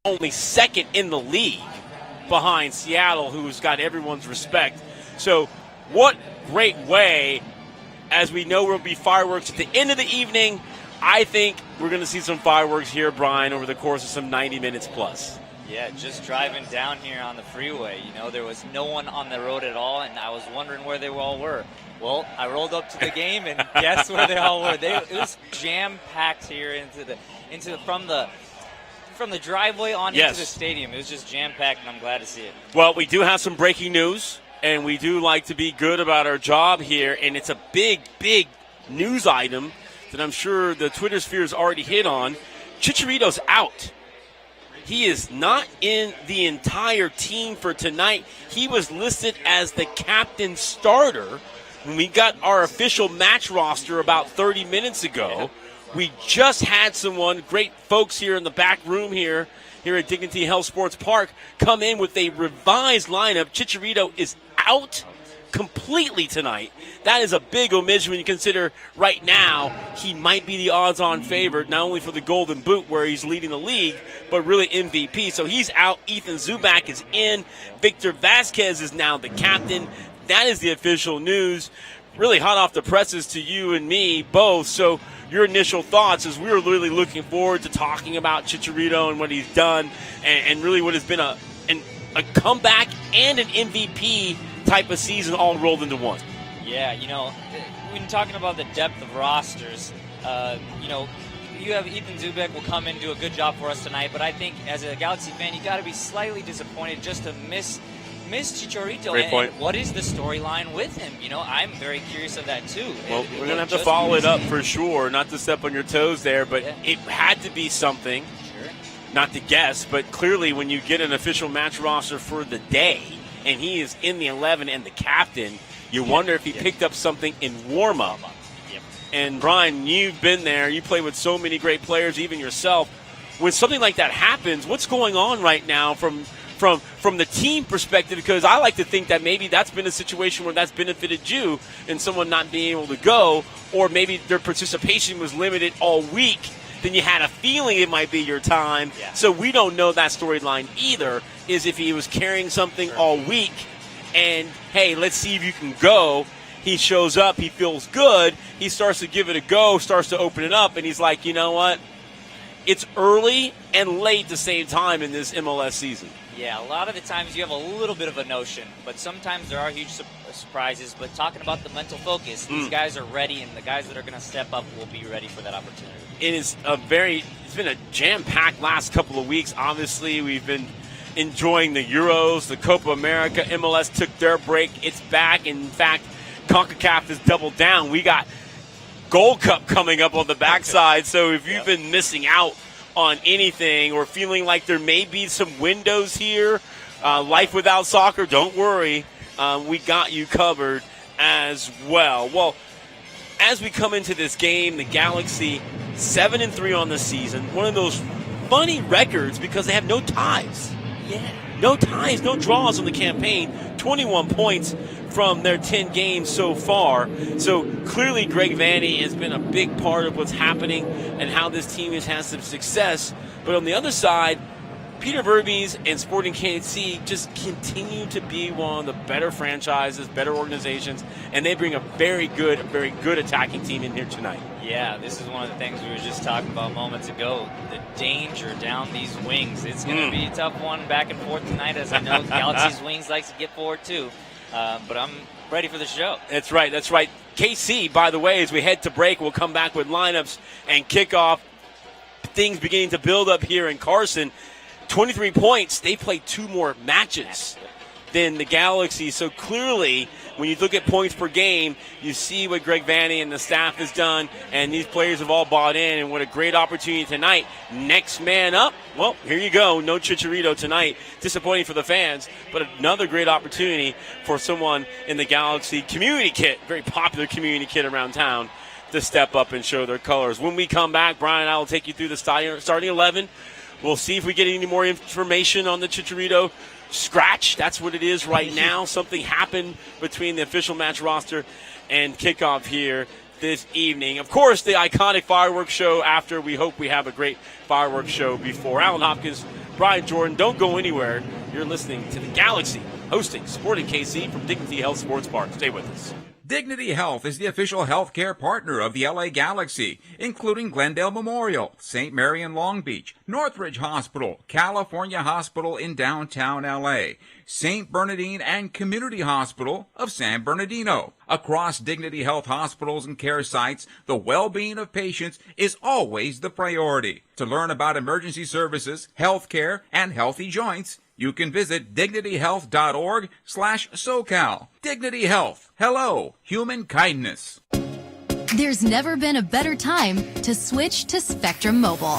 only second in the league behind Seattle, who's got everyone's respect. So what great way, as we know there will be fireworks at the end of the evening. I think we're going to see some fireworks here, Brian, over the course of some 90 minutes plus. Yeah, just driving down here on the freeway, there was no one on the road at all, and I was wondering where they all were. Well, I rolled up to the game, and guess where they all were? It was jam-packed here from the driveway on into the stadium. It was just jam-packed, and I'm glad to see it. Well, we do have some breaking news, and we do like to be good about our job here, and it's a big, big news item that I'm sure the Twitter sphere has already hit on. Chicharito's out. He is not in the entire team for tonight. He was listed as the captain starter when we got our official match roster about 30 minutes ago. We just had someone, great folks here in the back room here at Dignity Health Sports Park, come in with a revised lineup. Chicharito is out completely tonight. That is a big omission when you consider right now he might be the odds-on favorite, not only for the Golden Boot where he's leading the league, but really MVP. So he's out. Ethan Zubak is in. Victor Vasquez is now the captain. That is the official news. Really hot off the presses to you and me both. So your initial thoughts, as we were really looking forward to talking about Chicharito and what he's done, and really what has been a comeback and an MVP type of season all rolled into one. Yeah, when talking about the depth of rosters, you have Ethan Zubak will come in and do a good job for us tonight, but I think as a Galaxy fan, you got to be slightly disappointed just to miss Chicharito. Great point. And what is the storyline with him? I'm very curious of that too. Well, we're going to have to follow it up for sure, not to step on your toes there, but it had to be something. Sure. Not to guess, but clearly when you get an official match roster for the day, and he is in the 11 and the captain, you wonder if he picked up something in warm-up. Yep. And, Brian, you've been there. You play with so many great players, even yourself. When something like that happens, what's going on right now from the team perspective? Because I like to think that maybe that's been a situation where that's benefited you and someone not being able to go, or maybe their participation was limited all week. Then you had a feeling it might be your time. Yeah. So we don't know that storyline either, is if he was carrying something all week and, hey, let's see if you can go. He shows up, he feels good, he starts to give it a go, starts to open it up, and he's like, you know what? It's early and late at the same time in this MLS season. Yeah, a lot of the times you have a little bit of a notion, but sometimes there are huge surprises. But talking about the mental focus, these guys are ready, and the guys that are going to step up will be ready for that opportunity. It's been a jam-packed last couple of weeks. Obviously, we've been enjoying the Euros, the Copa America. MLS took their break. It's back. In fact, CONCACAF has doubled down. We got Gold Cup coming up on the backside. So if you've been missing out on anything or feeling like there may be some windows here, life without soccer, don't worry. We got you covered as well. Well, as we come into this game, the Galaxy 7-3 on the season. One of those funny records because they have no ties. Yeah. No ties, no draws on the campaign. 21 points from their 10 games so far. So clearly Greg Vanney has been a big part of what's happening and how this team has had some success. But on the other side, Peter Verbees and Sporting KC just continue to be one of the better franchises, better organizations, and they bring a very good attacking team in here tonight. Yeah, this is one of the things we were just talking about moments ago, the danger down these wings. It's going to be a tough one back and forth tonight, as I know Galaxy's wings likes to get forward too. But I'm ready for the show. That's right. KC, by the way, as we head to break, we'll come back with lineups and kickoff. Things beginning to build up here in Carson. 23 points. They played 2 more matches than the Galaxy. So clearly, when you look at points per game, you see what Greg Vanney and the staff has done, and these players have all bought in, and what a great opportunity tonight. Next man up, well, here you go. No Chicharito tonight. Disappointing for the fans, but another great opportunity for someone in the Galaxy community kit, very popular community kit around town, to step up and show their colors. When we come back, Brian and I will take you through the starting 11. We'll see if we get any more information on the Chicharito scratch. That's what it is right now. Something happened between the official match roster and kickoff here. this evening. Of course, the iconic fireworks show after. We hope we have a great fireworks show before. Alan Hopkins, Brian Jordan, don't go anywhere. You're listening to the Galaxy hosting Sporting KC from Dignity Health Sports Park. Stay with us. Dignity Health is the official healthcare partner of the LA Galaxy, including Glendale Memorial, St. Mary in Long Beach, Northridge Hospital, California Hospital in downtown LA, St. Bernardine and Community Hospital of San Bernardino. Across Dignity Health hospitals and care sites, the well-being of patients is always the priority. To learn about emergency services, healthcare, and healthy joints, you can visit dignityhealth.org/SoCal. Dignity Health. Hello, human kindness. There's never been a better time to switch to Spectrum Mobile.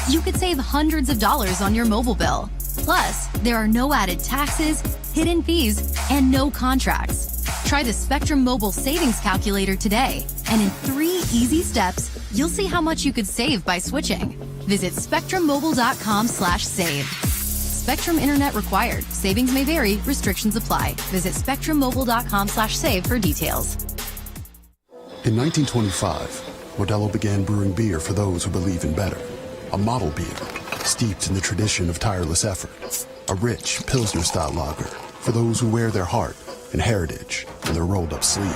You could save hundreds of dollars on your mobile bill. Plus, there are no added taxes, hidden fees, and no contracts. Try the Spectrum Mobile Savings Calculator today, and in 3 easy steps, you'll see how much you could save by switching. Visit spectrummobile.com/save. Spectrum Internet required. Savings may vary. Restrictions apply. Visit spectrummobile.com/save for details. In 1925, Modelo began brewing beer for those who believe in better. A model beer, steeped in the tradition of tireless effort. A rich Pilsner-style lager for those who wear their heart and heritage in their rolled-up sleeve.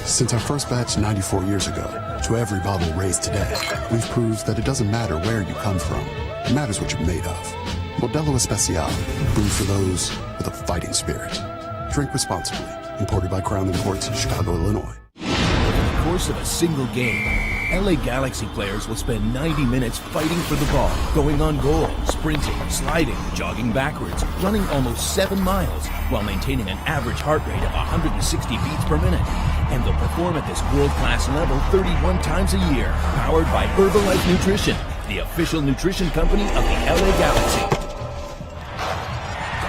Since our first batch 94 years ago, to every bottle raised today, we've proved that it doesn't matter where you come from. It matters what you're made of. Modelo Especial, brewed for those with a fighting spirit. Drink responsibly. Imported by Crown Imports in Chicago, Illinois. Over the course of a single game, LA Galaxy players will spend 90 minutes fighting for the ball, going on goal, sprinting, sliding, jogging backwards, running almost 7 miles, while maintaining an average heart rate of 160 beats per minute. And they'll perform at this world-class level 31 times a year, powered by Herbalife Nutrition, the official nutrition company of the LA Galaxy.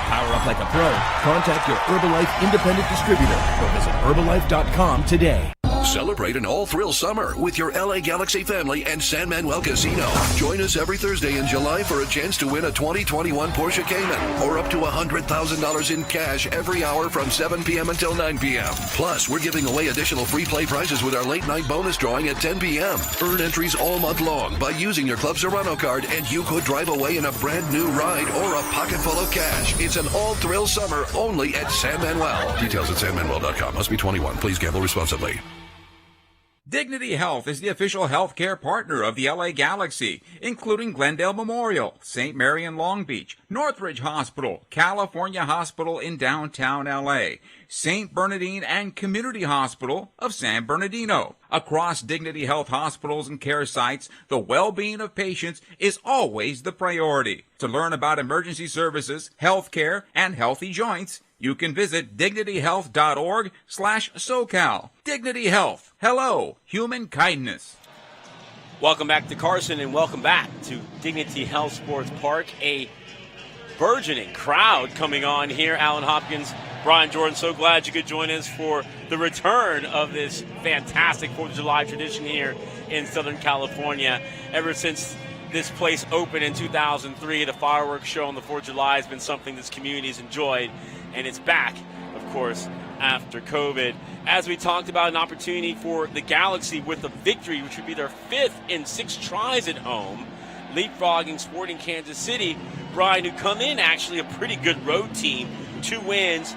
Power up like a pro. Contact your Herbalife independent distributor or visit Herbalife.com today. Celebrate an all-thrill summer with your LA Galaxy family and San Manuel Casino. Join us every Thursday in July for a chance to win a 2021 Porsche Cayman or up to $100,000 in cash every hour from 7 p.m. until 9 p.m. Plus, we're giving away additional free play prizes with our late-night bonus drawing at 10 p.m. Earn entries all month long by using your Club Serrano card, and you could drive away in a brand new ride or a pocket full of cash. It's an all-thrill summer only at San Manuel. Details at sanmanuel.com. Must be 21. Please gamble responsibly. Dignity Health is the official healthcare partner of the LA Galaxy, including Glendale Memorial, St. Mary in Long Beach, Northridge Hospital, California Hospital in downtown LA, St. Bernardine and Community Hospital of San Bernardino. Across Dignity Health hospitals and care sites, the well-being of patients is always the priority. To learn about emergency services, healthcare, and healthy joints, you can visit dignityhealth.org/SoCal. Dignity Health. Hello, human kindness. Welcome back to Carson and welcome back to Dignity Health Sports Park. A burgeoning crowd coming on here. Alan Hopkins, Brian Jordan, so glad you could join us for the return of this fantastic 4th of July tradition here in Southern California. Ever since this place opened in 2003, the fireworks show on the 4th of July has been something this community has enjoyed, and it's back, of course, after COVID. As we talked about, an opportunity for the Galaxy with a victory, which would be their 5th in 6 tries at home, leapfrogging Sporting Kansas City. Brian, who come in actually a pretty good road team, 2 wins,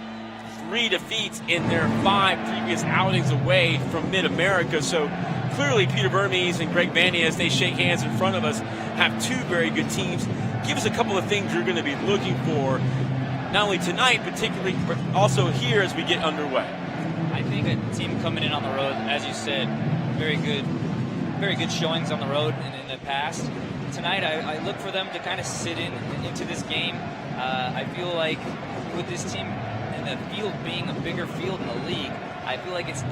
3 defeats in their 5 previous outings away from Mid-America. So clearly Peter Vermes and Greg Vanny, as they shake hands in front of us, have 2 very good teams. Give us a couple of things you're going to be looking for, not only tonight, particularly, but also here as we get underway. I think a team coming in on the road, as you said, very good showings on the road in the past. Tonight, I look for them to kind of sit into this game. I feel like with this team and the field being a bigger field in the league, I feel like it's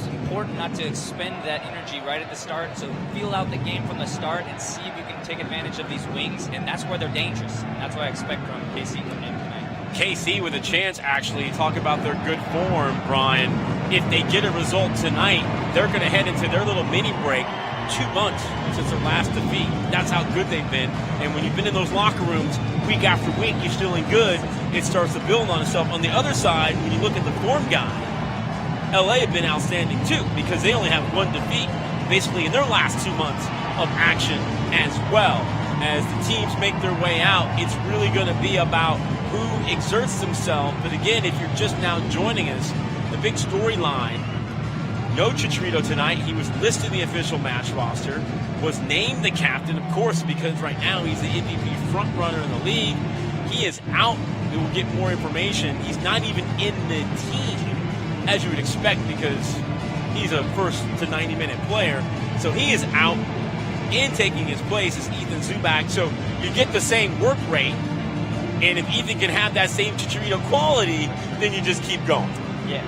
important not to expend that energy right at the start. So feel out the game from the start and see if you can take advantage of these wings, and that's where they're dangerous. And that's what I expect from KC coming in tonight. KC with a chance, actually, talk about their good form, Brian. If they get a result tonight, they're going to head into their little mini break. 2 months since their last defeat. That's how good they've been. And when you've been in those locker rooms week after week, you're feeling good, it starts to build on itself. On the other side, when you look at the form guy, LA have been outstanding too, because they only have one defeat basically in their last 2 months of action as well. As the teams make their way out, it's really going to be about who exerts themselves. But again, if you're just now joining us, the big storyline, no Chicharito tonight. He was listed in the official match roster, was named the captain, of course, because right now he's the MVP front runner in the league. He is out. We will get more information. He's not even in the team, as you would expect, because he's a first to 90-minute player. So he is out. In taking his place is Ethan Zubak. So you get the same work rate. And if Ethan can have that same Chicharito quality, then you just keep going. Yeah.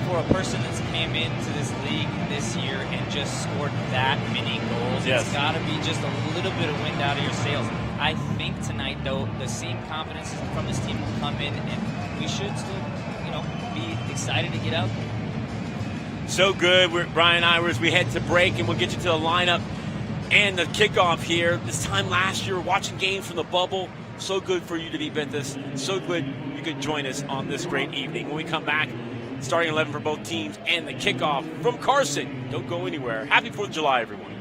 For a person that's came into this league this year and just scored that many goals, yes, it's got to be just a little bit of wind out of your sails. I think tonight, though, the same confidence from this team will come in, and we should still, be excited to get out. So good. We're Brian Ivers. We head to break, and we'll get you to the lineup and the kickoff here. This time last year, watching games from the bubble. So good for you to be with us. So good you could join us on this great evening. When we come back, starting 11 for both teams and the kickoff from Carson. Don't go anywhere. Happy 4th of July, everyone.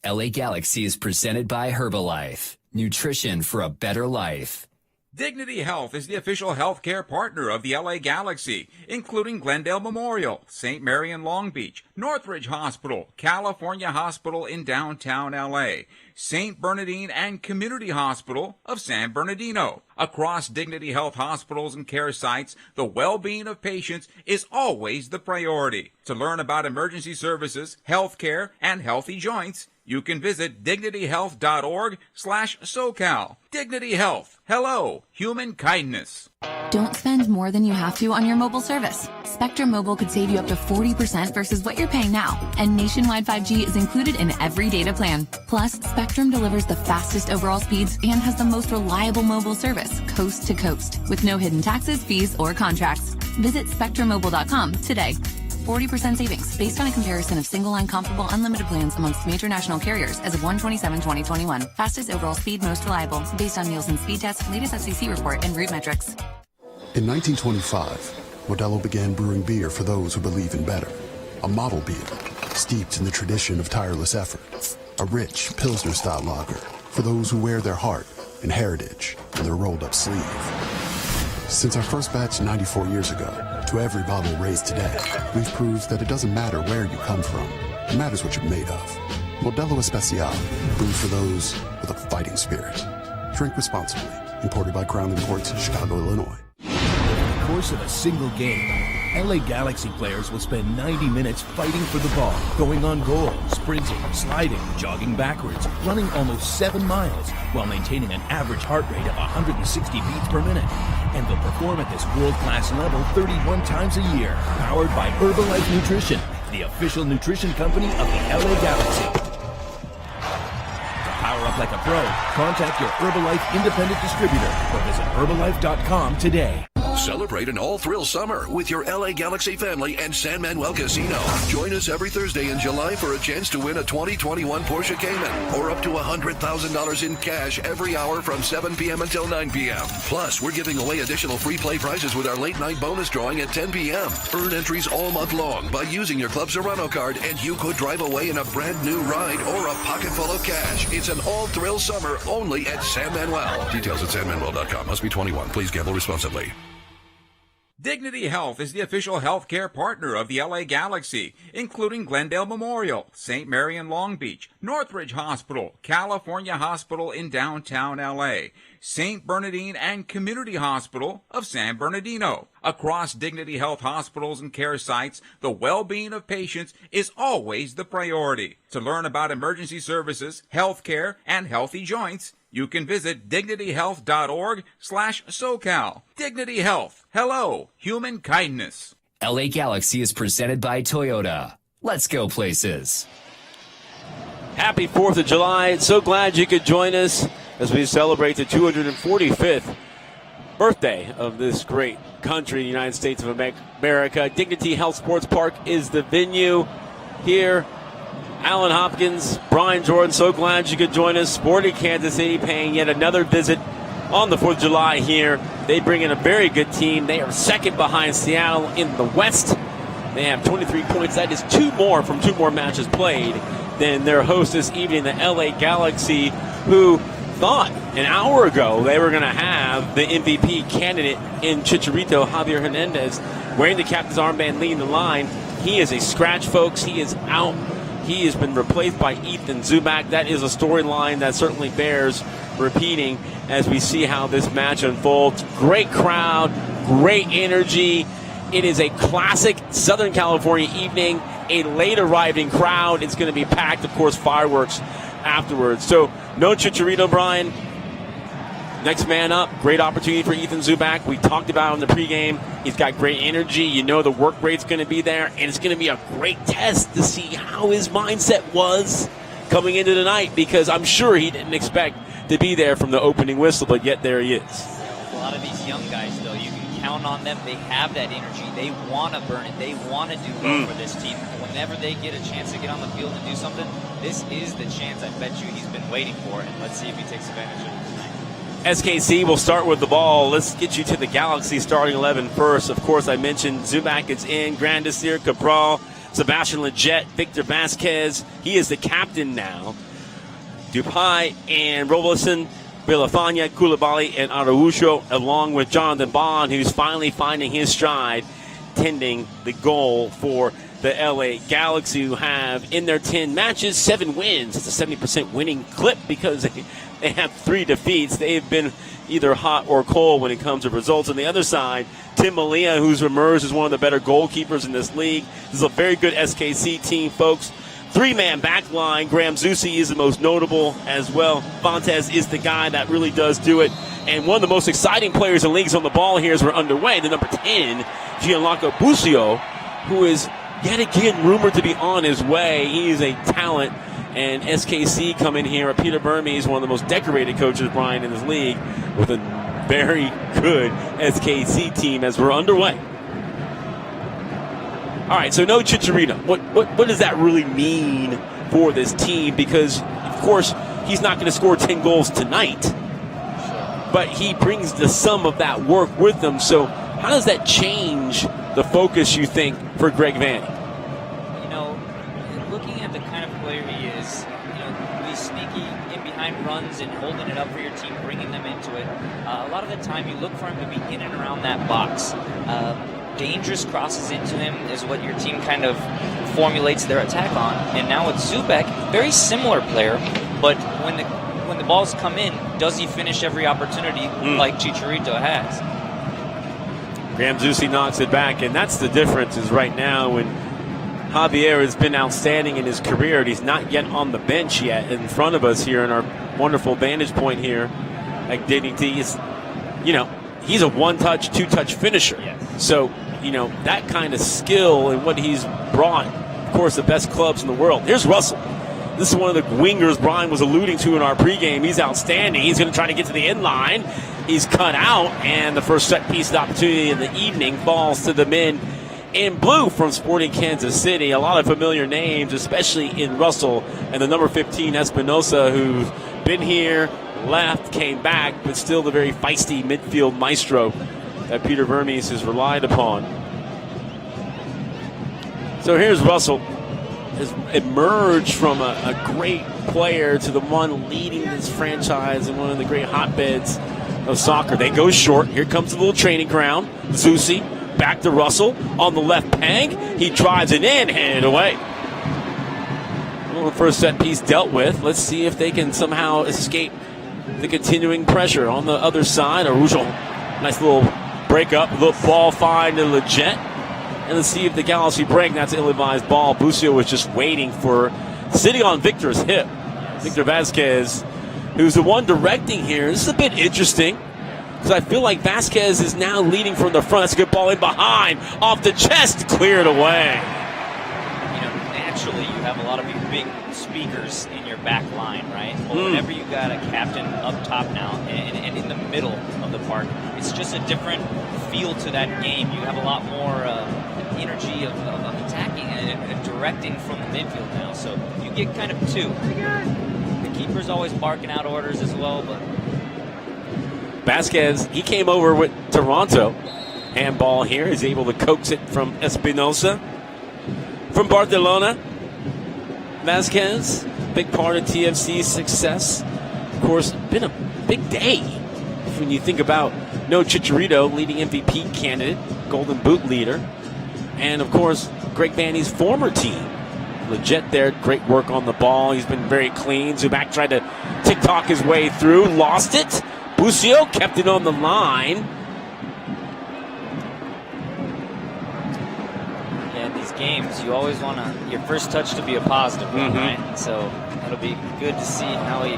LA Galaxy is presented by Herbalife. Nutrition for a better life. Dignity Health is the official healthcare partner of the LA Galaxy, including Glendale Memorial, St. Mary in Long Beach, Northridge Hospital, California Hospital in downtown LA, St. Bernardine and Community Hospital of San Bernardino. Across Dignity Health hospitals and care sites, the well-being of patients is always the priority. To learn about emergency services, healthcare, and healthy joints, you can visit dignityhealth.org/SoCal. Dignity Health. Hello, human kindness. Don't spend more than you have to on your mobile service. Spectrum Mobile could save you up to 40% versus what you're paying now. And nationwide 5G is included in every data plan. Plus, Spectrum delivers the fastest overall speeds and has the most reliable mobile service, coast to coast, with no hidden taxes, fees, or contracts. Visit SpectrumMobile.com today. 40% savings based on a comparison of single-line comparable unlimited plans amongst major national carriers as of 1/27/2021. Fastest overall speed, most reliable, based on Nielsen speed test, latest FCC report, and route metrics. In 1925, Modelo began brewing beer for those who believe in better. A model beer, steeped in the tradition of tireless effort. A rich Pilsner-style lager for those who wear their heart and heritage in their rolled-up sleeve. Since our first batch 94 years ago, to every bottle raised today, we've proved that it doesn't matter where you come from. It matters what you're made of. Modelo Especial, brewed for those with a fighting spirit. Drink responsibly. Imported by Crown Imports, Chicago, Illinois. Over the course of a single game, LA Galaxy players will spend 90 minutes fighting for the ball, going on goal, sprinting, sliding, jogging backwards, running almost 7 miles, while maintaining an average heart rate of 160 beats per minute. And they'll perform at this world-class level 31 times a year, powered by Herbalife Nutrition, the official nutrition company of the LA Galaxy. To power up like a pro, contact your Herbalife independent distributor or visit Herbalife.com today. Celebrate an all-thrill summer with your LA Galaxy family and San Manuel Casino. Join us every Thursday in July for a chance to win a 2021 Porsche Cayman or up to $100,000 in cash every hour from 7 p.m. until 9 p.m. Plus, we're giving away additional free play prizes with our late-night bonus drawing at 10 p.m. Earn entries all month long by using your Club Serrano card, and you could drive away in a brand-new ride or a pocket full of cash. It's an all-thrill summer only at San Manuel. Details at sanmanuel.com. Must be 21. Please gamble responsibly. Dignity Health is the official healthcare partner of the LA Galaxy, including Glendale Memorial, St. Mary in Long Beach, Northridge Hospital, California Hospital in downtown LA, St. Bernardine and Community Hospital of San Bernardino. Across Dignity Health hospitals and care sites, the well-being of patients is always the priority. To learn about emergency services, healthcare, and healthy joints, you can visit dignityhealth.org/SoCal. Dignity Health. Hello, human kindness. LA Galaxy is presented by Toyota. Let's go places. Happy 4th of July. So glad you could join us as we celebrate the 245th birthday of this great country, the United States of America. Dignity Health Sports Park is the venue here. Alan Hopkins, Brian Jordan, so glad you could join us. Sporting Kansas City paying yet another visit on the 4th of July here. They bring in a very good team. They are second behind Seattle in the West. They have 23 points. That is 2 more from 2 more matches played than their host this evening, the LA Galaxy, who thought an hour ago they were going to have the MVP candidate in Chicharito, Javier Hernandez, wearing the captain's armband, leading the line. He is a scratch, folks. He is out. He has been replaced by Ethan Zubak. That is a storyline that certainly bears repeating as we see how this match unfolds. Great crowd, great energy. It is a classic Southern California evening, a late arriving crowd. It's going to be packed, of course, fireworks afterwards. So no Chicharito, Brian. Next man up, great opportunity for Ethan Zubak. We talked about him in the pregame. He's got great energy. You know the work rate's going to be there, and it's going to be a great test to see how his mindset was coming into the night, because I'm sure he didn't expect to be there from the opening whistle, but yet there he is. A lot of these young guys, though, you can count on them. They have that energy. They want to burn it. They want to do well for this team. Whenever they get a chance to get on the field and do something, this is the chance I bet you he's been waiting for, and let's see if he takes advantage of it tonight. SKC will start with the ball. Let's get you to the Galaxy starting 11 first. Of course, I mentioned Zubak is in, Grandisir, Cabral, Sebastian Lletget, Victor Vasquez. He is the captain now. Dupai and Robertson, Villafana, Koulibaly, and Araujo, along with Jonathan Bond, who's finally finding his stride, tending the goal for the LA Galaxy, who have in their 10 matches 7 wins. It's a 70% winning clip because they have 3 defeats. They've been either hot or cold when it comes to results. On the other side, Tim Malia, who's emerged as one of the better goalkeepers in this league. This is a very good SKC team, folks. 3-man back line. Graham Zusi is the most notable as well. Fontes is the guy that really does do it. And one of the most exciting players in leagues on the ball here as we're underway, the number 10, Gianluca Busio, who is yet again rumored to be on his way. He is a talent. And SKC come in here. Peter Burmese, one of the most decorated coaches, Brian, in this league, with a very good SKC team as we're underway. All right, so no Chicharito. What does that really mean for this team? Because, of course, he's not going to score 10 goals tonight. But he brings the sum of that work with him. So how does that change the focus, you think, for Greg Vanny? You know, looking at the kind of player he is, you know, be sneaky in behind runs and holding it up for your team, bringing them into it. A lot of the time you look for him to be in and around that box. Dangerous crosses into him is what your team kind of formulates their attack on. And now with Zubak, very similar player, but when the balls come in, does he finish every opportunity like Chicharito has? Graham Zusi knocks it back, and that's the difference is right now when Javier has been outstanding in his career, and he's not yet on the bench yet in front of us here in our wonderful vantage point here at Dignity. He's a one-touch, two-touch finisher. Yes. So, that kind of skill and what he's brought, of course, the best clubs in the world. Here's Russell. This is one of the wingers Brian was alluding to in our pregame. He's outstanding. He's going to try to get to the end line. He's cut out, and the first set-piece opportunity in the evening falls to the men in blue from Sporting Kansas City. A lot of familiar names, especially in Russell and the number 15, Espinosa, who's been here, left, came back, but still the very feisty midfield maestro that Peter Vermes has relied upon. So here's Russell. Has emerged from a great player to the one leading this franchise in one of the great hotbeds of soccer. They go short. Here comes the little training ground. Zusi back to Russell on the left peg. He drives it in, handed away. Well, first set piece dealt with. Let's see if they can somehow escape the continuing pressure on the other side. Araujo, nice little break up, little ball find to Lletget. And let's see if the Galaxy break. That's an ill-advised ball. Busio was just waiting for, sitting on Victor's hip. Victor Vasquez, who's the one directing here. This is a bit interesting because I feel like Vasquez is now leading from the front. That's a good ball in behind, off the chest, cleared away. Naturally, you have a lot of big speakers in your back line, right? Well, whenever you got a captain up top now and in the middle of the park, it's just a different feel to that game. You have a lot more energy of attacking and directing from the midfield now. So you get kind of two. The keeper's always barking out orders as well, but Vasquez, he came over with Toronto. Handball here. He's able to coax it from Espinosa. from Barcelona. Vasquez, big part of TFC's success. Of course, been a big day when you think about no Chicharito, leading MVP candidate, Golden Boot leader, and of course, Greg Vanny's former team. Legit there, great work on the ball. He's been very clean. Zubac tried to tick-tock his way through, lost it. Busio kept it on the line. Yeah, in these games, you always want your first touch to be a positive one, right? So it'll be good to see how he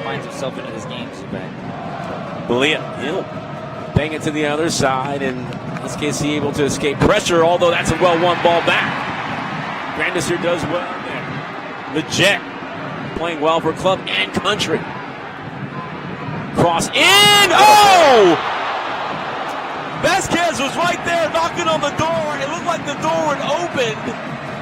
finds himself into this game, Zubac. Malia, he'll bang it to the other side, and in this case, he able to escape pressure, although that's a well-won ball back. Grandis here does well there. The Jet playing well for club and country. Cross in. Oh! Vasquez was right there knocking on the door. It looked like the door had opened,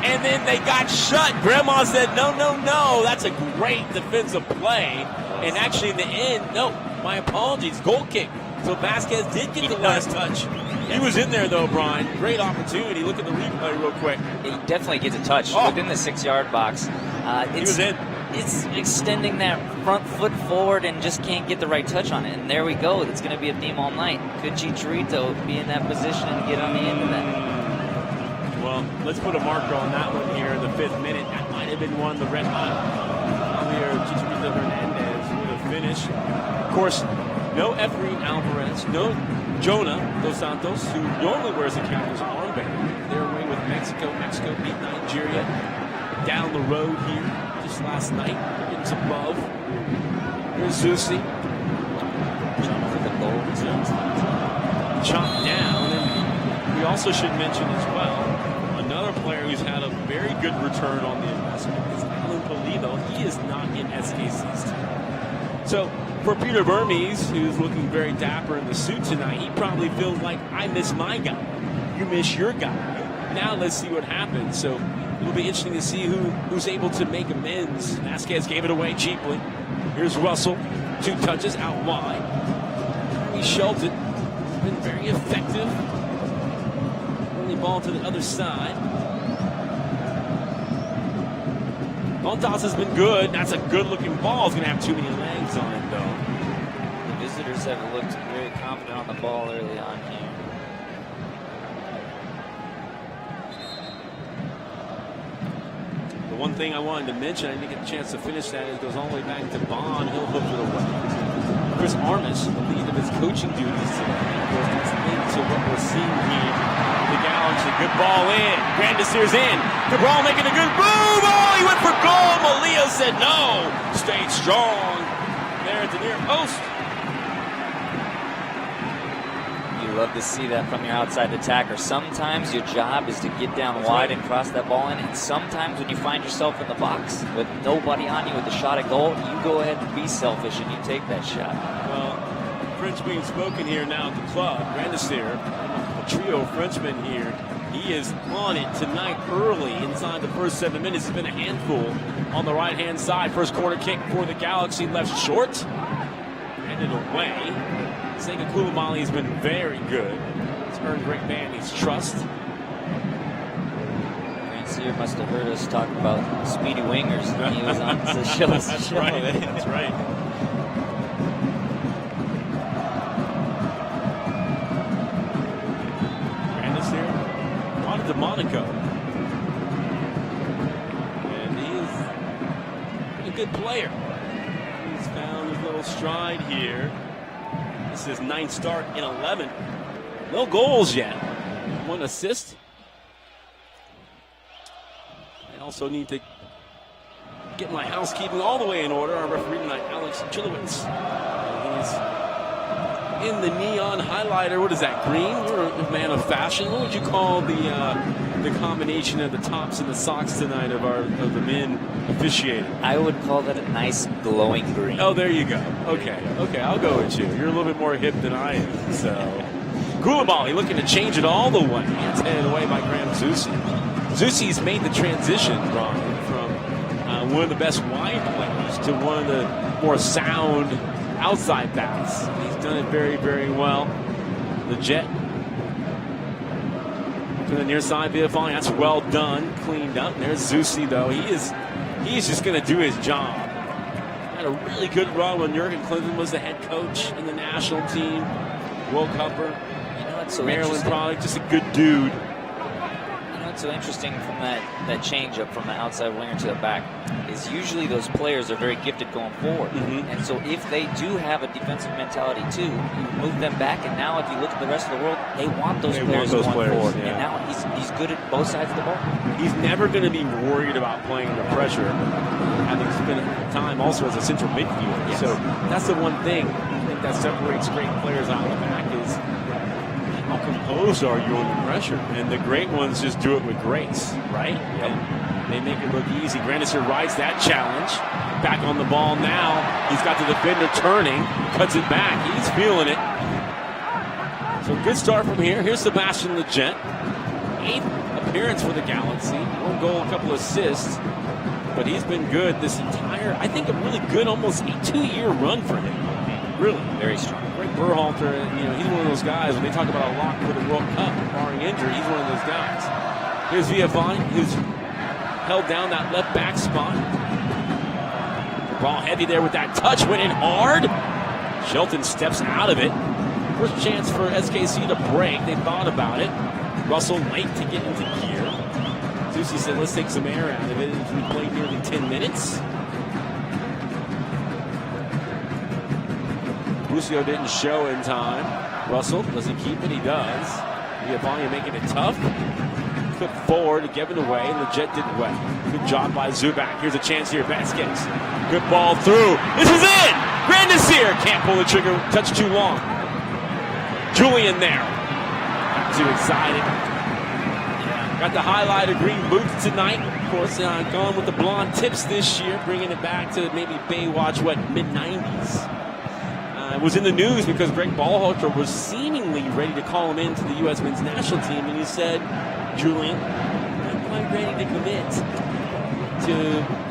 and then they got shut. Grandma said, no, no, no. That's a great defensive play. And actually, in the end, no, my apologies, goal kick. So Vasquez did get the last touch. He was in there, though, Brian. Great opportunity. Look at the replay real quick. He definitely gets a touch within the 6-yard box. He was in. It's extending that front foot forward and just can't get the right touch on it. And there we go. It's going to be a theme all night. Could Chicharito be in that position and get on the end of that? Well, let's put a marker on that one here in the 5th minute. That might have been one of the red hot. Chicharito Hernandez would have finished. Of course, no Efrain Alvarez, no Jonah Dos Santos, who normally wears the captain's armband. They're away with Mexico. Mexico beat Nigeria down the road here just last night. Getting some love. Here's Zusi. Chopped down. And we also should mention as well, another player who's had a very good return on the investment is Alan Pulido. He is not in SKC's team. So, for Peter Burmese, who's looking very dapper in the suit tonight, he probably feels like, I miss my guy. You miss your guy. Now let's see what happens. So it'll be interesting to see who's able to make amends. Vasquez gave it away cheaply. Here's Russell. 2 touches out wide. He shelved it. Been very effective. Only ball to the other side. Montas has been good. That's a good-looking ball. It's going to have too many legs on it, though. The visitors have looked very confident on the ball early on here. The one thing I wanted to mention, I didn't get a chance to finish that, it goes all the way back to Bond. He'll hook it away. Chris Armas, the lead of his coaching duties today. Of course, that's linked to what we're seeing here. The Galaxy, good ball in. Grandisier's in. Cabral making a good move. Oh, he went for goal. Malia said no. Stayed strong there at the near post. You love to see that from your outside attacker. Sometimes your job is to get down wide and cross that ball in, and sometimes when you find yourself in the box with nobody on you with a shot at goal, you go ahead and be selfish and you take that shot. Well, French being spoken here now at the club. Grandisier, a trio of Frenchmen here. He is on it tonight early inside the first 7 minutes. He's been a handful on the right-hand side. First corner kick for the Galaxy, left short. Handed away. Senga Koulibaly has been very good. He's earned Greg Vanny's trust. Grandisier must have heard us talk about speedy wingers when he was on the show. That's right. That's right. To Monaco, and he's a good player. He's found his little stride here. This is his 9th start in 11. No goals yet. 1 assist. I also need to get my housekeeping all the way in order. Our referee tonight, Alex Chilowitz. He's in the neon highlighter. What is that, green? You're a man of fashion. What would you call the combination of the tops and the socks tonight of the men officiating? I would call that a nice glowing green. Oh, there you go. Okay, I'll go with you. You're a little bit more hip than I am. So, Koulibaly looking to change it all the way. It's headed away by Graham Zusi. Zusi's made the transition, Brian, from one of the best wide players to one of the more sound outside backs. He's done it very, very well. The Jet To the near side, Viafani. That's well done, cleaned up. There's Zusi, though. He's just going to do his job. Had a really good run when Jurgen Klinsmann was the head coach in the national team. Will Cupper, So Maryland product, just a good dude. What's so interesting from that change up from the outside winger to the back is usually those players are very gifted going forward. And so if they do have a defensive mentality too, you move them back, and now if you look at the rest of the world, they want those players going forward. Yeah. And now he's good at both sides of the ball. He's never going to be worried about playing under pressure. Having spent time also as a central midfielder. Yes. So that's the one thing I think that separates great players out of the back is how composed are you under pressure? And the great ones just do it with grace, right? And they make it look easy. Grandisser rides that challenge. Back on the ball now. He's got the defender turning, cuts it back. He's feeling it. So good start from here. Here's Sebastian Leggett. 8th appearance for the Galaxy. 1 goal, a couple assists. But he's been good this entire, I think, a really good, almost a 2-year run for him. Really. Very strong. Greg Berhalter, he's one of those guys, when they talk about a lock for the World Cup, barring injury, he's one of those guys. Here's Viafani, who's held down that left back spot. Ball heavy there with that touch, went in hard. Shelton steps out of it. First chance for SKC to break. They thought about it. Russell late to get into gear. Zusi said, let's take some air out of it. We played nearly 10 minutes. Lucio didn't show in time. Russell, does he keep it? He does. Viafani making it tough. Clip forward, giving away. Leggett did well. Good job by Zubac. Here's a chance here. Vasquez. Good ball through. This is it! Grandisser can't pull the trigger. Touch too long. Julian there. Got too excited. Got the highlighter green boots tonight. Of course, gone with the blonde tips this year, bringing it back to maybe Baywatch, mid-90s. Was in the news because Greg Berhalter was seemingly ready to call him into the U.S. men's national team, and he said, Julian, I'm quite ready to commit to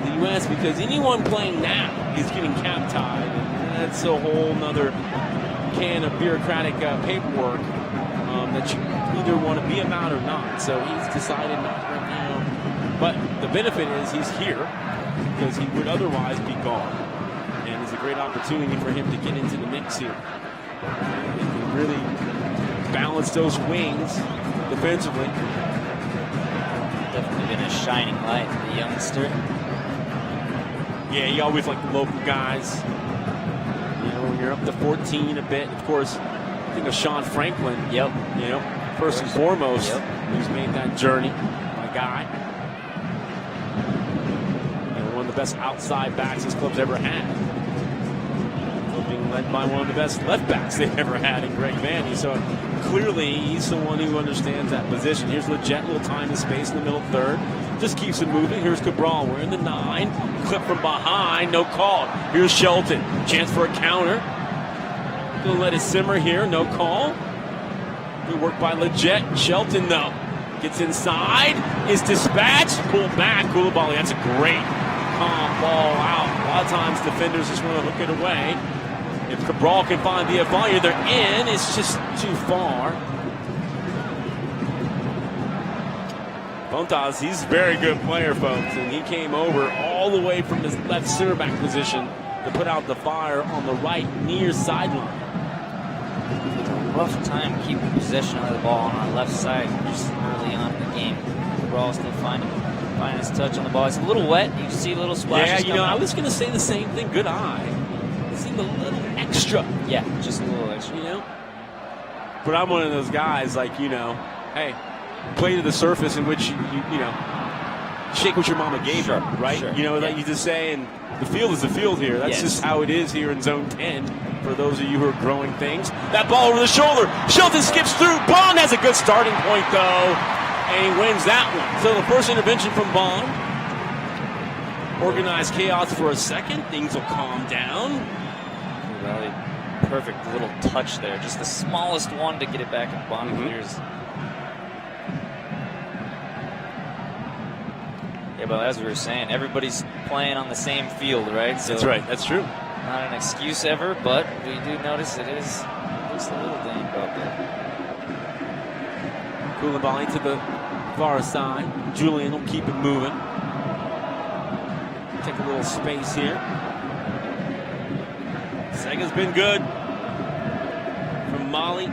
the U.S. because anyone playing now is getting cap tied, and that's a whole nother can of bureaucratic paperwork that you either want to be about or not. So he's decided not right now. But the benefit is he's here because he would otherwise be gone. And it's a great opportunity for him to get into the mix here. He can really balance those wings defensively. Definitely been a shining light, the youngster. Yeah, you always like the local guys. When you're up to 14 a bit, of course, I think of Sean Franklin. Yep. First and foremost, who's made that journey. My guy. One of the best outside backs this club's ever had. Being led by one of the best left backs they've ever had in Greg Vanny. So clearly he's the one who understands that position. Here's Leggett, little time and space in the middle third. Just keeps it moving. Here's Cabral. We're in the 9. Clip from behind. No call. Here's Shelton. Chance for a counter. Gonna let it simmer here. No call. Good work by Leggett. Shelton, though, gets inside. Is dispatched. Pulled back. Koulibaly. That's a great calm ball out. A lot of times defenders just want to hook it away. If Cabral can find Viafani, they're in. It's just too far. Fontas, he's a very good player, folks, and he came over all the way from his left center back position to put out the fire on the right near sideline. Rough time keeping possession of the ball on our left side just early on in the game. Cabral still finding his touch on the ball. It's a little wet. You see a little splashes. Yeah, I was going to say the same thing. Good eye. It seemed a little extra. Yeah, just a little extra. But I'm one of those guys, hey, play to the surface in which you shake what your mama gave you, right? Sure. Like you just say, and the field is the field here. That's just how it is here in Zone 10 for those of you who are growing things. That ball over the shoulder. Shelton skips through. Bond has a good starting point, though, and he wins that one. So the first intervention from Bond. Organized chaos for a second. Things will calm down. Really perfect little touch there. Just the smallest one to get it back in Bond clears. Yeah, but as we were saying, everybody's playing on the same field, right? So that's right. That's true. Not an excuse ever, but we do notice it is just a little damp out there. Koulibaly to the far side. Julian will keep it moving. Take a little space here. Sega's been good from Mali.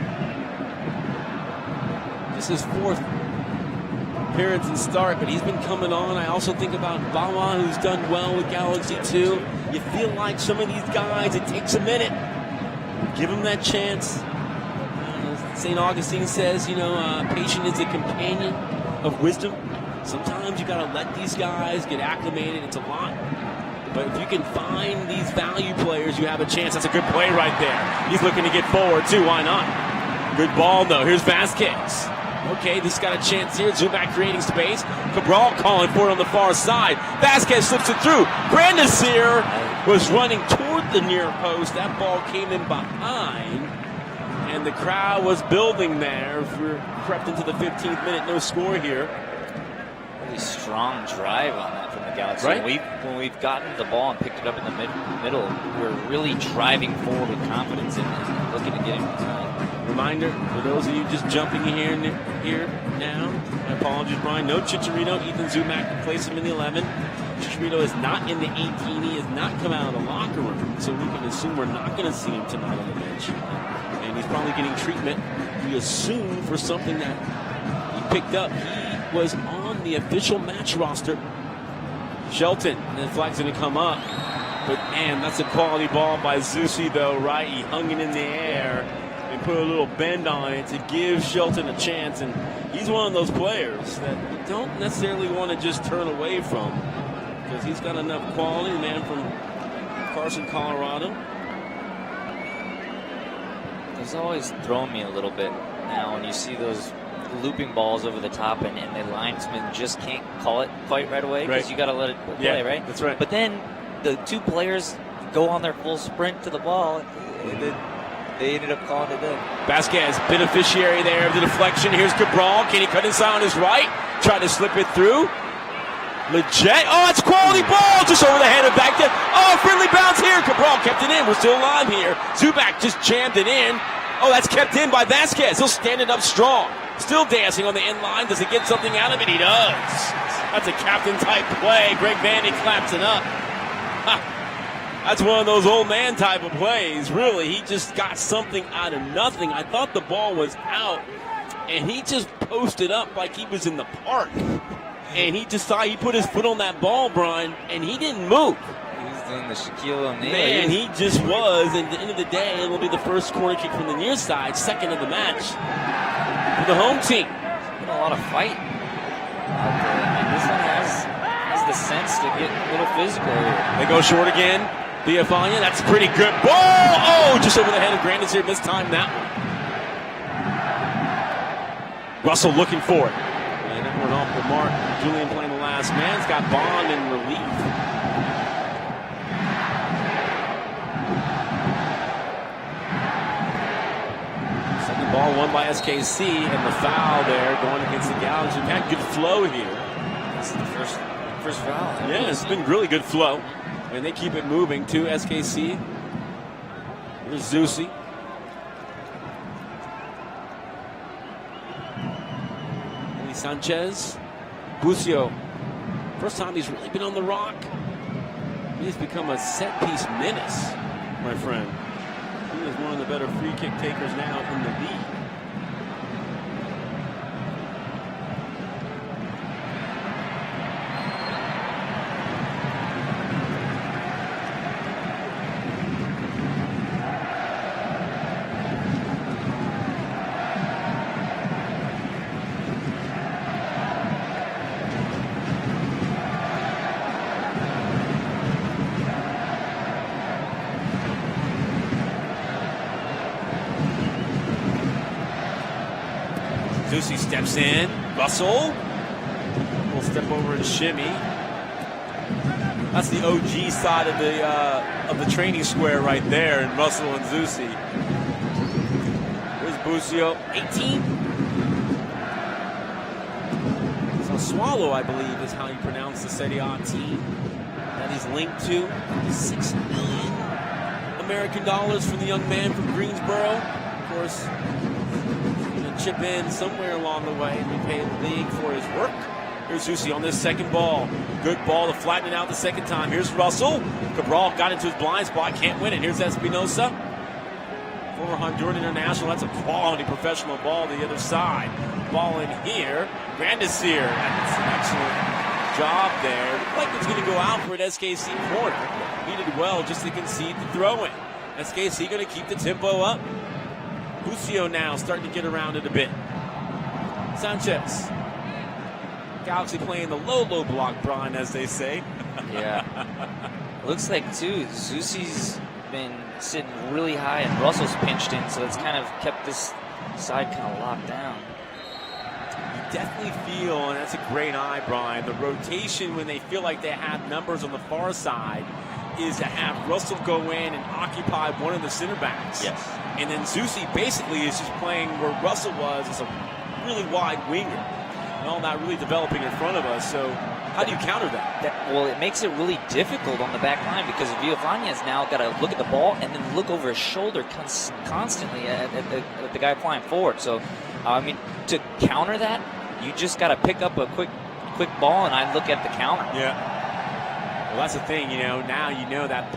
This is his 4th appearance and start, but he's been coming on. I also think about Bawa, who's done well with Galaxy 2. You feel like some of these guys, it takes a minute. Give them that chance. St. Augustine says, patient is a companion of wisdom. Sometimes you got to let these guys get acclimated. It's a lot. But if you can find these value players, you have a chance. That's a good play right there. He's looking to get forward, too. Why not? Good ball, though. Here's Vasquez. Okay, this got a chance here. Zubac creating space. Cabral calling for it on the far side. Vasquez slips it through. Grandisir was running toward the near post. That ball came in behind. And the crowd was building there. Crept into the 15th minute. No score here. Really strong drive on that from the Galaxy. Right? When we've gotten the ball and picked it up in the middle, we're really driving forward with confidence and looking to get him. Reminder for those of you just jumping in here now. My apologies, Brian. No Chicharito. Ethan Zumac replaced him in the 11. Chicharito is not in the 18. He has not come out of the locker room, so we can assume we're not going to see him tonight on the bench. And he's probably getting treatment, we assume, for something that he picked up. He was on the official match roster. Shelton, and the flag's going to come up. But, man, that's a quality ball by Zusi, though, right? He hung it in the air and put a little bend on it to give Shelton a chance. And he's one of those players that you don't necessarily want to just turn away from because he's got enough quality, man, from Carson, Colorado. It's always thrown me a little bit now when you see those looping balls over the top and the linesman just can't call it quite right away because you got to let it play, right? That's right. But then the two players go on their full sprint to the ball and then they ended up calling it in. Vasquez, beneficiary there of the deflection. Here's Cabral. Can he cut inside on his right? Try to slip it through. Legit. Oh, it's a quality ball. Just over the head of back there. Oh, friendly bounce here. Cabral kept it in. We're still alive here. Zubac just jammed it in. Oh, that's kept in by Vasquez. He'll stand it up strong. Still dancing on the end line. Does he get something out of it? He does. That's a captain-type play. Greg Vandy claps it up. That's one of those old man type of plays. Really, he just got something out of nothing. I thought the ball was out, and he just posted up like he was in the park. And he decided he put his foot on that ball, Brian, and he didn't move. He was doing the Shaquille O'Neal. Man, he just was. And at the end of the day, it will be the first corner kick from the near side, second of the match for the home team. There's been a lot of fight out there. I mean, this one has the sense to get a little physical here. They go short again. Biafania, that's a pretty good ball. Oh, just over the head of Grandis here. Mistimed that one. Russell looking for it. And that went off the mark. Julian playing the last man's got Bond in relief. Second ball won by SKC, and the foul there going against the Galaxy. We've had good flow here. This is the first foul. Yeah, it's been really good flow. And they keep it moving to SKC. Here's Zusi. Sanchez. Bucio. First time he's really been on the rock. He's become a set-piece menace, my friend. He is one of the better free kick takers now in the league. Zusi steps in. Russell will step over and shimmy. That's the OG side of the training square right there, and Russell and Zusi. Here's Bucio, 18. So Swallow, I believe, is how you pronounce the Serie A team that he's linked to. $6 million American dollars from the young man from Greensboro. Of course, chip in somewhere along the way and repay the league for his work. Here's Zusi on this second ball. Good ball to flatten it out the second time. Here's Russell. Cabral got into his blind spot, can't win it. Here's Espinosa. Former Honduran international. That's a quality professional ball to the other side. Ball in here. Grandisir. That's an excellent job there. Looked like it's going to go out for an SKC corner. He did well just to concede the throw in. SKC going to keep the tempo up. Lucio now starting to get around it a bit. Sanchez. Galaxy playing the low block, Brian, as they say. Yeah. Looks like, too, Zusi's been sitting really high and Russell's pinched in, so it's kind of kept this side kind of locked down. You definitely feel, and that's a great eye, Brian, the rotation when they feel like they have numbers on the far side is to have Russell go in and occupy one of the center backs. Yes. And then Zusi basically is just playing where Russell was as a really wide winger. And all that really developing in front of us. So how do you counter that? Well, it makes it really difficult on the back line because Villafaña's now got to look at the ball and then look over his shoulder constantly at the guy flying forward. So, I mean, to counter that, you just got to pick up a quick ball and I look at the counter. Yeah. Well, that's the thing, now you know that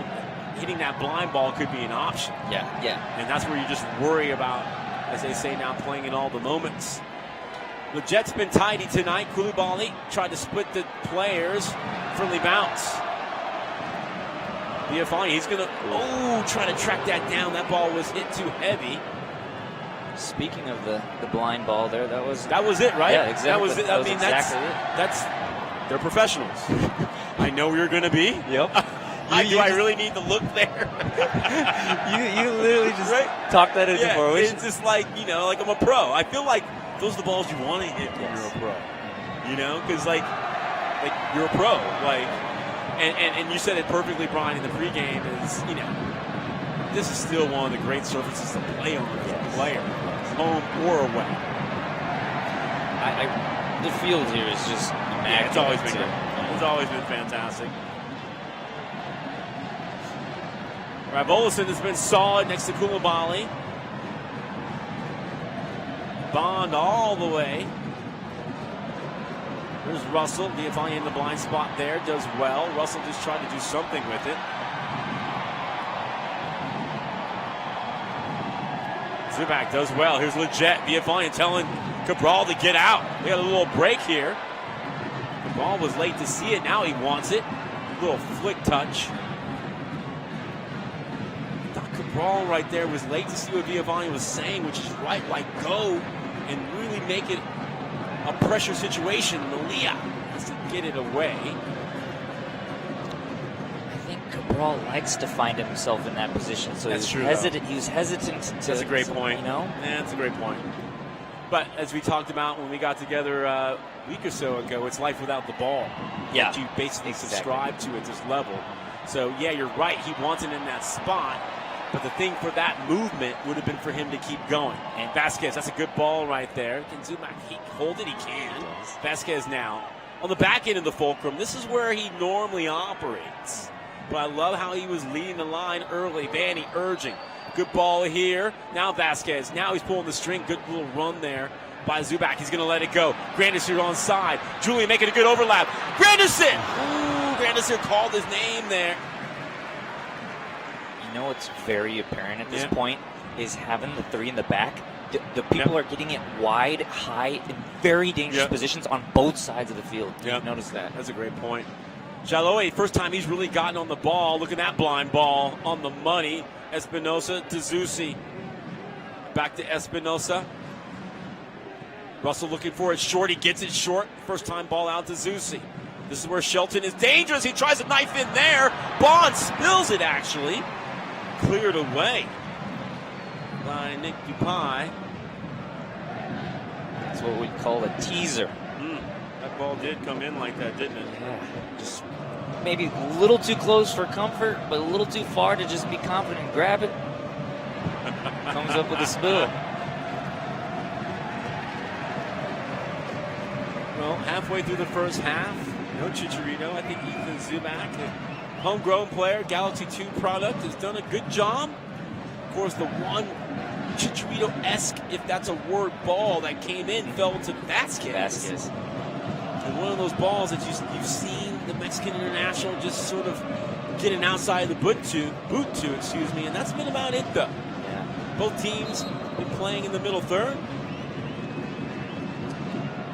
hitting that blind ball could be an option. Yeah. And that's where you just worry about, as they say now, playing in all the moments. The Jets been tidy tonight. Koulibaly tried to split the players. Friendly bounce. Villafaña, he's going to, try to track that down. That ball was hit too heavy. Speaking of the blind ball there, that was it, right? Yeah, exactly. That was it. That was exactly that's they're professionals. I know where you're going to be. Yep. Do I really need to look there? you literally just talk that into formation. It's just like, like I'm a pro. I feel like those are the balls you want to hit when you're a pro. Because like you're a pro. And you said it perfectly, Brian, in the pregame is, this is still one of the great surfaces to play on as a player, home or away. The field here is just immaculate. It's always been great. It's always been fantastic. Ravolison has been solid next to Koulibaly. Bond all the way. There's Russell. Villafaña in the blind spot there. Does well. Russell just tried to do something with it. Zubac does well. Here's Leggett. Villafaña telling Cabral to get out. They got a little break here. Cabral was late to see it. Now he wants it. A little flick touch. Cabral right there was late to see what Villafaña was saying, which is right, go and really make it a pressure situation. Malia has to get it away. I think Cabral likes to find himself in that position, so that's he's true. He was hesitant to. That's a great point. Yeah, that's a great point. But as we talked about when we got together a week or so ago, it's life without the ball. Yeah, that you basically subscribe to at this level. So yeah, you're right. He wants it in that spot. But the thing for that movement would have been for him to keep going. And Vasquez, that's a good ball right there. Can Zubac hold it? He can. Vasquez now on the back end of the fulcrum. This is where he normally operates. But I love how he was leading the line early. Vanny urging. Good ball here. Now Vasquez. Now he's pulling the string. Good little run there by Zubac. He's going to let it go. Grandisir on side. Julian making a good overlap. Grandisir! Ooh, Grandisir called his name there. What's very apparent at this point is having the three in the back. The people are getting it wide, high, in very dangerous positions on both sides of the field. You've noticed that. That's a great point. Jaloe, first time he's really gotten on the ball. Look at that blind ball on the money. Espinosa to Zusi. Back to Espinosa. Russell looking for it short. He gets it short. First time ball out to Zusi. This is where Shelton is dangerous. He tries to knife in there. Bond spills it, actually. Cleared away by Nick Dupai. That's what we'd call a teaser. That ball did come in like that, didn't it? Yeah. Just maybe a little too close for comfort, but a little too far to just be confident and grab it. Comes up with a spill. Well, halfway through the first half, no Chicharito. I think Ethan Zubac, homegrown player, Galaxy 2 product, has done a good job. Of course, the one Chicharito-esque, if that's a word, ball that came in, fell to Vasquez. And one of those balls that you've seen the Mexican international just sort of get an outside of the boot to, and that's been about it, though. Yeah. Both teams been playing in the middle third.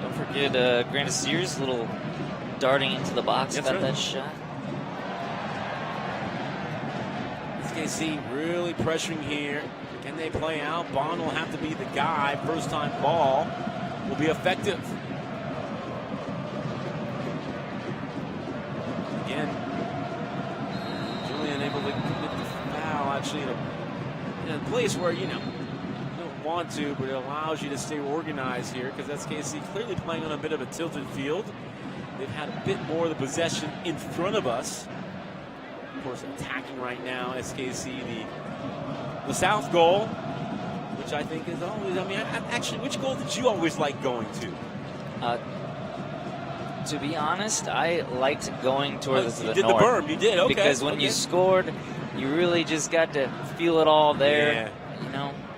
Don't forget Grandis Sears, little darting into the box, That's got right. that shot. SKC really pressuring here. Can they play out? Bond will have to be the guy. First time ball will be effective. Again, Julian able to commit the foul actually in a place where, you don't want to, but it allows you to stay organized here because SKC clearly playing on a bit of a tilted field. They've had a bit more of the possession in front of us. Of course, attacking right now, SKC, the south goal, which I think is always, actually, which goal did you always like going to? To be honest, I liked going towards the north. You did the berm, you did, okay. Because when you scored, you really just got to feel it all there,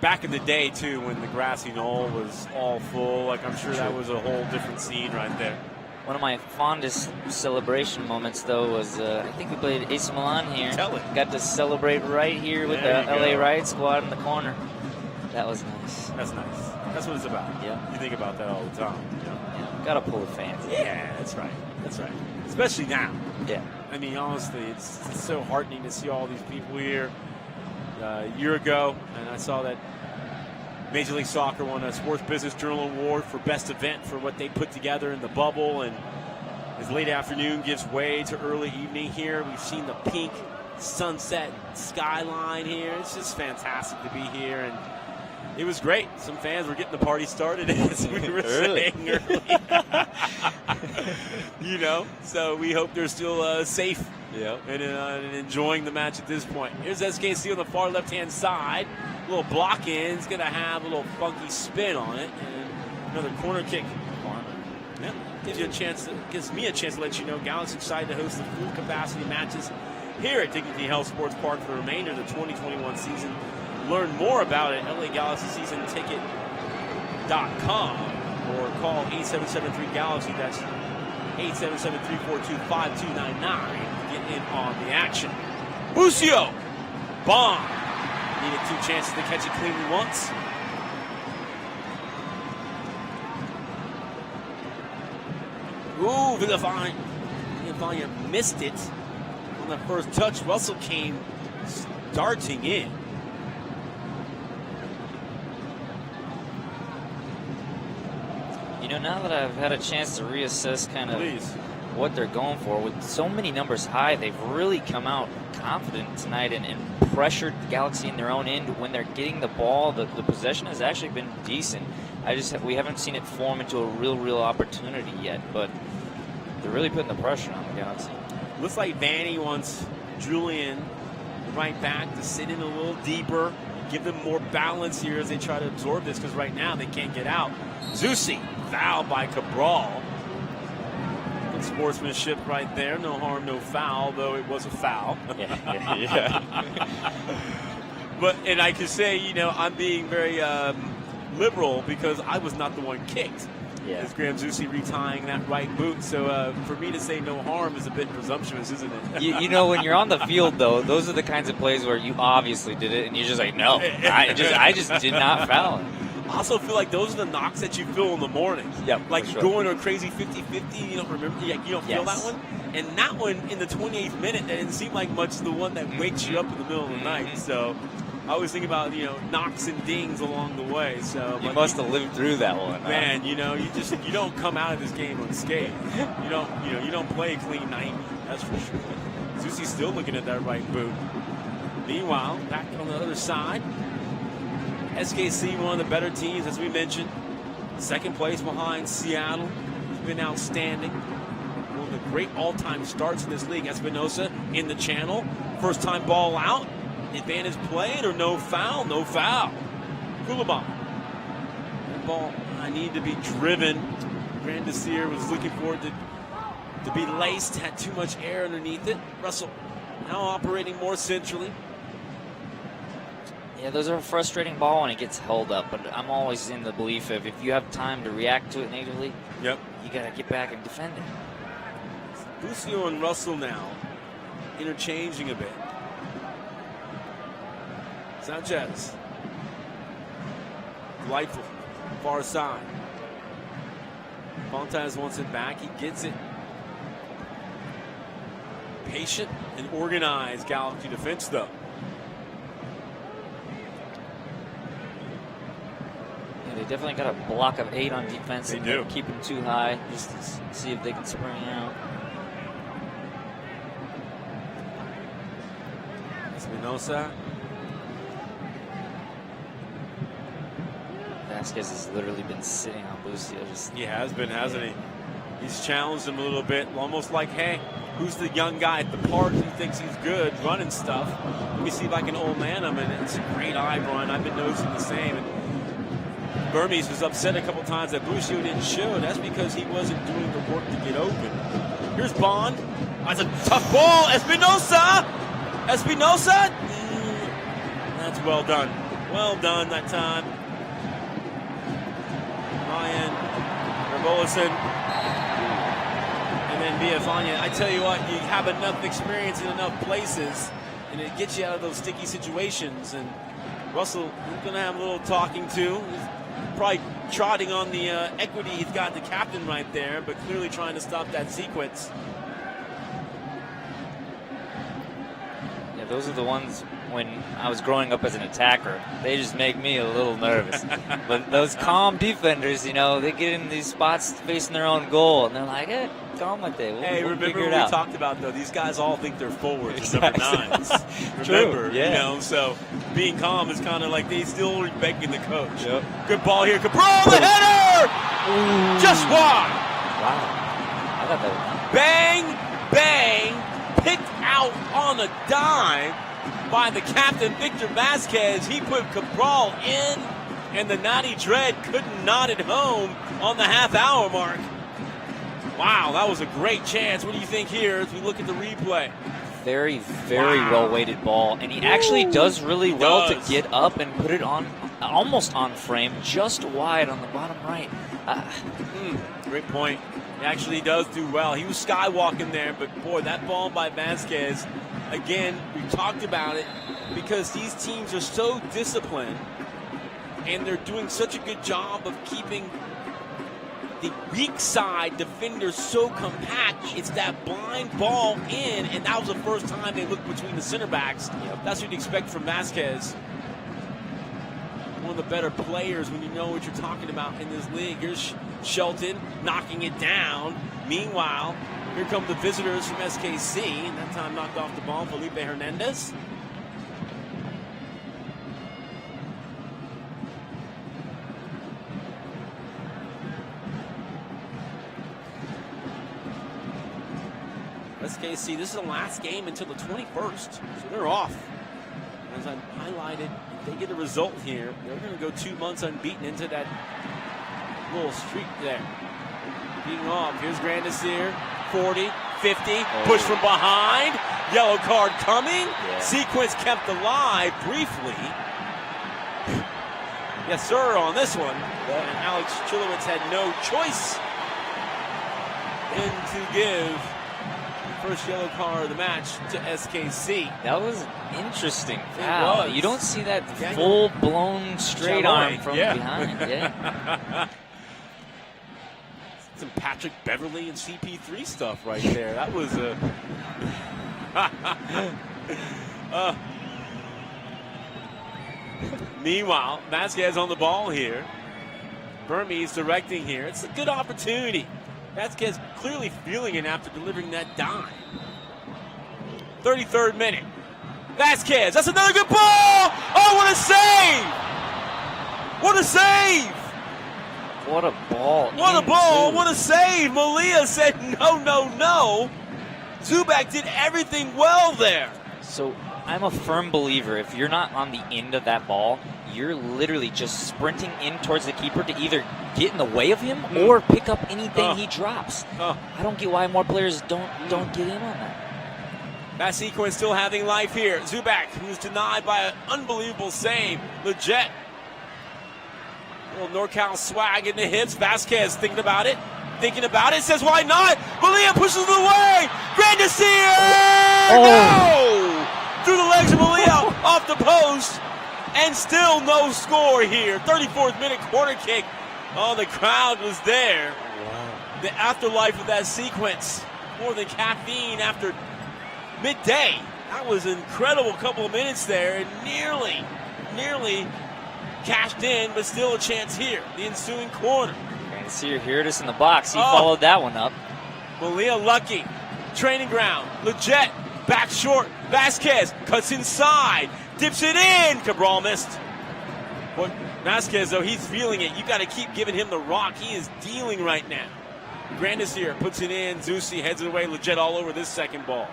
Back in the day, too, when the grassy knoll was all full, I'm sure that was a whole different scene right there. One of my fondest celebration moments, though, was I think we played AC Milan here. Tell it. Got to celebrate right here with the LA Riot Squad in the corner. That was nice. That's nice. That's what it's about. Yeah. You think about that all the time. Yeah. Got to pull the fans. Yeah, that's right. That's right. Especially now. Yeah. Honestly, it's so heartening to see all these people here. A year ago, and I saw that Major League Soccer won a Sports Business Journal Award for best event for what they put together in the bubble, and as late afternoon gives way to early evening here, we've seen the pink sunset skyline here. It's just fantastic to be here, and it was great. Some fans were getting the party started as we were saying early. So we hope they're still safe and enjoying the match at this point. Here's SKC on the far left-hand side. A little block in. It's going to have a little funky spin on it. And another corner kick. Yeah, gives me a chance to let you know Galaxy excited to host the full capacity matches here at Dignity Health Sports Park for the remainder of the 2021 season. Learn more about it at LAGalaxySeasonTicket.com or call 877-3-GALAXY. That's 877-342-5299 to get in on the action. Busio! Bond! Needed two chances to catch it cleanly once. Ooh, Villafania missed it on the first touch. Russell came darting in. Now that I've had a chance to reassess kind of what they're going for, with so many numbers high, they've really come out confident tonight and pressured the Galaxy in their own end. When they're getting the ball, the possession has actually been decent. We haven't seen it form into a real opportunity yet, but they're really putting the pressure on the Galaxy. Looks like Vanny wants Julian, the right back, to sit in a little deeper, give them more balance here as they try to absorb this, because right now they can't get out. Zusi, foul by Cabral. Good sportsmanship right there. No harm, no foul, though it was a foul. Yeah. And I can say, I'm being very liberal because I was not the one kicked. Yeah. As Graham Zusi retying that right boot. So for me to say no harm is a bit presumptuous, isn't it? When you're on the field, though, those are the kinds of plays where you obviously did it, and you're just like, no, I just did not foul him. I also feel like those are the knocks that you feel in the morning. Yep, like sure. going to a crazy 50-50, you don't remember, you don't feel that one. And that one in the 28th minute, that didn't seem like much the one that wakes you up in the middle of the night. So I always think about, knocks and dings along the way. So you must have lived through that one. Man, you don't come out of this game unscathed. You don't play a clean 90. That's for sure. Zusi's still looking at that right boot. Meanwhile, back on the other side, SKC, one of the better teams, as we mentioned. Second place behind Seattle. Has been outstanding. One of the great all-time starts in this league. Espinosa in the channel. First time ball out. Advantage played or no foul? No foul. Kulabon. That ball needed to be driven. Grandisir was looking for it to be laced. Had too much air underneath it. Russell now operating more centrally. Yeah, those are a frustrating ball when it gets held up, but I'm always in the belief of if you have time to react to it natively, Yep. you got to get back and defend it. Lucio and Russell now interchanging a bit. Sanchez. Delightful. Far side. Fontes wants it back. He gets it. Patient and organized Galaxy defense, though. Yeah, they definitely got a block of 8 on defense. They and do. Keep them too high just to see if they can spring out. Espinosa. Vasquez has literally been sitting on Lucio. He has been, hasn't he? He's challenged him a little bit, almost like, hey, who's the young guy at the park who thinks he's good, running stuff? Let me see if I can old man him. And it's a great eye, Brian. I've been noticing the same. And Burmese was upset a couple times that Lucio didn't show. That's because he wasn't doing the work to get open. Here's Bond. That's a tough ball. Espinosa! That's well done. Well done that time. Ryan, Rebolison, and then Villafana. I tell you what, you have enough experience in enough places, and it gets you out of those sticky situations. And Russell, he's going to have a little talking to. He's probably trotting on the equity he's got the captain right there, but clearly trying to stop that sequence. Yeah, those are the ones when I was growing up as an attacker. They just make me a little nervous. But those calm defenders, they get in these spots facing their own goal, and they're like, calm with it. We'll remember figure what it we out. talked about, though? These guys all think they're forwards and number 9s. True, Remember, yeah. so being calm is kind of like they still are begging the coach. Yep. Good ball here. Cabral, the header! Ooh. Just wide. Wow. I thought that Bang, bang, picked out on a dime by the captain, Victor Vasquez. He put Cabral in, and the Naughty Dread couldn't knot it home on the half-hour mark. Wow, that was a great chance. What do you think here as we look at the replay? very, very well-weighted ball, and he actually does really well to get up and put it on, almost on frame, just wide on the bottom right. Great point. He actually does do well. He was skywalking there, but boy, that ball by Vasquez, again, we talked about it, because these teams are so disciplined, and they're doing such a good job of keeping the weak side defenders so compact. It's that blind ball in, and that was the first time they looked between the center backs. That's what you'd expect from Vasquez. One of the better players when you know what you're talking about in this league. Here's Shelton knocking it down. Meanwhile, here come the visitors from SKC, and that time knocked off the ball, Felipe Hernandez. SKC, this is the last game until the 21st, so they're off. As I highlighted, if they get a result here, they're going to go 2 months unbeaten into that little streak there. Being off, here's Grandisir, 40, 50, push from behind, yellow card coming, sequence kept alive briefly. Yes, sir, on this one. And Alex Chilowitz had no choice than to give first yellow card of the match to SKC. That was interesting foul. Was. You don't see that full-blown straight arm from behind. Yeah. Some Patrick Beverly and CP3 stuff right there. That was a... Meanwhile, Vasquez on the ball here. Burmese directing here. It's a good opportunity. Vasquez clearly feeling it after delivering that dime. 33rd minute. Vasquez, that's another good ball! Oh, what a save! What a save! What a ball. What a ball, what a save! Malia said no, no, no. Zubak did everything well there. So I'm a firm believer, if you're not on the end of that ball, you're literally just sprinting in towards the keeper to either get in the way of him or pick up anything he drops. I don't get why more players don't get in on that. That sequence still having life here. Zubak, who's denied by an unbelievable save. Leggett. Little NorCal swag in the hips. Vasquez thinking about it. Says, why not? Malia pushes it away. Grandisir! No! Through the legs of Malia off the post. And still no score here. 34th minute corner kick. Oh, the crowd was there. Wow. The afterlife of that sequence. More than caffeine after midday. That was an incredible couple of minutes there. And nearly cashed in, but still a chance here. The ensuing corner. And see, you hear this in the box. He followed that one up. Malia lucky. Training ground. Leggett back short. Vasquez cuts inside. Dips it in. Cabral missed. Boy, Vasquez, though, he's feeling it. You got to keep giving him the rock. He is dealing right now. Grandis here puts it in. Zusi heads it away. Leggett all over this second ball.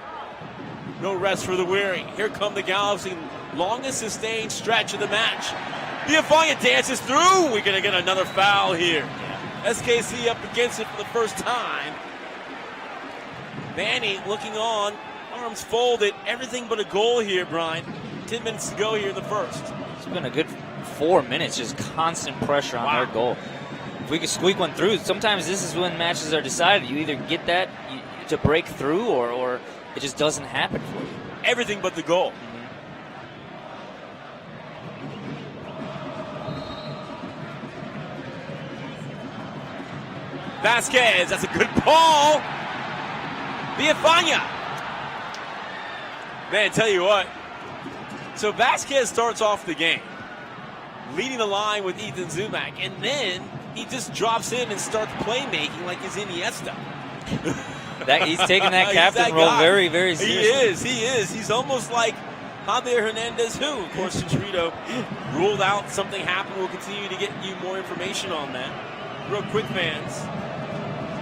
No rest for the weary. Here come the Galaxy. Longest sustained stretch of the match. Villafaña dances through. We're going to get another foul here. SKC up against it for the first time. Manny looking on. Arms folded. Everything but a goal here, Brian. 10 minutes to go here in the first. It's been a good 4 minutes, just constant pressure on their goal. If we could squeak one through, sometimes this is when matches are decided. You either get that to break through or it just doesn't happen for you. Everything but the goal. Vasquez, that's a good ball. Villafaña. Man, tell you what. So Vasquez starts off the game, leading the line with Ethan Zubak, and then he just drops in and starts playmaking like he's Iniesta. He's taking that captain role very, very seriously. He is. He's almost like Javier Hernandez, who, of course, Chicharito ruled out. Something happened. We'll continue to get you more information on that. Real quick, fans.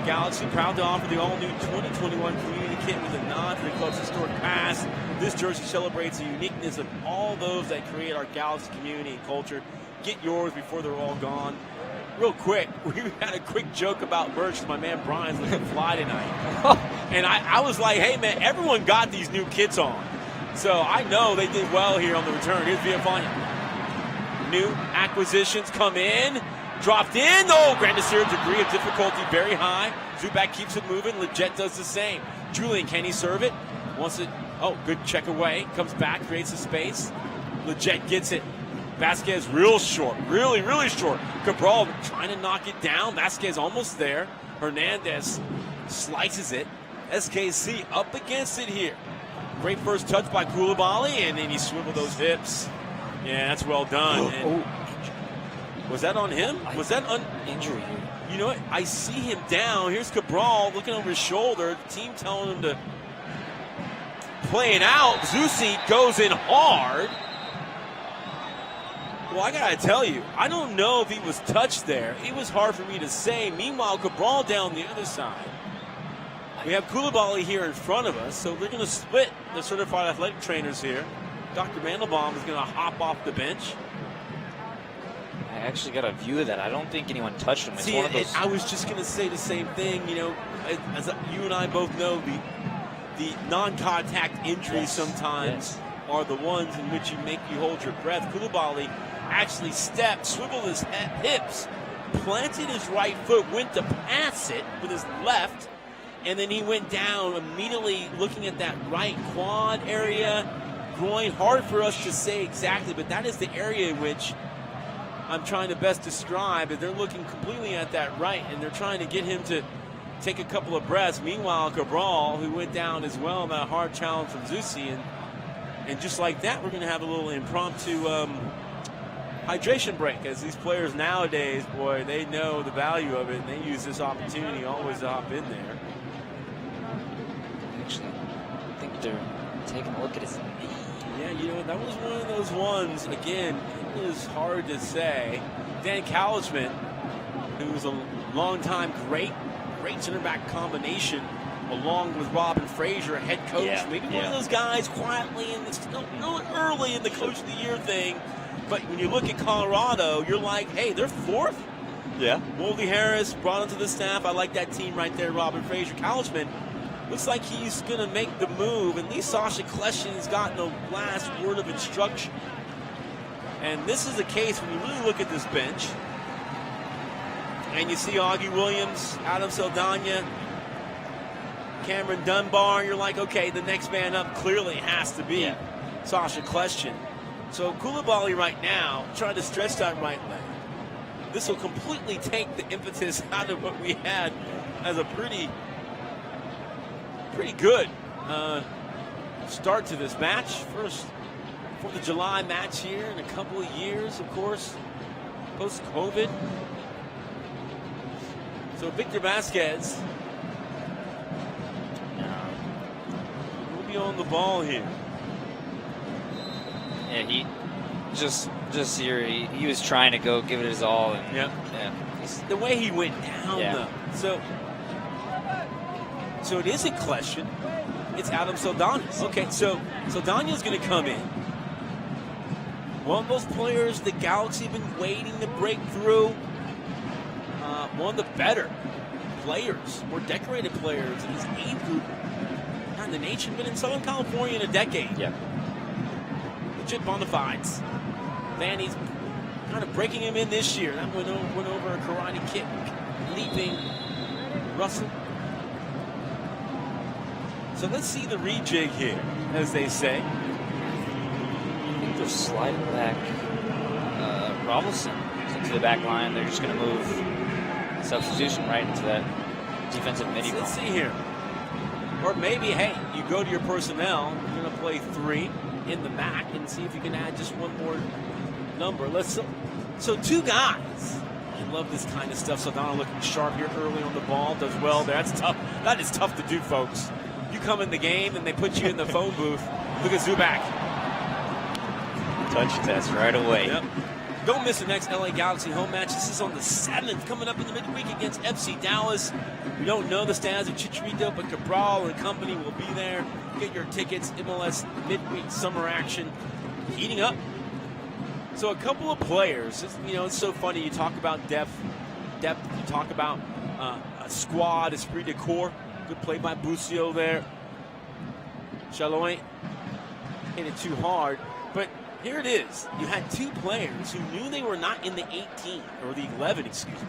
Galaxy proud to offer the all-new 2021 community kit with a nod to the club's historic past. This jersey celebrates the uniqueness of all those that create our Galaxy community and culture. Get yours before they're all gone. Real quick, we had a quick joke about merch. My man Brian's looking fly tonight. And I was like, hey, man, everyone got these new kits on. So I know they did well here on the return. Here's Villafaña. New acquisitions come in. Dropped in. Oh, Grandisir, degree of difficulty very high. Zubak keeps it moving. Leggett does the same. Julian, can he serve it? Wants it. Oh, good check away. Comes back, creates a space. Leggett gets it. Vasquez real short. Really, really short. Cabral trying to knock it down. Vasquez almost there. Hernandez slices it. SKC up against it here. Great first touch by Koulibaly, and then he swiveled those hips. Yeah, that's well done. Was that on him? Was that on injury here? You know what? I see him down. Here's Cabral looking over his shoulder. The team telling him to play it out. Zusi goes in hard. Well, I got to tell you, I don't know if he was touched there. It was hard for me to say. Meanwhile, Cabral down the other side. We have Koulibaly here in front of us, so they're going to split the certified athletic trainers here. Dr. Mandelbaum is going to hop off the bench. I actually got a view of that. I don't think anyone touched him. It's See, one of those... I was just going to say the same thing. You know, as you and I both know, the non-contact injuries sometimes are the ones in which you hold your breath. Koulibaly actually stepped, swiveled his hips, planted his right foot, went to pass it with his left, and then he went down immediately looking at that right quad area, groin. Hard for us to say exactly, but that is the area in which I'm trying to best describe it. They're looking completely at that right, and they're trying to get him to take a couple of breaths. Meanwhile, Cabral, who went down as well in that hard challenge from Zusi, and just like that, we're going to have a little impromptu hydration break, as these players nowadays, boy, they know the value of it, and they use this opportunity always to hop in there. Actually, I think they're taking a look at his knee. Yeah, you know, that was one of those ones, again, it was hard to say. Dan Kalishman, who was a longtime great center back combination, along with Robin Fraser, a head coach. Maybe one of those guys quietly and still early in the Coach of the Year thing. But when you look at Colorado, you're like, hey, they're fourth. Yeah. Woldy Harris brought into the staff. I like that team right there, Robin Fraser. Kalishman, Looks like he's going to make the move. At least Sasha Kleshin has gotten the last word of instruction. And this is the case when you really look at this bench. And you see Augie Williams, Adam Saldana, Cameron Dunbar. You're like, okay, the next man up clearly has to be Sasha Kleshin. So Koulibaly right now trying to stretch that right leg. This will completely take the impetus out of what we had as a pretty good start to this match. First 4th of July match here in a couple of years, of course, post-COVID. So Victor Vasquez will be on the ball here. Yeah, he just here, he was trying to go give it his all. And, The way he went down, though. So it isn't Kleshin. It's Adam Saldana. Okay, so Saldana's going to come in. One of those players the Galaxy have been waiting to break through. One of the better players, more decorated players in his age group. Not in the nation, but in Southern California in a decade. Yeah. Legit bona fides. Vanny's kind of breaking him in this year. That went over a karate kick. Leaping Russell. So let's see the rejig here, as they say. I think they're sliding back Robinson into the back line. They're just going to move substitution right into that defensive midi. Let's see here. Or maybe, hey, you go to your personnel. You're going to play 3 in the back and see if you can add just one more number. So 2 guys. I love this kind of stuff. Saldana looking sharp here early on the ball. Does well there. That's tough. That is tough to do, folks. You come in the game and they put you in the phone booth. Look at Zubak. Touch test right away. Yep. Don't miss the next LA Galaxy home match. This is on the 7th, coming up in the midweek against FC Dallas. We don't know the stats of Chicharito, but Cabral and company will be there. Get your tickets. MLS midweek summer action heating up. So a couple of players. It's so funny. You talk about depth. You talk about a squad, esprit de corps. Good play by Busio there. Chaloin hit it too hard. But here it is. You had 2 players who knew they were not in the 18, or the 11, excuse me.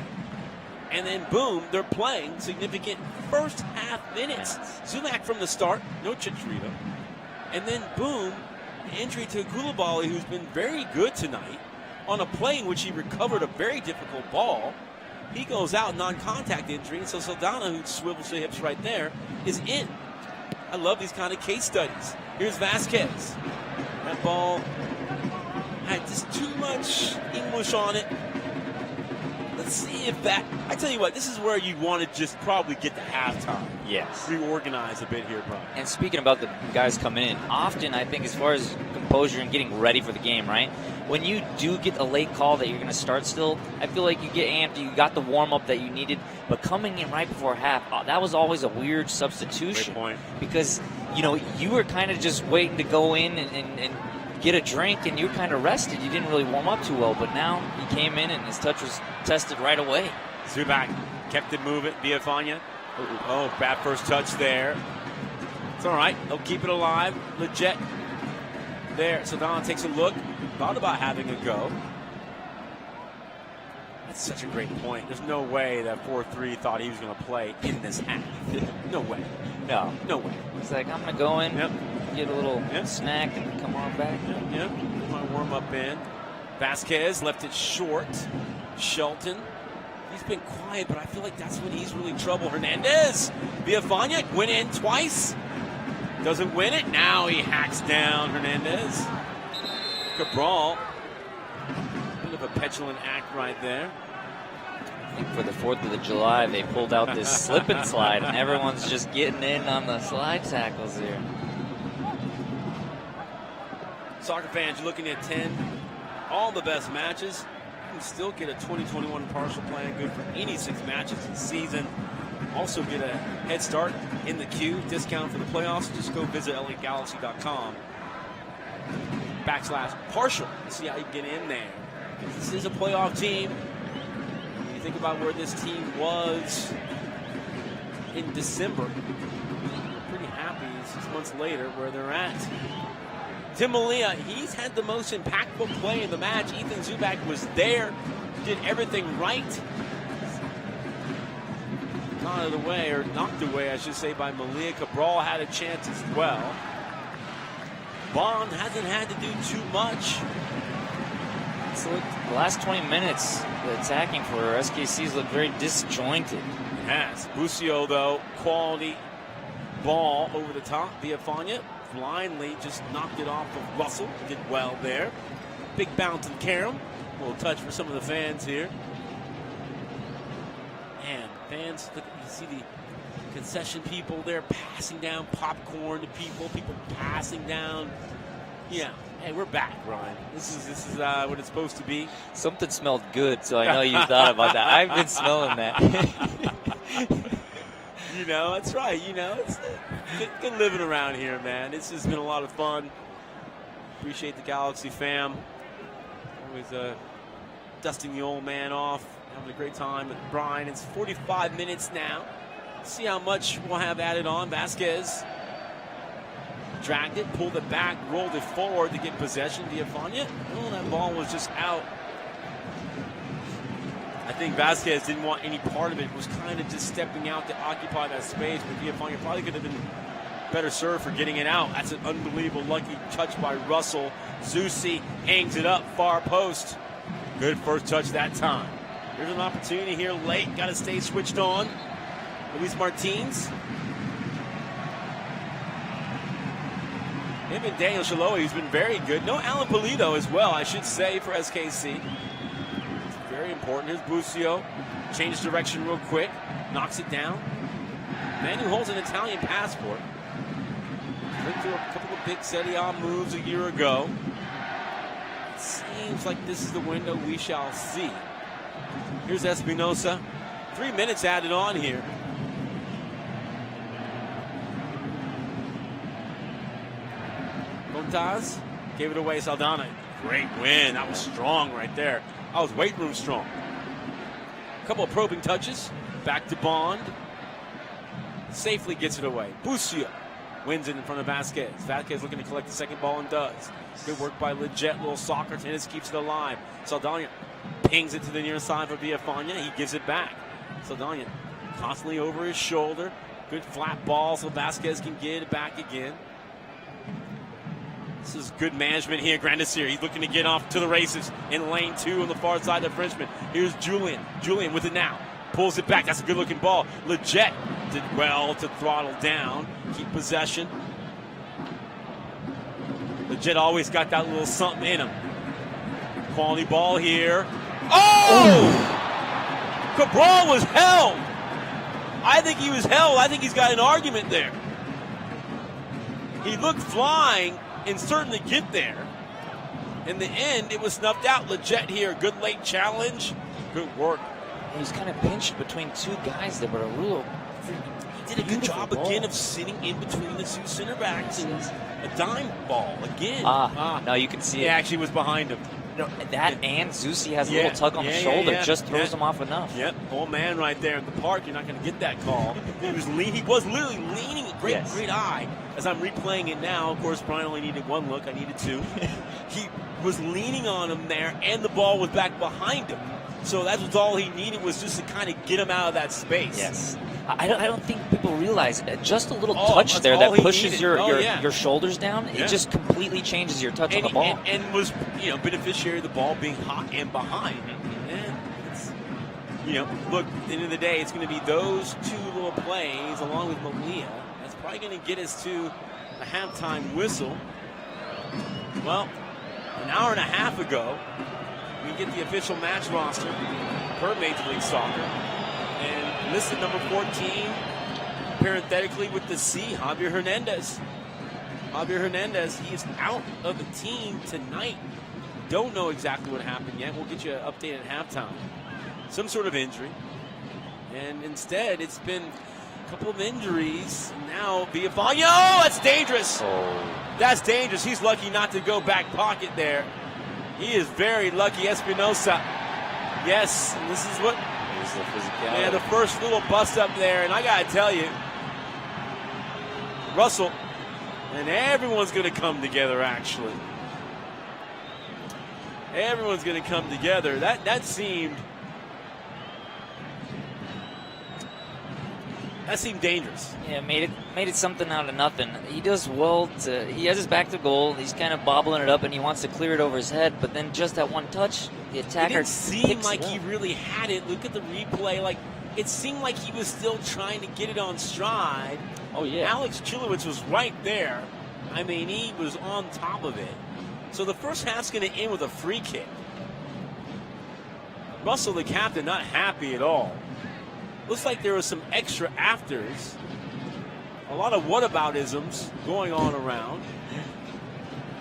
And then, boom, they're playing significant first half minutes. Zumak from the start, no Chicharito. And then, boom, injury to Koulibaly, who's been very good tonight, on a play in which he recovered a very difficult ball. He goes out, non-contact injury, and so Saldana, who swivels the hips right there, is in. I love these kind of case studies. Here's Vasquez. That ball had just too much English on it. Let's see if that... I tell you what, this is where you want to just probably get to halftime. Yes. Reorganize a bit here, Brian. And speaking about the guys coming in, often I think as far as composure and getting ready for the game, right? When you do get a late call that you're going to start still, I feel like you get amped, you got the warm-up that you needed, but coming in right before half, that was always a weird substitution. Great point. Because, you were kind of just waiting to go in and get a drink, and you were kind of rested. You didn't really warm up too well, but now he came in and his touch was tested right away. Zubak kept it moving. Villafana. Oh, bad first touch there. It's all right. They'll keep it alive. Legit. There. Saldana takes a look. Thought about having a go. That's such a great point. There's no way that 4-3 thought he was going to play in this half. No way. No way. He's like, I'm going to go in, get a little snack, and come on back. Yep. My warm-up in. Vasquez left it short. Shelton. He's been quiet, but I feel like that's when he's really in trouble. Hernandez. Villafana went in twice. Doesn't win it. Now he hacks down Hernandez. Cabral. Bit of a petulant act right there. I think for the 4th of July, they pulled out this slip and slide, and everyone's just getting in on the slide tackles here. Soccer fans, you're looking at 10. All the best matches. You can still get a 2021 partial plan good for any 6 matches in the season. Also get a head start in the queue. Discount for the playoffs. Just go visit LAGalaxy.com/partial to see how you get in there. This is a playoff team. You think about where this team was in December. 6 months later where they're at. Tim Malia, he's had the most impactful play in the match. Ethan Zubak was there, did everything right. Out of the way, or knocked away, I should say, by Malia. Cabral had a chance as well. Bond hasn't had to do too much. So the last 20 minutes, the attacking for SKC's looked very disjointed. It has. Busio, though, quality ball over the top. Villafana blindly just knocked it off of Russell. Did well there. Big bounce in Karam. A little touch for some of the fans here. And fans, look, you see the concession people there passing down popcorn to people passing down. Yeah. Hey, we're back, Ryan. This is what it's supposed to be. Something smelled good, so I know you thought about that. I've been smelling that. You know, that's right. You know, it's good living around here, man. This has been a lot of fun. Appreciate the Galaxy fam. Always dusting the old man off, having a great time with Brian. It's 45 minutes now. See how much we'll have added on. Vasquez dragged it, pulled it back, rolled it forward to get possession. Villafana. Oh, that ball was just out. I think Vasquez didn't want any part of it. Was kind of just stepping out to occupy that space. But Villafana probably could have been better served for getting it out. That's an unbelievable lucky touch by Russell. Zusi hangs it up, far post. Good first touch that time. There's an opportunity here late. Got to stay switched on. Luis Martins. Him and Daniel Shaloa, he's been very good. No Alan Polito as well, I should say, for SKC. It's very important. Here's Busio. Changes direction real quick. Knocks it down. Man who holds an Italian passport. Went through a couple of big Serie A moves a year ago. It seems like this is the window we shall see. Here's Espinosa. 3 minutes added on here. Montaz gave it away. Saldana. Great win. That was strong right there. That was weight room strong. A couple of probing touches. Back to Bond. Safely gets it away. Busio wins it in front of Vasquez. Vasquez looking to collect the second ball and does. Good work by Leggett. Little soccer tennis keeps it alive. Saldana pings it to the near side for Villafana. He gives it back. Saldana constantly over his shoulder. Good flat ball so Vasquez can get it back again. This is good management here. Grandisir, he's looking to get off to the races in lane 2 on the far side of the Frenchman. Here's Julian. Julian with it now. Pulls it back. That's a good-looking ball. Leggett did well to throttle down. Keep possession. Leggett always got that little something in him. Quality ball here. Oh! Cabral was held. I think he was held. I think he's got an argument there. He looked flying and certainly get there. In the end, it was snuffed out. Leggett here. Good late challenge. Good work. He was kind of pinched between two guys that were a little. He did a good job again of sitting in between the two center backs and a dime ball again. Now you can see he it. actually was behind him. No, that and Zusi has a little tug on the shoulder, just throws him off enough. Yep, old man right there in the park. You're not going to get that call. He was literally leaning. Great eye. As I'm replaying it now, of course, Brian only needed one look. I needed two. He was leaning on him there, and the ball was back behind him. So that was all he needed, was just to kind of get him out of that space. Yes. I don't think people realize just a little touch there that pushes your shoulders down. It just completely changes your touch on the ball. And was beneficiary of the ball being hot and behind. And it's, look, at the end of the day, it's going to be those two little plays along with Malia. That's probably going to get us to a halftime whistle. Well, an hour and a half ago, we get the official match roster per Major League Soccer. And listed number 14, parenthetically with the C, Javier Hernandez. Javier Hernandez, he is out of the team tonight. Don't know exactly what happened yet. We'll get you an update at halftime. Some sort of injury. And instead, it's been a couple of injuries. Now, Villafana. Oh, that's dangerous. That's dangerous. He's lucky not to go back pocket there. He is very lucky. Espinosa. Yes, and this is what... The physicality. Yeah, the first little bust up there, and I gotta tell you, Russell, And everyone's going to come together, actually. Everyone's going to come together. That seemed dangerous. Yeah, made it something out of nothing. He does well. He has his back to goal. He's kind of bobbling it up, and he wants to clear it over his head. But then just that one touch, the attacker. It didn't seem like he really had it. Look at the replay. Like, it seemed like he was still trying to get it on stride. Oh yeah. Alex Chilowicz was right there. I mean, he was on top of it. So the first half's going to end with a free kick. Russell, the captain, not happy at all. Looks like there was some extra afters. A lot of whataboutisms going on around.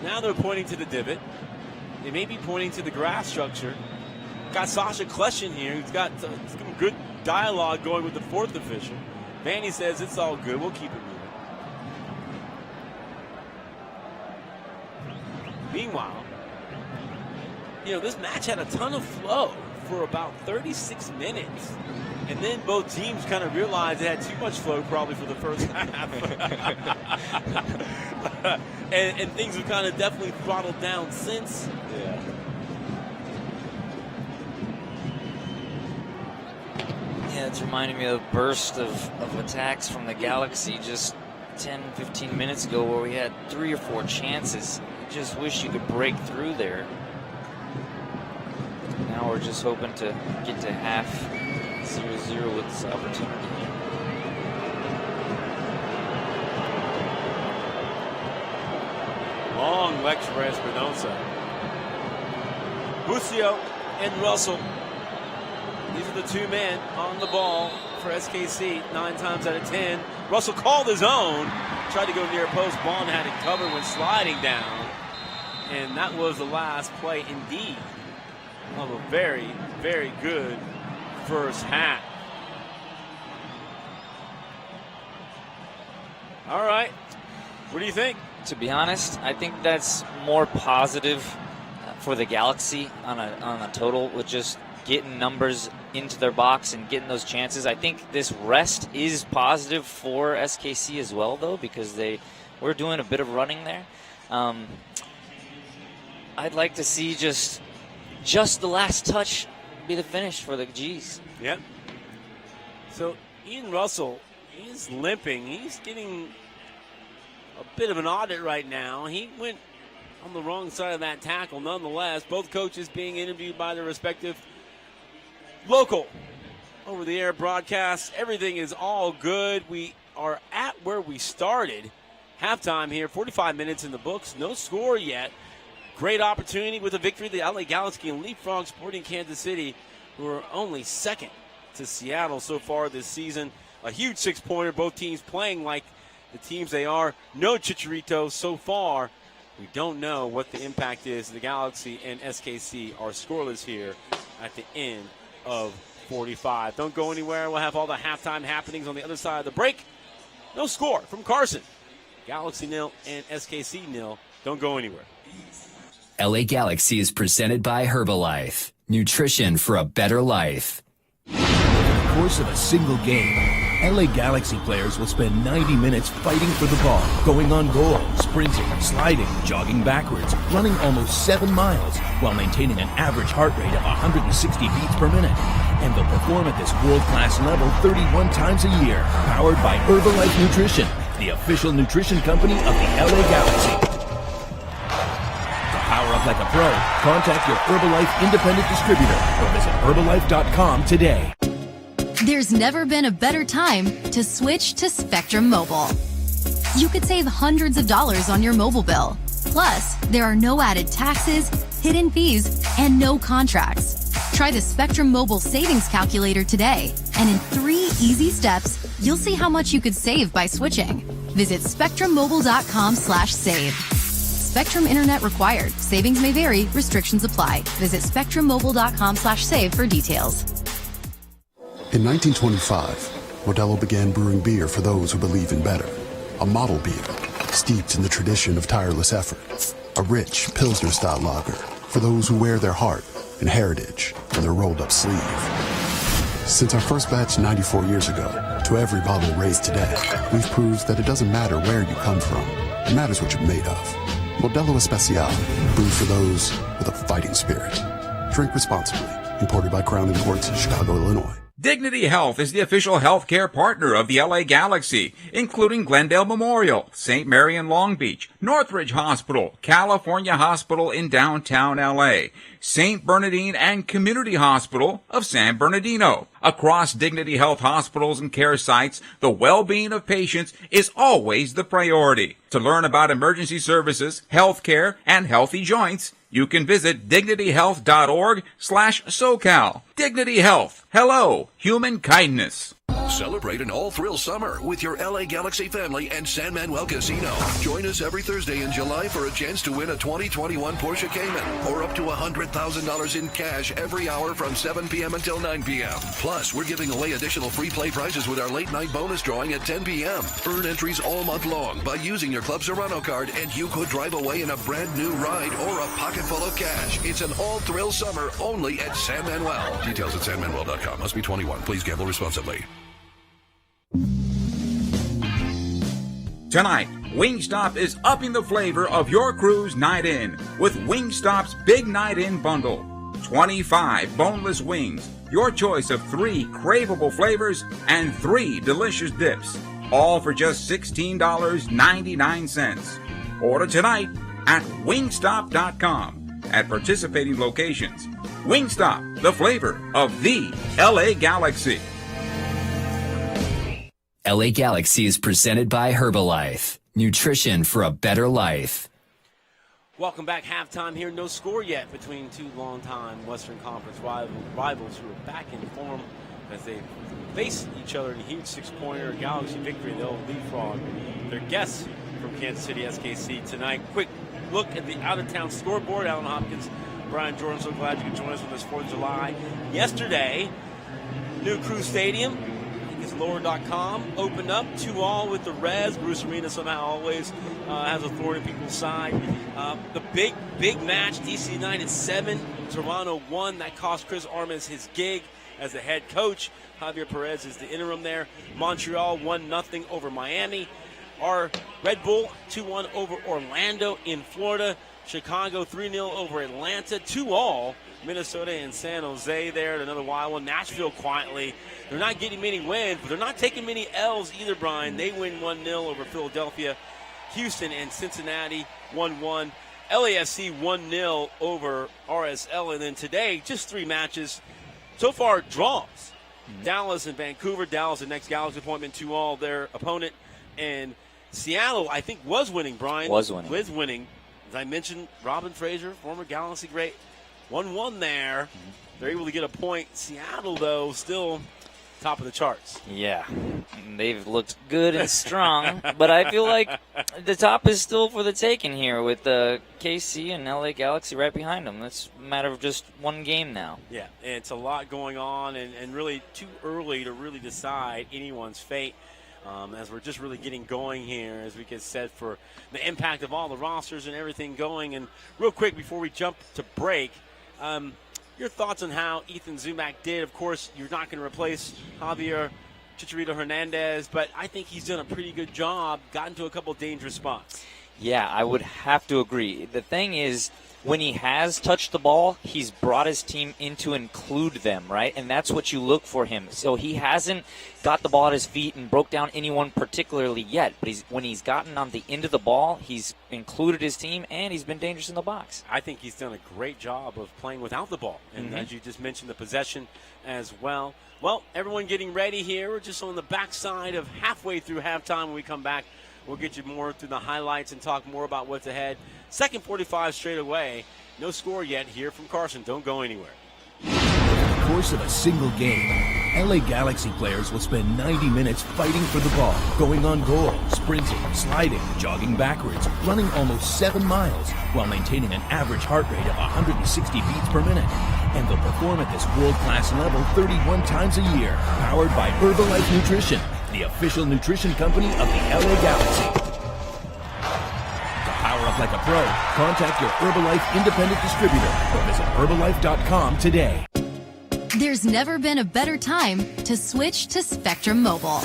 Now they're pointing to the divot. They may be pointing to the grass structure. Got Sasha Kleshin here. He's got some good dialogue going with the fourth official. Vanny says it's all good. We'll keep it moving. Meanwhile, this match had a ton of flow for about 36 minutes. And then both teams kind of realized they had too much flow probably for the first half. and things have kind of definitely throttled down since. Yeah. Yeah, it's reminding me of a burst of attacks from the Galaxy just 10, 15 minutes ago where we had 3 or 4 chances. I just wish you could break through there. Now we're just hoping to get to half 0-0 with this opportunity. Long leg for Espinosa. Bucio and Russell. These are the two men on the ball for SKC 9 times out of 10. Russell called his own. Tried to go near post. Bond had it covered when sliding down. And that was the last play indeed of a very, very good first half. All right. What do you think? To be honest, I think that's more positive for the Galaxy on a total, with just getting numbers into their box and getting those chances. I think this rest is positive for SKC as well, though, because we're doing a bit of running there. I'd like to see just the last touch be the finish for the G's. Yep. So Ian Russell, he's limping. He's getting a bit of an audit right now. He went on the wrong side of that tackle. Nonetheless, both coaches being interviewed by their respective local over-the-air broadcasts. Everything is all good. We are at where we started. Halftime here, 45 minutes in the books. No score yet. Great opportunity with a victory. The LA Galaxy and Leapfrog Sporting Kansas City, who are only second to Seattle so far this season. A huge 6-pointer. Both teams playing like the teams they are. No Chicharito so far. We don't know what the impact is. The Galaxy and SKC are scoreless here at the end of 45. Don't go anywhere. We'll have all the halftime happenings on the other side of the break. No score from Carson. Galaxy 0 and SKC 0. Don't go anywhere. LA Galaxy is presented by Herbalife. Nutrition for a better life. Over the course of a single game, LA Galaxy players will spend 90 minutes fighting for the ball, going on goal, sprinting, sliding, jogging backwards, running almost 7 miles, while maintaining an average heart rate of 160 beats per minute. And they'll perform at this world-class level 31 times a year, powered by Herbalife Nutrition, the official nutrition company of the LA Galaxy. Power up like a pro. Contact your Herbalife independent distributor or visit Herbalife.com today. There's never been a better time to switch to Spectrum Mobile. You could save hundreds of dollars on your mobile bill. Plus, there are no added taxes, hidden fees, and no contracts. Try the Spectrum Mobile Savings Calculator today, and in 3 easy steps, you'll see how much you could save by switching. Visit SpectrumMobile.com/save. Spectrum Internet required. Savings may vary. Restrictions apply. Visit SpectrumMobile.com/save for details. In 1925, Modelo began brewing beer for those who believe in better. A model beer, steeped in the tradition of tireless effort. A rich Pilsner-style lager for those who wear their heart and heritage on their rolled-up sleeve. Since our first batch 94 years ago, to every bottle raised today, we've proved that it doesn't matter where you come from, It matters what you're made of. Modelo Especial, brewed for those with a fighting spirit. Drink responsibly. Imported by Crown Imports, Chicago, Illinois. Dignity Health is the official healthcare partner of the LA Galaxy, including Glendale Memorial, St. Mary in Long Beach, Northridge Hospital, California Hospital in downtown LA, St. Bernardine and Community Hospital of San Bernardino. Across Dignity Health hospitals and care sites, the well-being of patients is always the priority. To learn about emergency services, healthcare, and healthy joints, you can visit dignityhealth.org/SoCal. Dignity Health. Hello, human kindness. Celebrate an all-thrill summer with your LA Galaxy family and San Manuel Casino. Join us every Thursday in July for a chance to win a 2021 Porsche Cayman or up to $100,000 in cash every hour from 7 p.m. until 9 p.m. Plus, we're giving away additional free play prizes with our late-night bonus drawing at 10 p.m. Earn entries all month long by using your Club Serrano card, and you could drive away in a brand-new ride or a pocket full of cash. It's an all-thrill summer only at San Manuel. Details at sanmanuel.com. Must be 21. Please gamble responsibly. Tonight, Wingstop is upping the flavor of your cruise night in with Wingstop's Big Night In Bundle. 25 boneless wings, your choice of 3 craveable flavors, and 3 delicious dips, all for just $16.99. Order tonight at wingstop.com at participating locations. Wingstop, the flavor of the LA Galaxy. LA Galaxy is presented by Herbalife. Nutrition for a better life. Welcome back. Halftime here. No score yet between two longtime Western Conference rivals who are back in form as they face each other in a huge 6-pointer Galaxy victory. They'll leapfrog their guests from Kansas City SKC tonight. Quick look at the out-of-town scoreboard. Alan Hopkins, Brian Jordan, so glad you could join us on this 4th of July. Yesterday, New Crew Stadium, lower.com opened up 2-2 with the Reds. Bruce Arena somehow always has authority on people's side. The big match, DC United 7, Toronto 1. That cost Chris Armas his gig as the head coach. Javier Perez is the interim there. Montreal 1-0 over Miami. Our Red Bull 2-1 over Orlando in Florida. Chicago 3-0 over Atlanta. 2-2 Minnesota and San Jose there. Another wild one. Nashville quietly. They're not getting many wins, but they're not taking many L's either, Brian. They win 1-0 over Philadelphia. Houston and Cincinnati 1-1. LAFC 1-0 over RSL. And then today, just 3 matches. So far, draws. Dallas and Vancouver. Dallas, the next Galaxy appointment, 2-2 their opponent. And Seattle, I think, was winning, Brian. Was winning. As I mentioned, Robin Fraser, former Galaxy great, 1-1 there. They're able to get a point. Seattle, though, still top of the charts. Yeah, they've looked good and strong, but I feel like the top is still for the taking here with the KC and LA Galaxy right behind them. It's a matter of just one game now. Yeah, it's a lot going on, and really too early to really decide anyone's fate. As we're just really getting going here, as we get set for the impact of all the rosters and everything going. And real quick, before we jump to break, your thoughts on how Ethan Zumac did. Of course, you're not going to replace Javier Chicharito Hernandez, but I think he's done a pretty good job, gotten to a couple dangerous spots. Yeah, I would have to agree. The thing is, when he has touched the ball, he's brought his team in to include them, right? And that's what you look for him. So he hasn't got the ball at his feet and broke down anyone particularly yet. But when he's gotten on the end of the ball, he's included his team, and he's been dangerous in the box. I think he's done a great job of playing without the ball. And as you just mentioned, the possession as well. Well, everyone getting ready here. We're just on the backside of halfway through halftime. When we come back, we'll get you more through the highlights and talk more about what's ahead. Second 45 straight away. No score yet here from Carson. Don't go anywhere. Over the course of a single game, LA Galaxy players will spend 90 minutes fighting for the ball, going on goal, sprinting, sliding, jogging backwards, running almost 7 miles, while maintaining an average heart rate of 160 beats per minute. And they'll perform at this world-class level 31 times a year, powered by Herbalife Nutrition, the official nutrition company of the LA Galaxy. To power up like a pro, contact your Herbalife independent distributor or visit Herbalife.com today. There's never been a better time to switch to Spectrum Mobile.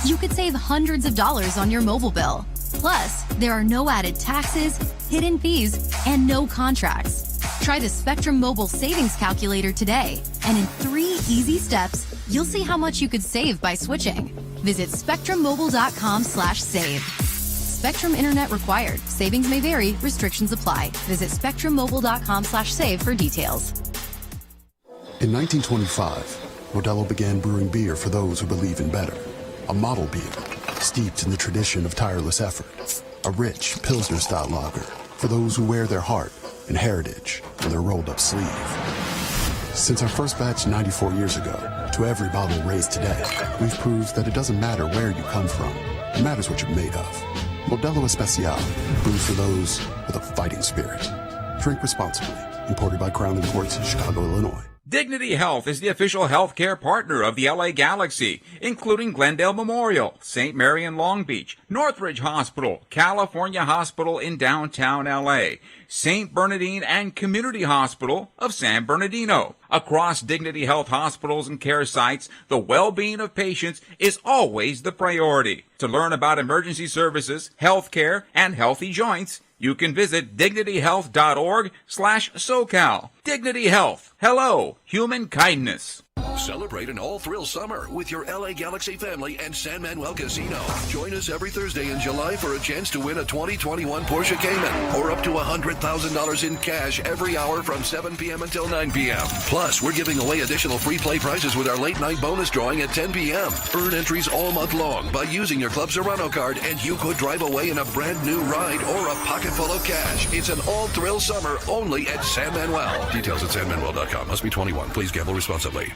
You could save hundreds of dollars on your mobile bill. Plus, there are no added taxes, hidden fees, and no contracts. Try the Spectrum Mobile Savings Calculator today, and in 3 easy steps, you'll see how much you could save by switching. Visit spectrummobile.com/save. Spectrum Internet required. Savings may vary. Restrictions apply. Visit spectrummobile.com/save for details. In 1925, Modelo began brewing beer for those who believe in better. A model beer, steeped in the tradition of tireless effort. A rich Pilsner-style lager for those who wear their heart and heritage on their rolled-up sleeve. Since our first batch 94 years ago, to every bottle raised today, we've proved that it doesn't matter where you come from. It matters what you're made of. Modelo Especial, brewed for those with a fighting spirit. Drink responsibly. Imported by Crown Imports, Chicago, Illinois. Dignity Health is the official healthcare partner of the LA Galaxy, including Glendale Memorial, St. Mary in Long Beach, Northridge Hospital, California Hospital in downtown LA, St. Bernardine and Community Hospital of San Bernardino. Across Dignity Health hospitals and care sites, the well-being of patients is always the priority. To learn about emergency services, healthcare, and healthy joints, you can visit dignityhealth.org/SoCal. Dignity Health. Hello, human kindness. Celebrate an all-thrill summer with your LA Galaxy family and San Manuel Casino. Join us every Thursday in July for a chance to win a 2021 Porsche Cayman or up to $100,000 in cash every hour from 7 p.m. until 9 p.m. Plus, we're giving away additional free play prizes with our late-night bonus drawing at 10 p.m. Earn entries all month long by using your Club Serrano card, and you could drive away in a brand-new ride or a pocket full of cash. It's an all-thrill summer only at San Manuel. Details at sanmanuel.com. Must be 21. Please gamble responsibly.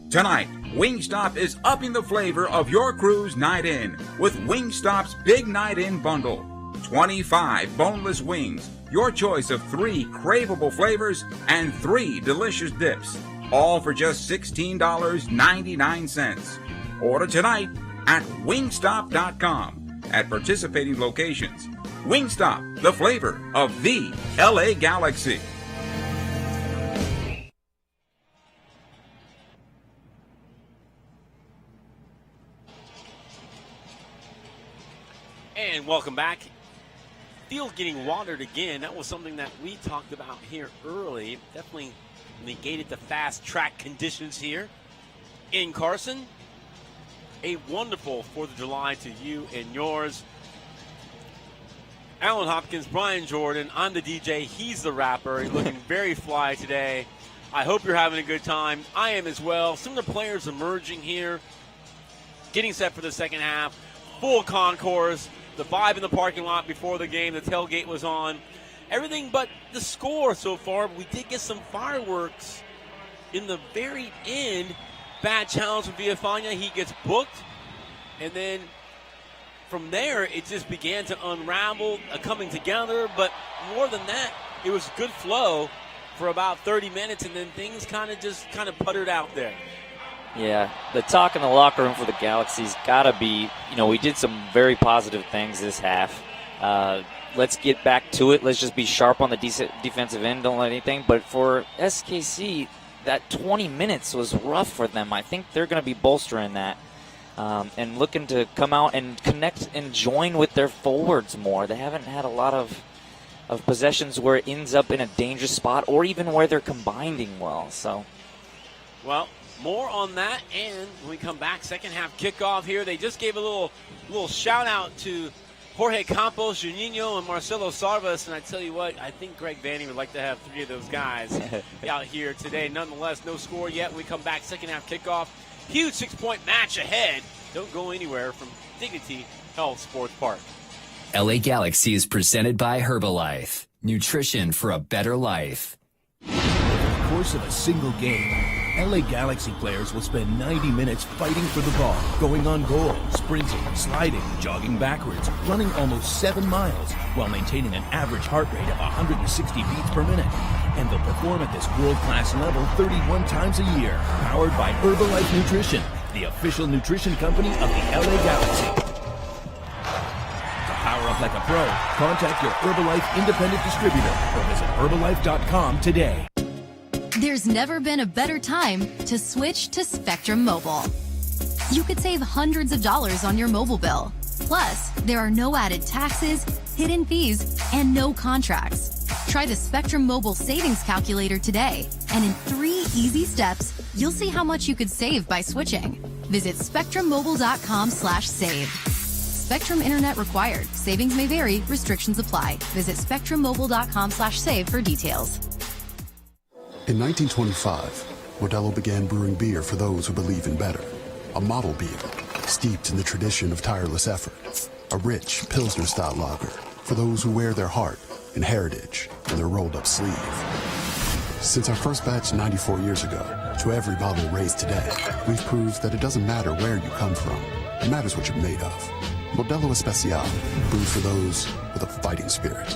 Tonight, Wingstop is upping the flavor of your cruise night in with Wingstop's Big Night In Bundle. 25 boneless wings, your choice of 3 craveable flavors, and 3 delicious dips, all for just $16.99. Order tonight at wingstop.com at participating locations. Wingstop, the flavor of the LA Galaxy. And welcome back. Field getting watered again. That was something that we talked about here early. Definitely negated the fast track conditions here in Carson. A wonderful 4th of July to you and yours. Alan Hopkins, Brian Jordan. I'm the DJ. He's the rapper. He's looking very fly today. I hope you're having a good time. I am as well. Some of the players emerging here, getting set for the second half. Full concourse. The vibe in the parking lot before the game. The tailgate was on. Everything but the score so far. We did get some fireworks in the very end. Bad challenge from Villafana. He gets booked. And then from there, it just began to unravel, coming together. But more than that, it was good flow for about 30 minutes. And then things kind of puttered out there. Yeah, the talk in the locker room for the Galaxy's got to be, we did some very positive things this half. Let's get back to it. Let's just be sharp on the defensive end. Don't let anything. But for SKC, that 20 minutes was rough for them. I think they're going to be bolstering that and looking to come out and connect and join with their forwards more. They haven't had a lot of possessions where it ends up in a dangerous spot or even where they're combining well. Well, more on that, and when we come back, second half kickoff here. They just gave a little shout out to Jorge Campos, Juninho, and Marcelo Sarvas, and I tell you what, I think Greg Vanny would like to have 3 of those guys out here today. Nonetheless, no score yet. When we come back, second half kickoff. Huge 6-point match ahead. Don't go anywhere from Dignity Health Sports Park. LA Galaxy is presented by Herbalife. Nutrition for a better life. Over the course of a single game, LA Galaxy players will spend 90 minutes fighting for the ball, going on goal, sprinting, sliding, jogging backwards, running almost 7 miles, while maintaining an average heart rate of 160 beats per minute. And they'll perform at this world-class level 31 times a year, powered by Herbalife Nutrition, the official nutrition company of the LA Galaxy. To power up like a pro, contact your Herbalife independent distributor or visit Herbalife.com today. There's never been a better time to switch to Spectrum Mobile. You could save hundreds of dollars on your mobile bill. Plus, there are no added taxes, hidden fees, and no contracts. Try the Spectrum Mobile Savings Calculator today, and in 3 easy steps, you'll see how much you could save by switching. Visit spectrummobile.com/save. Spectrum Internet required. Savings may vary. Restrictions apply. Visit spectrummobile.com/save for details. In 1925, Modelo began brewing beer for those who believe in better. A model beer, steeped in the tradition of tireless effort. A rich Pilsner-style lager for those who wear their heart and heritage in their rolled-up sleeve. Since our first batch 94 years ago, to every bottle raised today, we've proved that it doesn't matter where you come from. It matters what you're made of. Modelo Especial, brewed for those with a fighting spirit.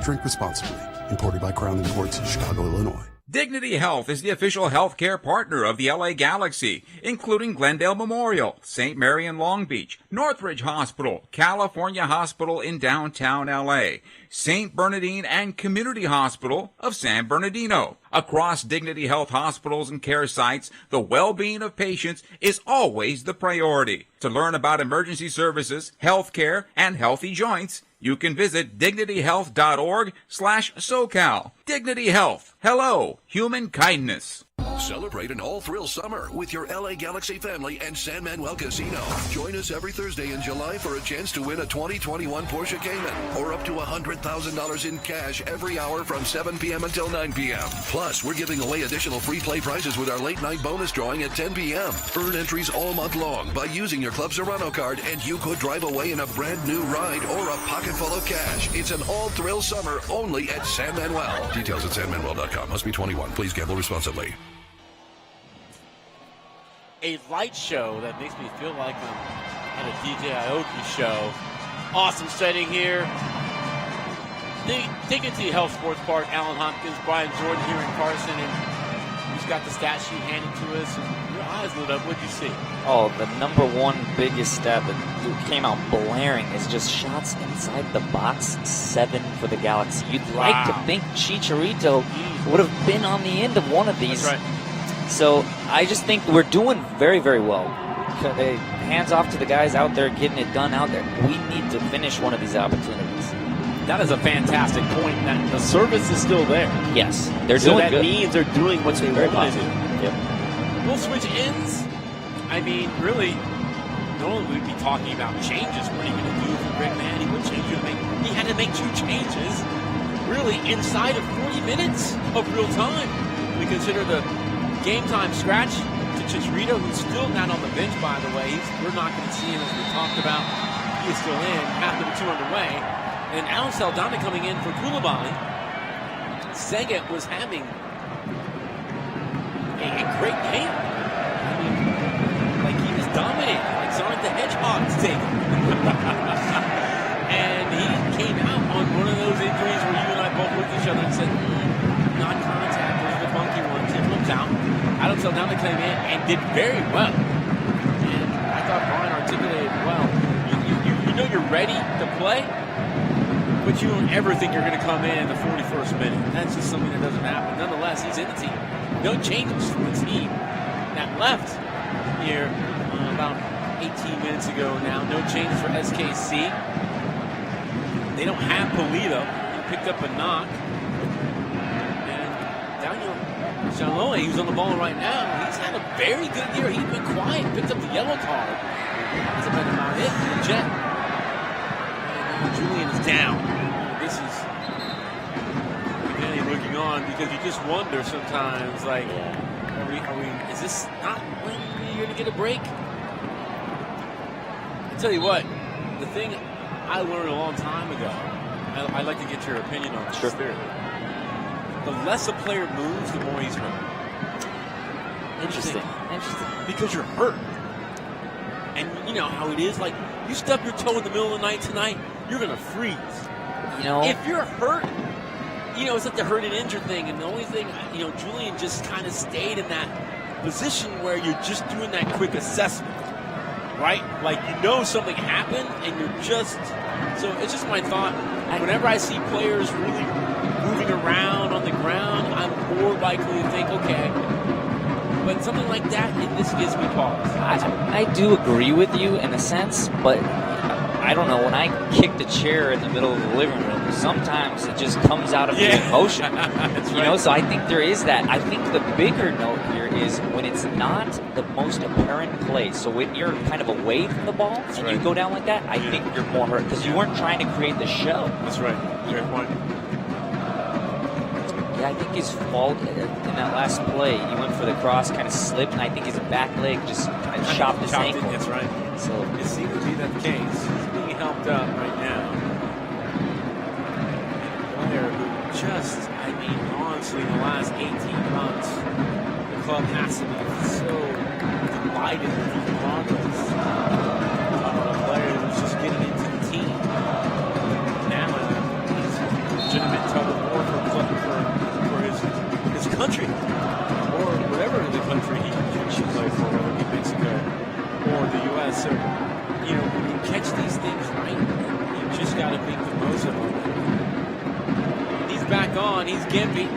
Drink responsibly. Imported by Crown Imports in Chicago, Illinois. Dignity Health is the official healthcare partner of the LA Galaxy, including Glendale Memorial, St. Mary in Long Beach, Northridge Hospital, California Hospital in downtown LA, St. Bernardine and Community Hospital of San Bernardino. Across Dignity Health hospitals and care sites, the well-being of patients is always the priority. To learn about emergency services, healthcare, and healthy joints, you can visit dignityhealth.org/SoCal. Dignity Health. Hello, human kindness. Celebrate an all-thrill summer with your LA Galaxy family and San Manuel Casino. Join us every Thursday in July for a chance to win a 2021 Porsche Cayman or up to $100,000 in cash every hour from 7 p.m. until 9 p.m. Plus, we're giving away additional free play prizes with our late-night bonus drawing at 10 p.m. Earn entries all month long by using your Club Serrano card, and you could drive away in a brand-new ride or a pocket full of cash. It's an all-thrill summer only at San Manuel. Details at sanmanuel.com. Must be 21. Please gamble responsibly. A light show that makes me feel like I'm at a DJ Aoki show. Awesome setting here. Dignity Health Sports Park, Alan Hopkins, Brian Jordan here in Carson, and he's got the stat sheet handed to us, and your eyes lit up. What'd you see? Oh, the number one biggest stat that came out blaring is just shots inside the box, 7 for the Galaxy. You'd like to think Chicharito would have been on the end of one of these. That's right. So I just think we're doing very, very well. Hands off to the guys out there getting it done out there. We need to finish one of these opportunities. That is a fantastic point. That the service is still there. Yes, they're so doing that good. means they're doing what they want to do. Yep. We'll switch ends. I mean, really, normally we'd be talking about changes. What are you going to do for Greg Manny? What change you make? He had to make 2 changes, really, inside of 40 minutes of real time. We consider the game time scratch to Chicharito, who's still not on the bench, by the way. We're not going to see him, as we talked about. He is still in, half of the 2 underway. And Alan Saldana coming in for Koulibaly. Saget was having a great game. I mean, like he was dominating, like Sonic the Hedgehog's taking. And he came out on one of those injuries where you and I both looked at each other and said, non-contact, those are the funky ones. It looks out. Adam Saldana came in and did very well. And I thought Brian articulated well. You know you're ready to play, but you don't ever think you're going to come in the 41st minute. That's just something that doesn't happen. Nonetheless, he's in the team. No changes from the team that left here about 18 minutes ago now. No changes for SKC. They don't have Polito. He picked up a knock. And Daniel Shalom, who's on the ball right now, he's had a very good year. He's been quiet, picked up the yellow card. That's about it for the Jet. And Julian is down. This is Danny looking on because you just wonder sometimes, like, are we? Is this not when you're going to get a break? I tell you what, the thing I learned a long time ago, I'd like to get your opinion on this. Sure. The less a player moves, the more he's hurt. Interesting. Because you're hurt. And you know how it is, like, you stub your toe in the middle of the night tonight, you're going to freeze. You know? If you're hurt, you know, it's like the hurt and injured thing. And the only thing, you know, Julian just kind of stayed in that position where you're just doing that quick assessment. Right? Like, you know something happened, and you're just... So it's just my thought. Whenever I see players really moving around on the ground, I'm more likely to think, okay, But something like that, it just gives me pause. I do agree with you in a sense, but I don't know. When I kick the chair in the middle of the living room, sometimes it just comes out of the emotion. That's You know, so I think there is that. I think the bigger note here is when it's not the most apparent play. So when you're kind of away from the ball and you go down like that, I think you're more hurt because you weren't trying to create the show. That's right. Fair point. Yeah, I think his fault in that last play, he went for the cross, kind of slipped, and I think his back leg just kind of chopped his ankle. That's right. So it seems to be that case. He's being helped up right now. A player who just, I mean, honestly, in the last 18 months, the club has to be so delighted with his progress. A player who's just getting into the team. Now, he's a legitimate tug of war for his country, or whatever the country he should play for, whether it be Mexico or the U.S. So, you know, when you catch these things right, you just got to make the most of them. He's back on. He's Gimpy.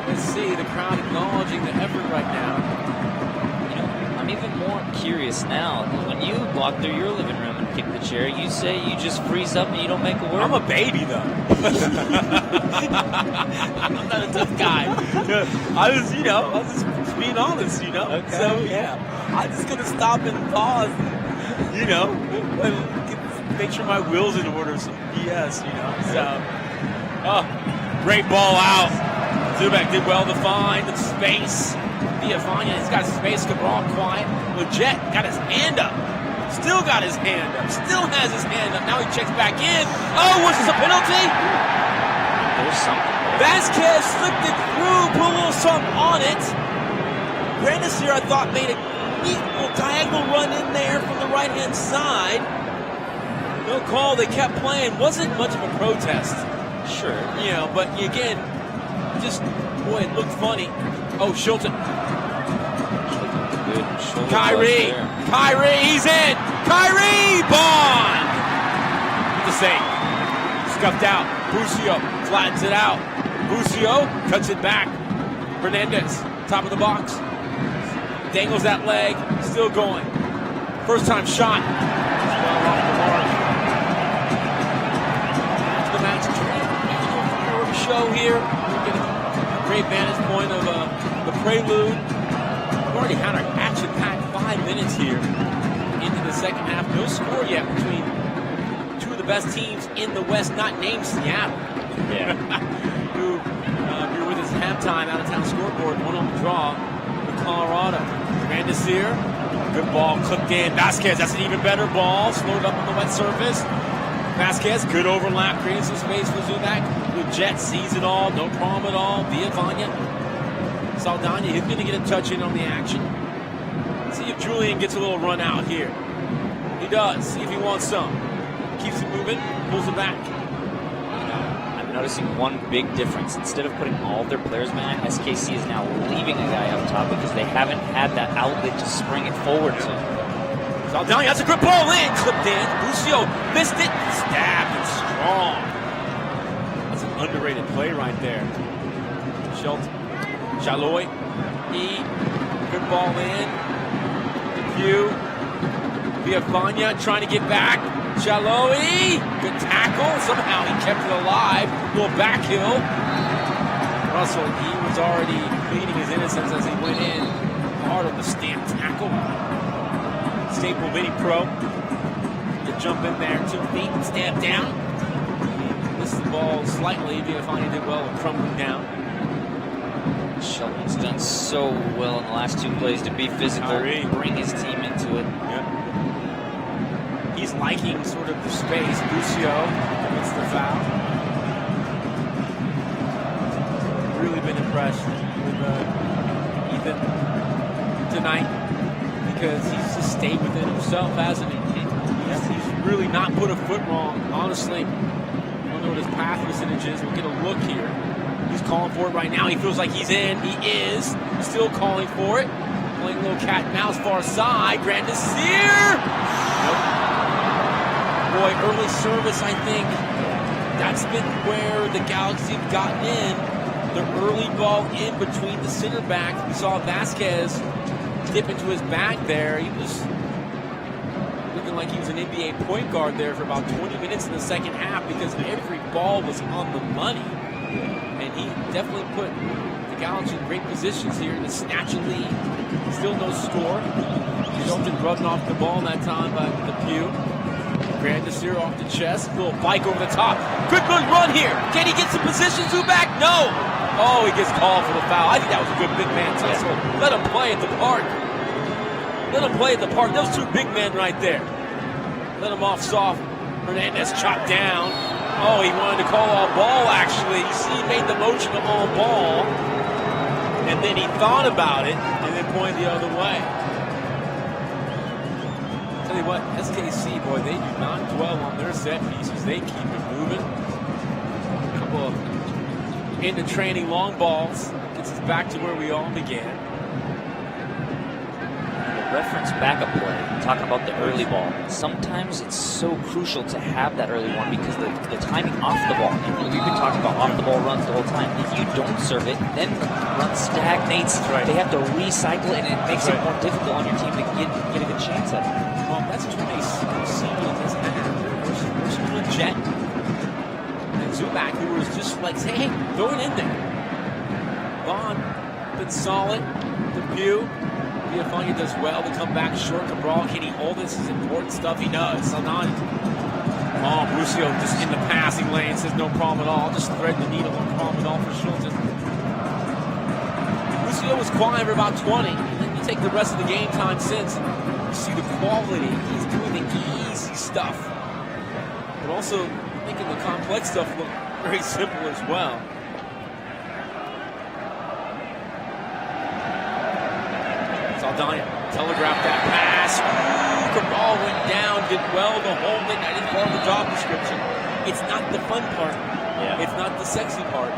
Let's see the crowd acknowledging the effort right now. You know, I'm even more curious now. When you walk through your living room and kick the chair, you say you just freeze up and you don't make a word. I'm a baby, though. I'm not a tough guy. I was just being honest, you know. Okay. So, yeah, I'm just going to stop and pause, and, you know, and make sure my wheel's in order, some BS, you know. So, great ball out. Zubek did well to find the space. Villafana, he's got space. Cabral quiet. Leggett got his hand up. Still got his hand up. Still has his hand up. Now he checks back in. Oh, was this a penalty? There's something. Vasquez slipped it through, put a little something on it. Grandis here, I thought, made a neat little diagonal run in there from the right-hand side. No call. They kept playing. Wasn't much of a protest. Sure. You know, but again, just, boy, it looked funny. Oh, Shilton. Kyrie, he's in. Kyrie, Bond. The save. Scuffed out. Busio flattens it out. Busio cuts it back. Hernandez, top of the box. Dangles that leg. Still going. First time shot. Well off the mark. After the match, fireworks show here. We're getting a great vantage point of the prelude. We've already had our action-packed 5 minutes here into the second half. No score yet between two of the best teams in the West, not named Seattle. Yeah. Who agree with his halftime out-of-town scoreboard, one on the draw with Colorado. Grandisir, good ball clipped in. Vasquez, that's an even better ball. Slowed up on the wet surface. Vasquez, good overlap, creating some space for Zubak. Leggett sees it all, no problem at all. Villafana. Saldana, he's going to get a touch in on the action. See if Julian gets a little run out here. He does. See if he wants some. Keeps it moving, pulls it back. I'm noticing one big difference. Instead of putting all of their players behind, SKC is now leaving a guy up top because they haven't had that outlet to spring it forward to. Saldana, that's a good ball in. Clipped in. Lucio missed it. Stabbed and strong. That's an underrated play right there. Shelton. Jaloy, good ball in. Hugh, Villafana trying to get back. Jaloy, good tackle. Somehow he kept it alive. Little back hill. Russell, he was already pleading his innocence as he went in. Hard on the stamp tackle. Staple Mini Pro. To jump in there, 2 feet, stamp down. Missed the ball slightly. Villafana did well with crumbling down. Shelton's done so well in the last 2 plays to be physical, bring his team into it. Yep. He's liking sort of the space. Lucio gets the foul. Really been impressed with Ethan tonight because he's just stayed within himself, hasn't he? He's really not put a foot wrong, honestly. I don't know what his pass percentage is. We'll get a look here. He's calling for it right now. He feels like he's in. He is. Still calling for it. Playing a little cat and mouse far side. Grandisir. Nope. Boy, early service, I think. That's been where the Galaxy have gotten in. the early ball in between the center backs. We saw Vasquez dip into his back there. He was looking like he was an NBA point guard there for about 20 minutes in the second half because every ball was on the money. And he definitely put the Galaxy in great positions here to snatch a lead. Still no score. Shelton rubbing off the ball that time by the Pew. Grandisir off the chest. Little bike over the top. Quick run here. Can he get some position? Zubac? No. Oh, he gets called for the foul. I think that was a good big man tussle. Let him play at the park. Let him play at the park. Those two big men right there. Let him off soft. Hernandez chopped down. Oh, he wanted to call all ball, actually. You see, he made the motion of all ball. And then he thought about it and then pointed the other way. Tell you what, SKC, boy, they do not dwell on their set pieces. They keep it moving. A couple of into training long balls. Gets us back to where we all began. Reference backup play, talking about the early ball. Sometimes it's so crucial to have that early one because the timing off the ball. And we've been talking about off the ball runs the whole time. If you don't serve it, then the run stagnates. Right. They have to recycle it, and it makes it more difficult on your team to get a good chance at it. Well, that's what they see in this half versus Legit. And Zubac, who was just like, hey, throw it in there. Vaughn, been solid. The Pew. Villafaña does well to come back short. Cabral, can he hold this? This is important stuff. He does. Saldana. Oh, Brucio just in the passing lane says no problem at all. Just threading the needle, no problem at all for Shilton. Brucio was quiet for about 20. And then you take the rest of the game time since. You see the quality. He's doing the easy stuff. But also making the complex stuff look very simple as well. Saldana telegraphed that pass. Cabral went down, did well to hold it. That is part of the job description. It's not the fun part. Yeah. It's not the sexy part.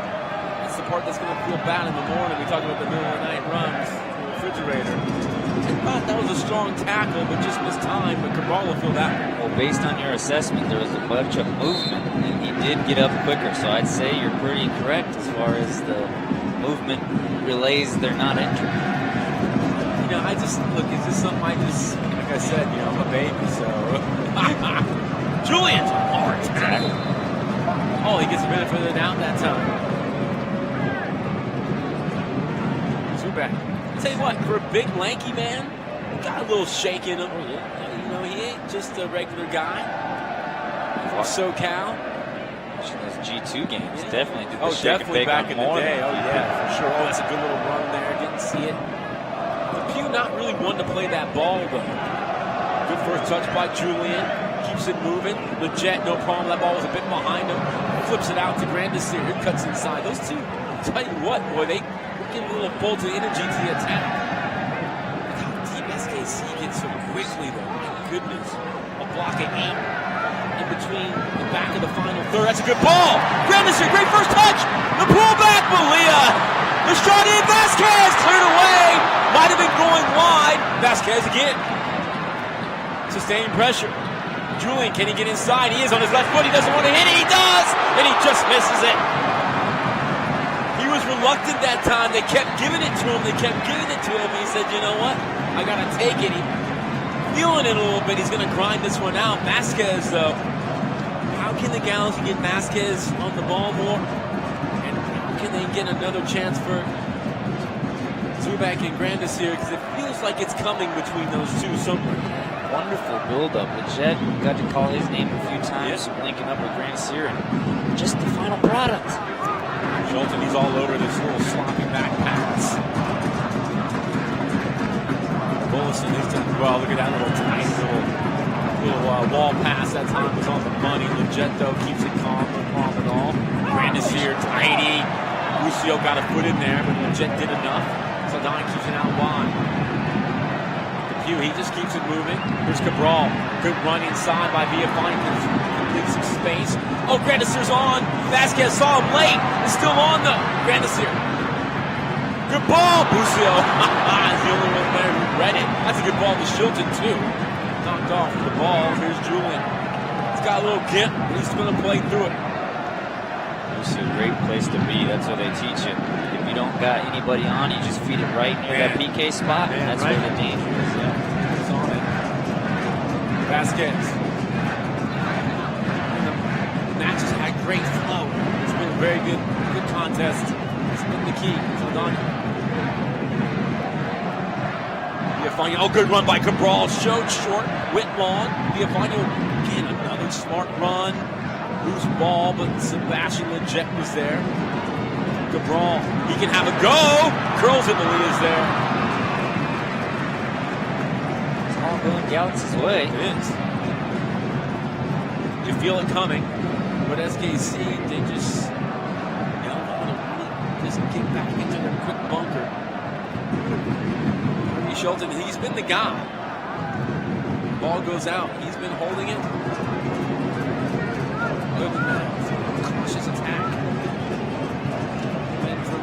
It's the part that's going to feel bad in the morning. We talk about the middle of the night runs to the refrigerator. I thought that was a strong tackle, but just missed time. But Cabral will feel that one. Well, based on your assessment, there was a bunch of movement, and he did get up quicker. So I'd say you're pretty correct as far as the movement relays. They're not entering. You know, I just, look, is this something I just, like I said, you know, I'm a baby, so. Julian's hard tackle. Oh, he gets the benefit of the doubt that time. Zubac. I'll tell you what, for a big, lanky man, he got a little shake in him. You know, he ain't just a regular guy. From SoCal. Watching those G2 games, definitely did the Oh, shake definitely and bake back on in the Mormon. day. Oh, yeah, for sure. Oh, that's a good little run there. Didn't see it. Pew not really one to play that ball, though. Good first touch by Julian. Keeps it moving. Legit, no problem. That ball was a bit behind him. Flips it out to Grandisir. It cuts inside. Those two, I'll tell you what, boy, they give a little bolt of energy to the attack. Look how deep SKC gets so quickly, though. My goodness. A block of 8 in between the back of the final third. That's a good ball. Grandisir, great first touch. The pullback, Malia. The shot in, Vasquez cleared away. Might have been going wide. Vasquez again. Sustained pressure. Julian, can he get inside? He is on his left foot. He doesn't want to hit it. He does. And he just misses it. He was reluctant that time. They kept giving it to him. They kept giving it to him. He said, you know what? I got to take it. He's feeling it a little bit. He's going to grind this one out. Vasquez, though. How can the Galaxy get Vasquez on the ball more? Can they get another chance for Zubac and Grandisir? Because it feels like it's coming between those two somewhere. Wonderful build-up. Legit got to call his name a few times, linking up with Grandisir, and just the final product. Shelton, he's all over this little sloppy back pass. Bullison, he's done well. Look at that little tiny little wall pass. That time was on the money. Legit, though, keeps it calm, no problem at all. Grandisir, tidy. Lucio got a foot in there, but Legit did enough. Saldana keeps it out wide. The Pew, he just keeps it moving. Here's Cabral. Good run inside by Villafaña. Complete some space. Oh, Grandisir's on. Vasquez saw him late. It's still on, though. Grandisir. Good ball, Lucio. He's the only one there who read it. That's a good ball to Shilton, too. Knocked off the ball. Here's Julian. He's got a little gimp, but he's going to play through it. It's a great place to be. That's what they teach you. If you don't got anybody on, you just feed it right near that PK spot, and that's where the danger is. Yeah. It's on it. Vasquez. The match has had great flow. It's been a very good contest. It's been the key. So done. Oh, good run by Cabral. Showed short, went long. Villafaña again, another smart run. Loose ball, but Sebastian Lletget was there. Cabral, he can have a go. Curls in the lead is there. It's all going Galaxy's way. It is. You feel it coming, but SKC, they just don't want to really just get back into their quick bunker. Shelton, he's been the guy. Ball goes out. He's been holding it. Good cautious attack. And from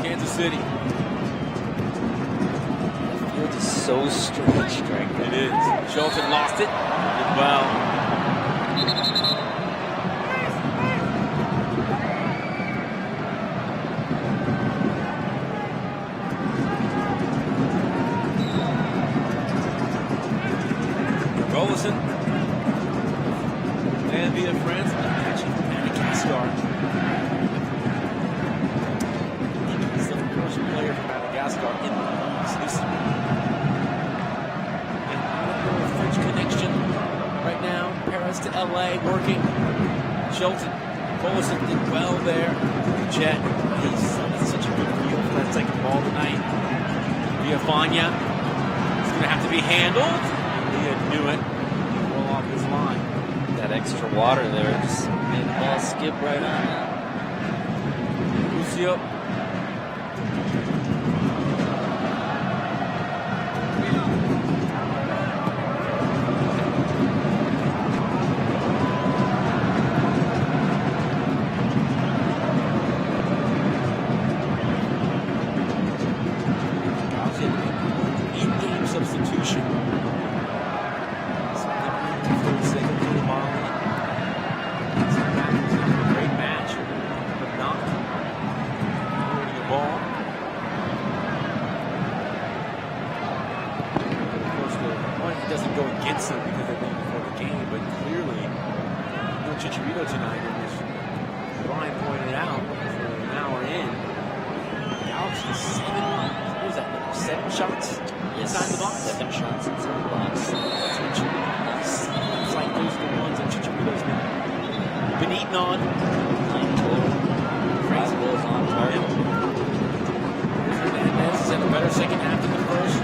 Kansas City. The field is so stretched right now. It is. Shelton lost it. Did well. And via France, actually from Madagascar. He's the first player from Madagascar in the league's history. And a French connection right now. Paris to LA working. Shelton, Bolison did well there. Jet, he's such a good feel for that second ball tonight. Villafaña, it's going to have to be handled. He knew it. Off his line. That extra water there just made the ball skip right on that. Lucio. Eight-game substitution. Great match, but not holding the ball. Of course, the point doesn't go against them because they're going before the game, but clearly, no Chicharito tonight, as Brian pointed out, for an hour in. Galaxy 7 shots inside the box? 7 shots inside the box. Seems like those are the ones that Chicharito's been eating on. Crazy goals on target. Hernandez has had a better second half than the first.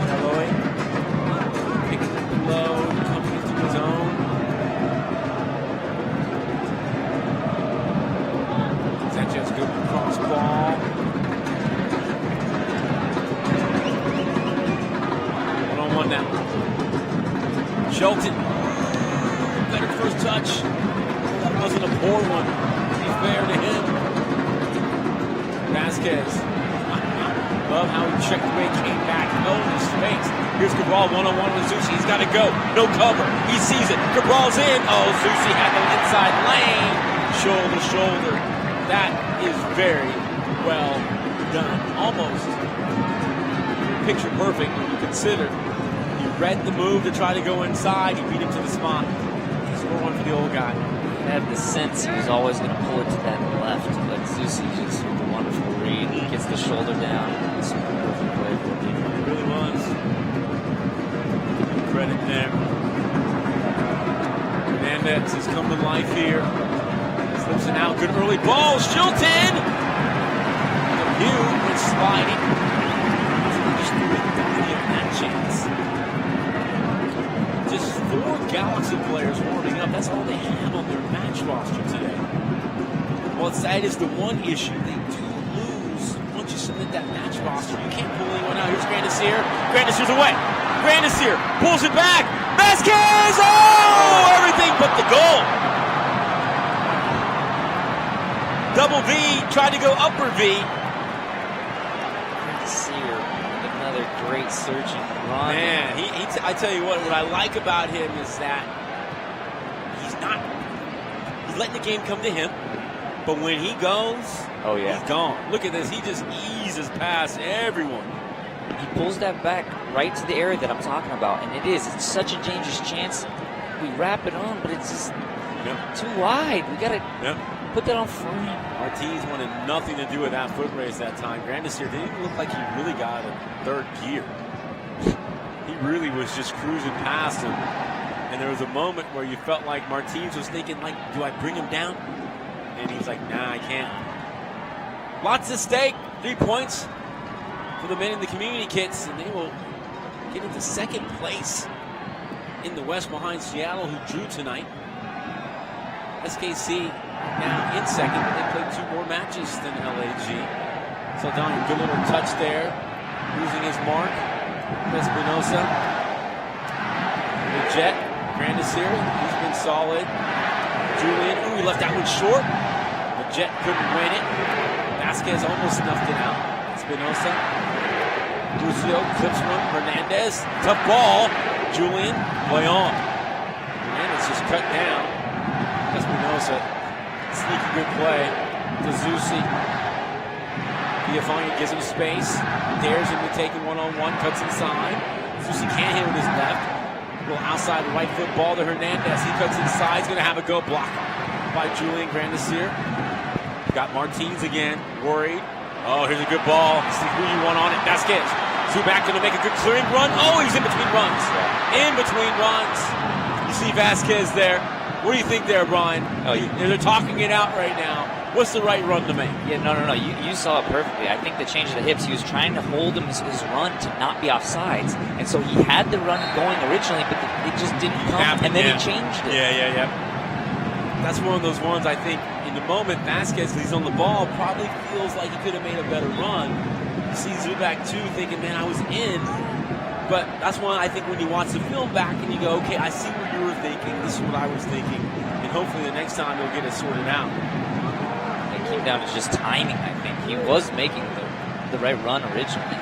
Chaloy picking up the load, coming into his own. Sanchez good cross ball. One now. Shelton, better first touch. That wasn't a poor one. To be fair to him. Vasquez. Love how he checked away, came back, held his face. Here's Cabral one-on-one with Zusi. He's got to go. No cover. He sees it. Cabral's in. Oh, Zusi had the inside lane. Shoulder, shoulder. That is very well done. Almost picture perfect when you consider. Read the move to try to go inside. He beat him to the spot. Score one for the old guy. He had the sense he was always going to pull it to that left, but Zusi just with a wonderful read. He gets the shoulder down. It's a perfect play for him. It really was. Good credit there. Hernandez has come to life here. Slips it out. Good early ball. Shilton! The view was sliding. Just threw it down that chance. Just 4 Galaxy players warming up. That's all they have on their match roster today. Well, that is the one issue. They do lose once you submit that match roster. You can't pull anyone out. Here's Grandisir. Grandisir's away. Grandisir pulls it back. Vasquez! Oh! Everything but the goal. Double V. Tried to go upper V. Grandisir, great searching run. Man, I tell you what I like about him is that he's letting the game come to him, but when he goes, he's gone. Look at this. He just eases past everyone. He pulls that back right to the area that I'm talking about, and it's such a dangerous chance. We wrap it on, but it's just too wide. We got to put that on front. Martinez wanted nothing to do with that foot race that time. Grandis here didn't even look like he really got a third gear. He really was just cruising past him. And there was a moment where you felt like Martinez was thinking, like, do I bring him down? And he's like, nah, I can't. Lots at stake. 3 points for the men in the community kits, and they will get into second place in the West behind Seattle, who drew tonight. SKC now in second, but they played 2 more matches than LAG. So Don, good little touch there, losing his mark. Espinosa, the Jet, Grandis here, he's been solid. Julian, he left that one short. The Jet couldn't win it. Vasquez almost snuffed it out. Espinosa, Lucio clips one. Hernandez, tough ball. Julian, play on. Hernandez just cut down. Espinosa, sneaky good play to Zusi. Villafaña gives him space, dares him to take a one-on-one, cuts inside. Zusi can't hit with his left. A little outside right foot ball to Hernandez. He cuts inside. He's going to have a go block by Julian Grandisier. Got Martinez again, worried. Oh, here's a good ball. See who you want on it. Vasquez. Zubac going to make a good clearing run. Oh, he's in between runs. In between runs. You see Vasquez there. What do you think there, Brian? They're talking it out right now. What's the right run to make? Yeah, no. You saw it perfectly. I think the change of the hips, he was trying to hold him his run to not be offsides. And so he had the run going originally, but it just didn't come, and then he changed it. Yeah. That's one of those ones I think in the moment Vasquez, he's on the ball, probably feels like he could have made a better run. You see Zubac too thinking, man, I was in. But that's why I think when you watch the film back and you go, okay, I see what you were thinking, this is what I was thinking, and hopefully the next time he'll get it sorted out. It came down to just timing, I think. He was making the right run originally.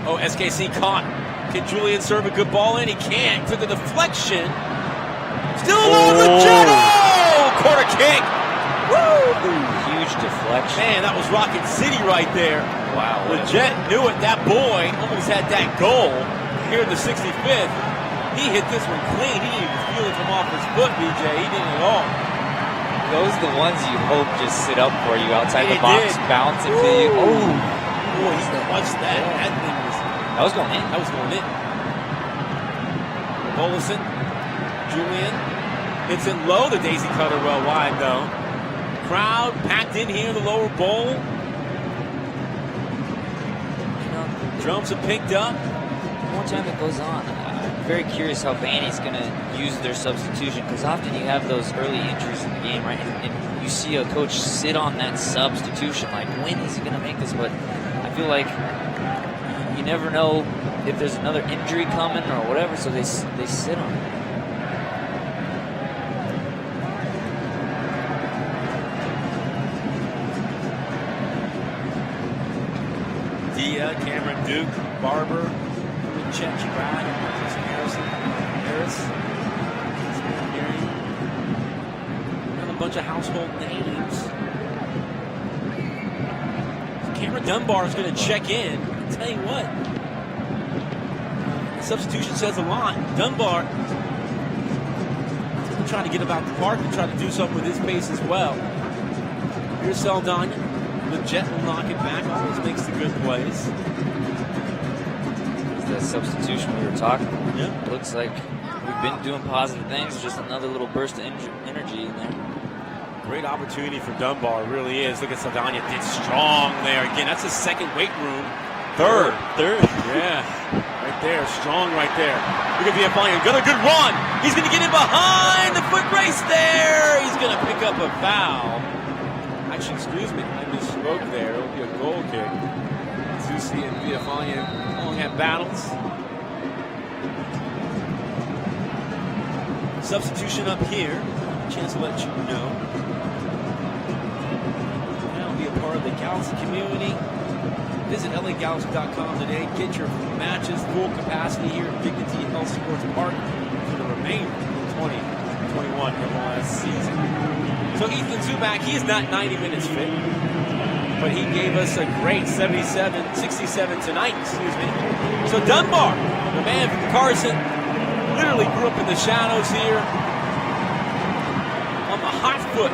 Oh, SKC caught. Can Julian serve a good ball in? He can't. Took the deflection. Still along the Jet. Oh, quarter kick. Woo! Huge deflection. Man, that was Rocket City right there. Wow. The Jet knew it. That boy almost had that goal here in the 65th. He hit this one clean. He didn't even feel it from off his foot, BJ. He didn't at all. Those are the ones you hope just sit up for you outside the box, bounce into you. Oh, boy, he watched that. That was going in. That was going in. Bolison, Julian hits it low. The daisy cutter well wide, though. Crowd packed in here in the lower bowl. Drums are picked up. The more time it goes on, I'm very curious how Vanny's going to use their substitution, because often you have those early injuries in the game, right? And you see a coach sit on that substitution. Like, when is he going to make this? But I feel like you never know if there's another injury coming or whatever, so they sit on it. Dia, Cameron Duke, Barber, Chet Girard, Harris, and a bunch of household names. Cameron Dunbar is going to check in. I'll tell you what, the substitution says a lot. Dunbar is trying to get about the park and try to do something with his pace as well. Here's Saldana. The Jet will knock it back. Always makes the good plays. That substitution we were talking about. Yeah. Looks like we've been doing positive things. Just another little burst of energy in there. Great opportunity for Dunbar, really is. Look at Saldana, did strong there. Again, that's his second weight room. Third. Yeah, right there, strong right there. Look at Villafaña, got a good run. He's going to get in behind the foot race there. He's going to pick up a foul. Actually, excuse me, I misspoke there. It'll be a goal kick. Zusi and Villafaña long have battles. Substitution up here. Chance to let you know. That'll be a part of the Galaxy community. Visit LAGalaxy.com today. Get your matches full capacity here at Dignity Health Sports Park for the remainder of 2021 MLS season. So Ethan Zubak, he is not 90 minutes fit, but he gave us a great 67 tonight, So Dunbar, the man from Carson, literally grew up in the shadows here. On the hot foot,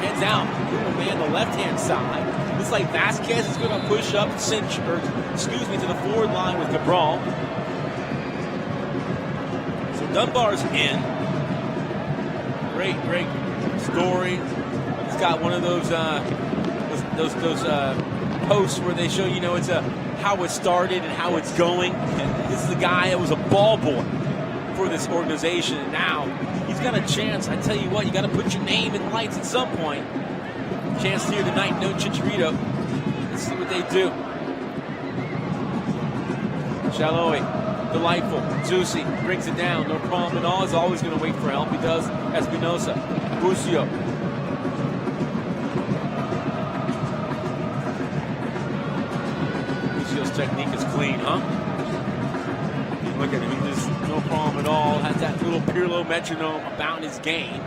heads out, little man the left-hand side. Looks like Vasquez is going to push up, to the forward line with Cabral. So Dunbar's in. Great story. He's got one of those posts where they show, it's how it started and how it's going. And this is the guy that was a ball boy for this organization, and now he's got a chance. I tell you what, you got to put your name in lights at some point. Chance here tonight, no Chicharito. Let's see what they do. Shaloi, delightful. Zusi brings it down, no problem at all. He's always going to wait for help. He does. Espinosa, Bucio. Bucio's technique is clean, huh? Look at him, he just no problem at all. Has that little Pirlo metronome about his game.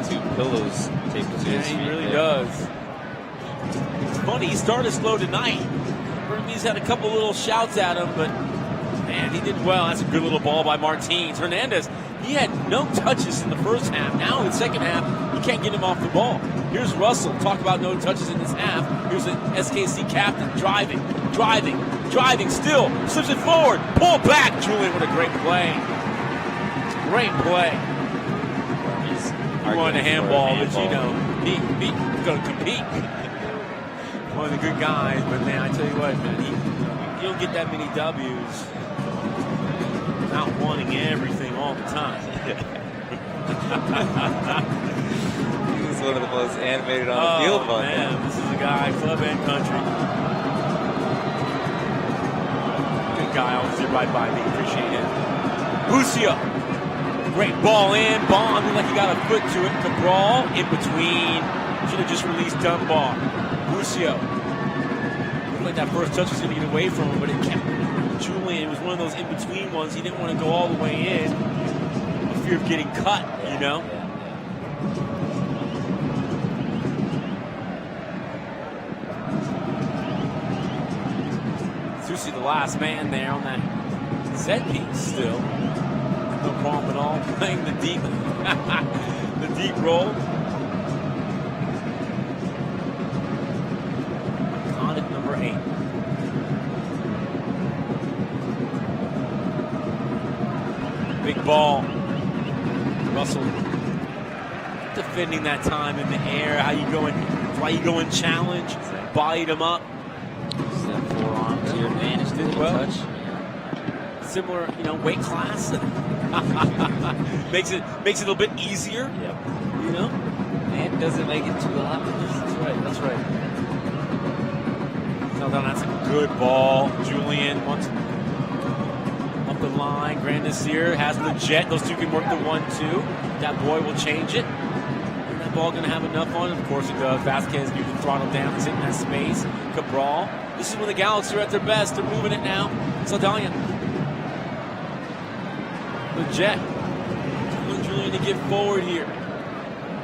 2 pillows taped to his feet. He really does. It's funny, he started slow tonight. He's had a couple little shouts at him, but man, he did well. That's a good little ball by Martins. Hernandez, he had no touches in the first half. Now in the second half, you can't get him off the ball. Here's Russell. Talk about no touches in this half. Here's the SKC captain driving, still slips it forward, pull back. Julian with a great play. Great play. He won a handball, but he's going to compete. One of the good guys, but man, I tell you what, man, you don't get that many W's not wanting everything all the time. He was one of the most animated on the field. Man, this is a guy, club and country. Good guy, always did right by me. Appreciate it. Bucio. Great ball in. Bond looked like he got a foot to it. Cabral in between. Should have just released Dunbar. Bucio. Looked like that first touch was going to get away from him, but it kept Julian. It was one of those in-between ones. He didn't want to go all the way in. The fear of getting cut, Susi, the last man there on that set piece still. No problem at all. Playing the deep, the deep roll. Iconic number 8. Big ball. Russell defending that time in the air. How you going? Why you going challenge? Bodied him up. Forearm to your advantage. Did well. Touch. Similar, weight class. makes it a little bit easier. Yep. And doesn't make it too hot. That's right. So that's a good ball. Julian wants up the line. Grandisir has the jet. Those two can work the 1-2. That boy will change it. Is that ball going to have enough on it? Of course it does. Vasquez gives the throttle down. It's in that space. Cabral. This is when the Galaxy are at their best. They're moving it now. Saldana. The jet. Julian to get forward here.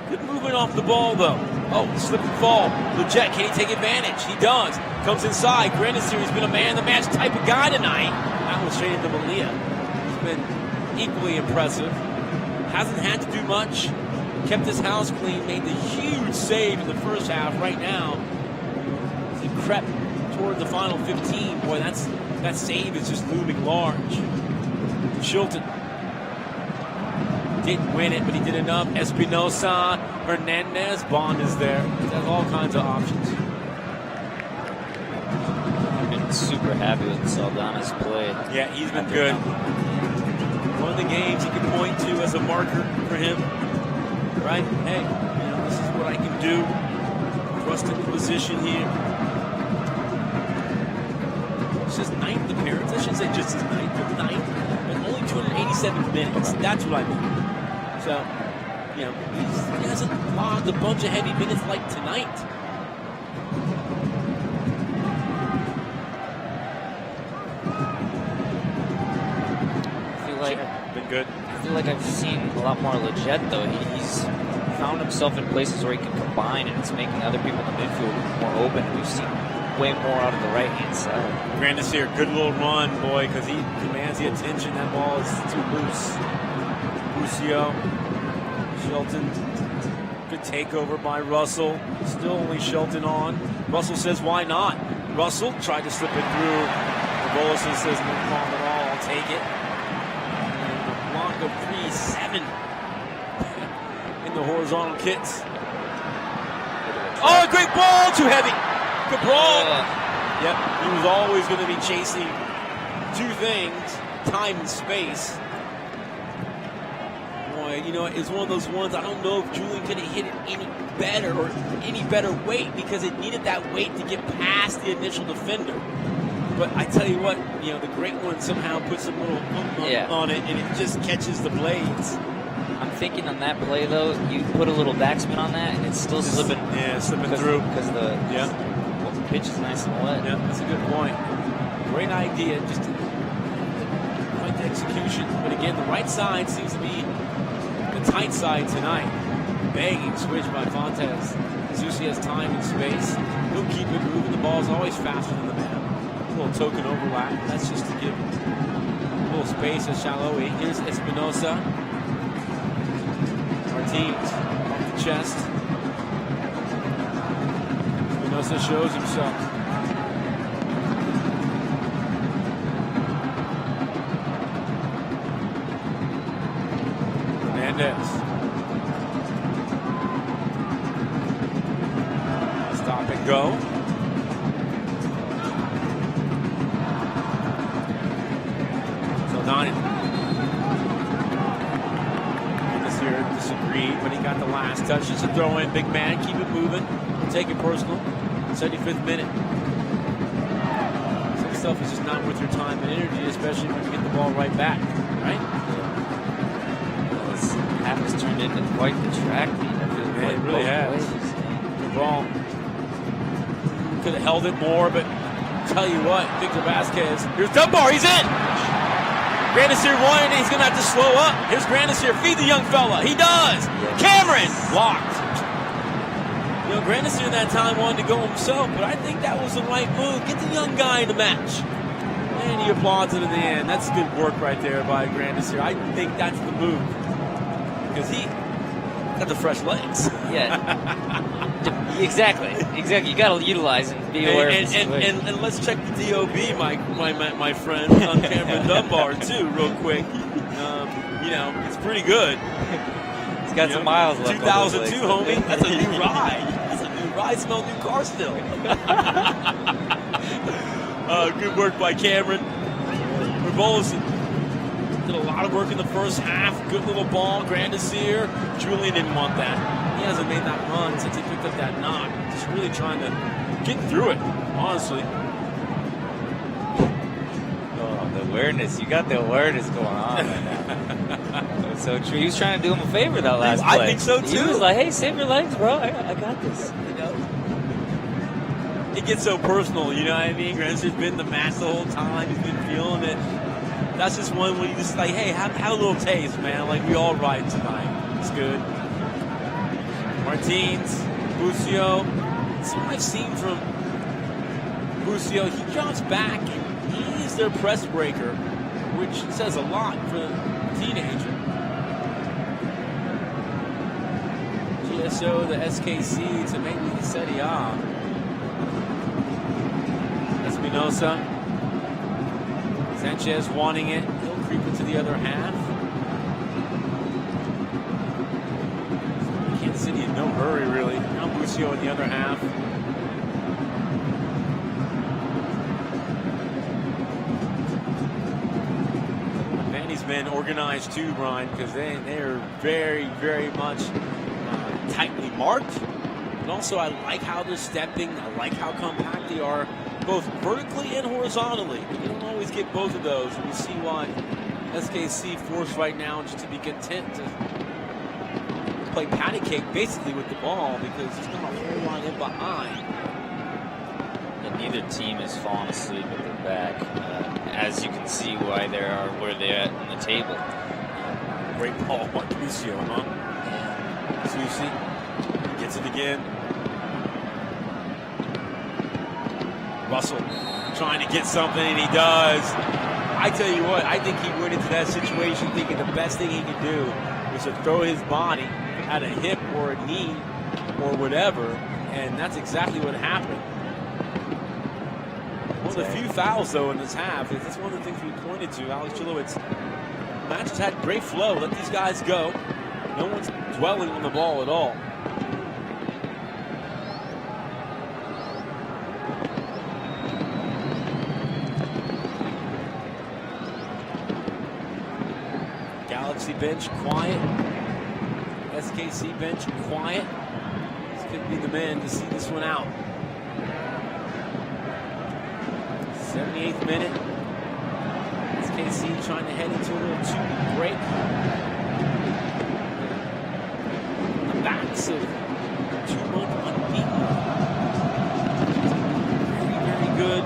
Good movement off the ball, though. Oh, slip and fall. The jet, can he take advantage? He does. Comes inside. Grandisir has been a man-of-the-match type of guy tonight. That was Shane DeMalia. He's been equally impressive. Hasn't had to do much. Kept his house clean. Made the huge save in the first half. Right now, as he crept toward the final 15. Boy, that save is just looming large. Shilton didn't win it, but he did enough. Espinosa, Hernandez, Bond is there. He has all kinds of options. I've been super happy with Saldana's play. Yeah, he's been good. One of the games he can point to as a marker for him. Right? Hey, this is what I can do. Thrust into position here. It's his 9th appearance. I shouldn't say just his 9th, but 9th. But only 287 minutes. That's what I mean. So, he hasn't logged a bunch of heavy minutes like tonight. Been good. I feel like I've seen a lot more Leggett, though. He's found himself in places where he can combine, and it's making other people in the midfield more open. We've seen way more out of the right-hand side. Grandis here, good little run, boy, because he commands the attention. That ball is too loose. Busio, Shelton, good takeover by Russell. Still only Shelton on. Russell says, why not? Russell tried to slip it through. Bolas says, no problem at all, I'll take it. And a block of 3-7 in the horizontal kits. Oh, great ball, too heavy. Good ball. Yep, he was always going to be chasing two things, time and space. Boy, you know, it's one of those ones, I don't know if Julian could have hit it any better or any better weight because it needed that weight to get past the initial defender. But I tell you what, you know, the great one somehow puts a little on it and it just catches the blades. I'm thinking on that play, though, you put a little backspin on that and it's still slipping. Yeah, slipping through. Because the pitch is nice and wet. Yeah, that's a good point. Great idea, just right execution. But again, the right side seems to be the tight side tonight. Begging switch by Fontes. Zusi has time and space. He'll keep it moving. The ball is always faster than the man. A little token overlap. That's just to give a little space to Shaloui. Here's Espinosa. Martins off the chest. Espinosa shows himself. Hernandez. Stop and go. Donnie. This here disagreed, but he got the last touch. Just a throw in, big man. Keep it moving. Take it personal. 75th minute. Some stuff is just not worth your time and energy, especially when you get the ball right back, right? This half has turned into quite the track meet. Yeah, it really has. Good ball. Could have held it more, but tell you what, Victor Vasquez. Here's Dunbar. He's in. Grandisir wanted, he's going to have to slow up. Here's Grandisir, feed the young fella. He does. Cameron, blocked. You know, Grandisir that time wanted to go himself, but I think that was the right move. Get the young guy in the match. And he applauds it in the end. That's good work right there by Grandisir. I think that's the move. Because he got the fresh legs. Yeah. Exactly. You got to utilize and be aware of the situation. And let's check the DOB, my friend, on Cameron Dunbar, too, real quick. You know, it's pretty good. He's got some miles left. 2002, homie. That's a new ride. That's a new ride. Smell new car still. Good work by Cameron. Bolas did a lot of work in the first half. Good little ball. Grandisir. Julian didn't want that. He hasn't made that run since he picked up that knock. Just really trying to get through it, honestly. Oh, the awareness. You got the awareness going on right now. That's so true. He was trying to do him a favor that last play. I think so, too. He was like, hey, save your legs, bro. I got this. You know? It gets so personal, you know what I mean? Grandisir's been in the match the whole time. He's been feeling it. That's just one where you just like, hey, have a little taste, man. Like, we all ride tonight. It's good. Martins, Busio. That's what I've seen from Busio. He jumps back and he's their press breaker, which says a lot for a teenager. GSO, the SKC to maybe the Serie A. Espinosa. Sanchez wanting it. He'll creep into the other half. Kansas City in no hurry, really. Now Busio in the other half. Vandy's been organized too, Brian, because they are very, very much tightly marked. And also, I like how they're stepping. I like how compact they are, both vertically and horizontally. But you don't always get both of those. And you see why SKC forced right now just to be content to play patty cake basically with the ball because there's not a whole lot in behind. neither team has fallen asleep at their back. As you can see why they are where they're at in the table. Great ball by Lucio, huh? Susi gets it again. Russell trying to get something, and he does. I tell you what, I think he went into that situation thinking the best thing he could do was to throw his body at a hip or a knee or whatever, and that's exactly what happened. One of the few fouls, though, in this half. That's one of the things we pointed to. Alex Chilowitz, match has had great flow. Let these guys go. No one's dwelling on the ball at all. Galaxy bench quiet. SKC bench quiet. This could be the man to see this one out. 78th minute. SKC trying to head into a little 2-week break. On the backs of 2-month unbeaten. Very, very good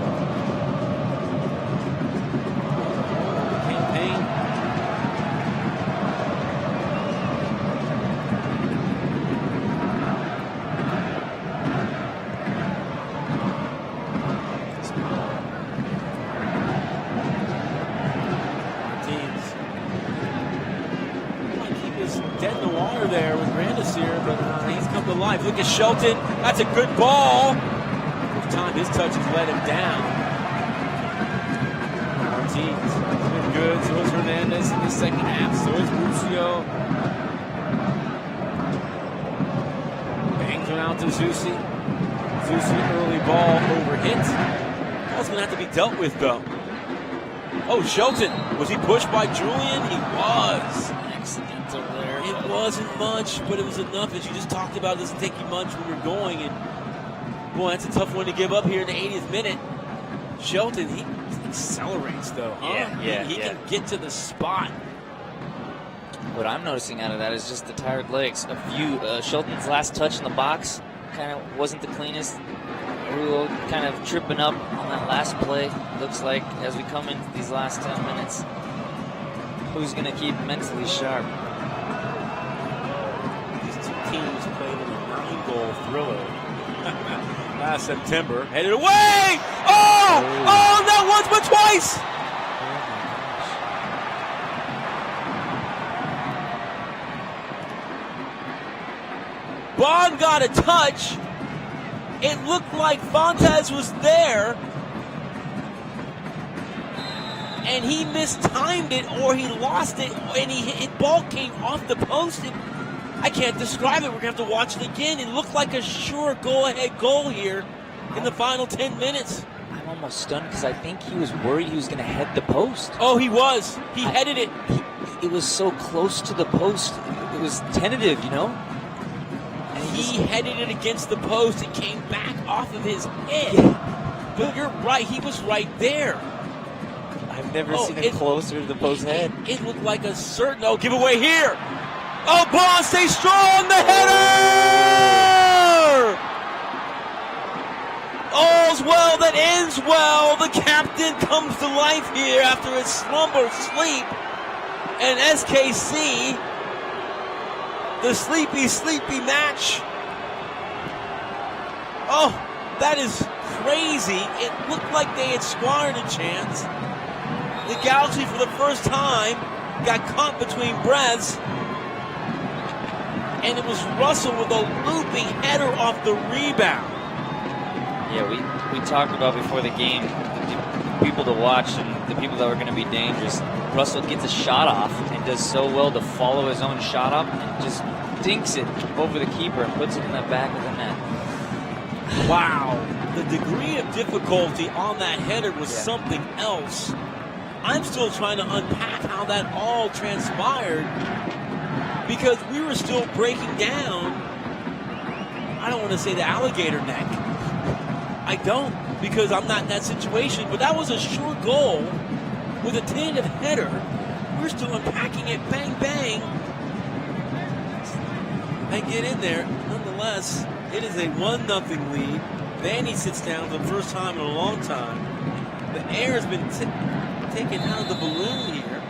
campaign. Look at Shelton. That's a good ball. First time his touches let him down. Martinez has been good. So is Hernandez in the second half. So is Lucio. Bangs one out to Zusi. Zusi early ball overhit. That's going to have to be dealt with, though. Oh, Shelton. Was he pushed by Julian? He was. Accidental there. It wasn't much, but it was enough. As you just talked about, it doesn't take you much when you're going. And boy, that's a tough one to give up here in the 80th minute. Shelton, he accelerates, though. Huh? He can get to the spot. What I'm noticing out of that is just the tired legs. Shelton's last touch in the box kind of wasn't the cleanest. Rulo kind of tripping up on that last play. Looks like as we come into these last 10 minutes, who's going to keep mentally sharp? These two teams played in a 9-goal thriller last September. Headed away! Oh! Oh, not once but twice! Bond got a touch. It looked like Fontes was there, and he mistimed it, or he lost it, and ball came off the post. I can't describe it. We're going to have to watch it again. It looked like a sure go-ahead goal here in the final 10 minutes. I'm almost stunned because I think he was worried he was going to head the post. Oh, he was. He headed it. It was so close to the post. It was tentative, you know? He headed it against the post. It came back off of his head. But you're right. He was right there. I've never seen it closer to the post head. It looked like a certain... Oh, giveaway here. Oh, Bond, stay strong. The header! All's well that ends well. The captain comes to life here after his slumber sleep. And SKC... the sleepy match. Oh, that is crazy. It looked like they had squandered a chance. The Galaxy, for the first time, got caught between breaths. And it was Russell with a looping header off the rebound. Yeah, we talked about before the game, the people to watch and the people that were going to be dangerous. Russell gets a shot off and does so well to follow his own shot up and just dinks it over the keeper and puts it in the back of the net. Wow. The degree of difficulty on that header was something else. I'm still trying to unpack how that all transpired because we were still breaking down, I don't want to say the alligator neck. I don't, because I'm not in that situation, but that was a sure goal with a tentative header. We're still unpacking it, bang, bang. And get in there. Nonetheless, it is a 1-0 lead. Vandy sits down for the first time in a long time. The air has been taken out of the balloon here.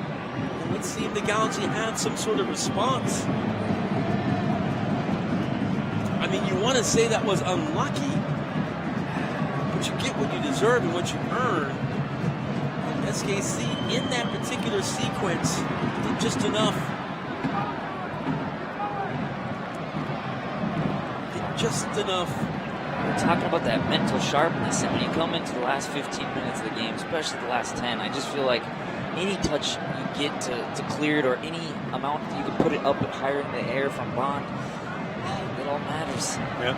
And let's see if the Galaxy have some sort of response. I mean, you want to say that was unlucky, but you get what you deserve and what you earn. And SKC, in that particular sequence, did just enough. Just enough. We're talking about that mental sharpness, and when you come into the last 15 minutes of the game, especially the last 10, I just feel like any touch you get to clear it, or any amount you can put it up higher in the air from Bond, it all matters. Yeah.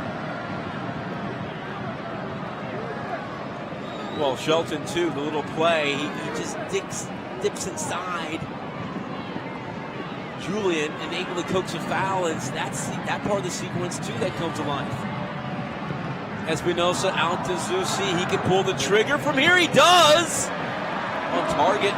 Well, Shelton too, the little play, he just dips inside. Julian and able to coax a foul, and that's that part of the sequence too that comes to life. Espinosa out to Zusi. He can pull the trigger from here. He does! On target.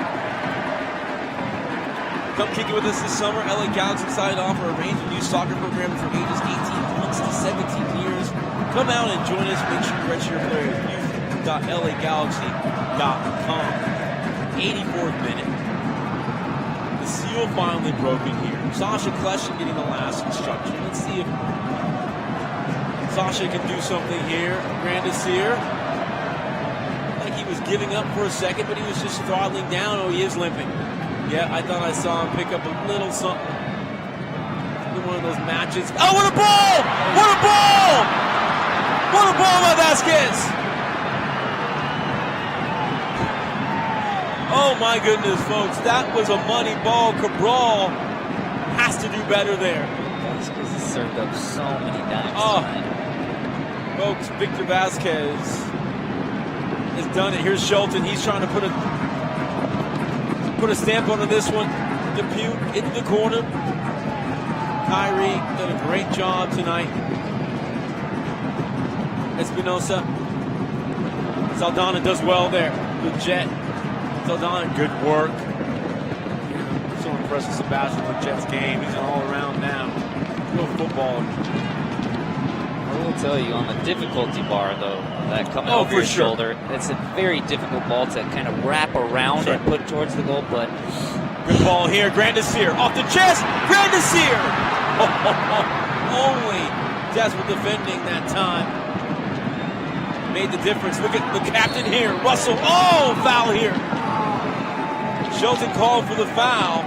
Come kick it with us this summer. LA Galaxy decided to offer a range of new soccer programs for ages 18 months to 17 years. Come out and join us. Make sure you register your player at youth.lagalaxy.com. 84th minute. The seal finally broken here. Sasha Kleshin getting the last instruction. Let's see if Sasha can do something here. Grandisir, like he was giving up for a second, but he was just throttling down. Oh, he is limping. Yeah, I thought I saw him pick up a little something in one of those matches. Oh, what a ball! What a ball! What a ball by Vasquez! Oh my goodness, folks, that was a money ball. Cabral has to do better there. Vasquez has served up so many dimes tonight. Folks, Victor Vasquez has done it. Here's Shelton. He's trying to put a stamp onto this one. Dupuque into the corner. Kyrie done a great job tonight. Espinosa. Saldana does well there. Good jet. Saldana, good work. So impressed with Sebastian Leget's game. He's an all-around now. Real footballer. I will tell you, on the difficulty bar, though, that coming over your shoulder, it's a very difficult ball to kind of wrap around and put towards the goal, but... Good ball here, Grandisir, off the chest, Grandisir! Only desperate defending that time. Made the difference. Look at the captain here, Russell. Oh, foul here. Shelton called for the foul.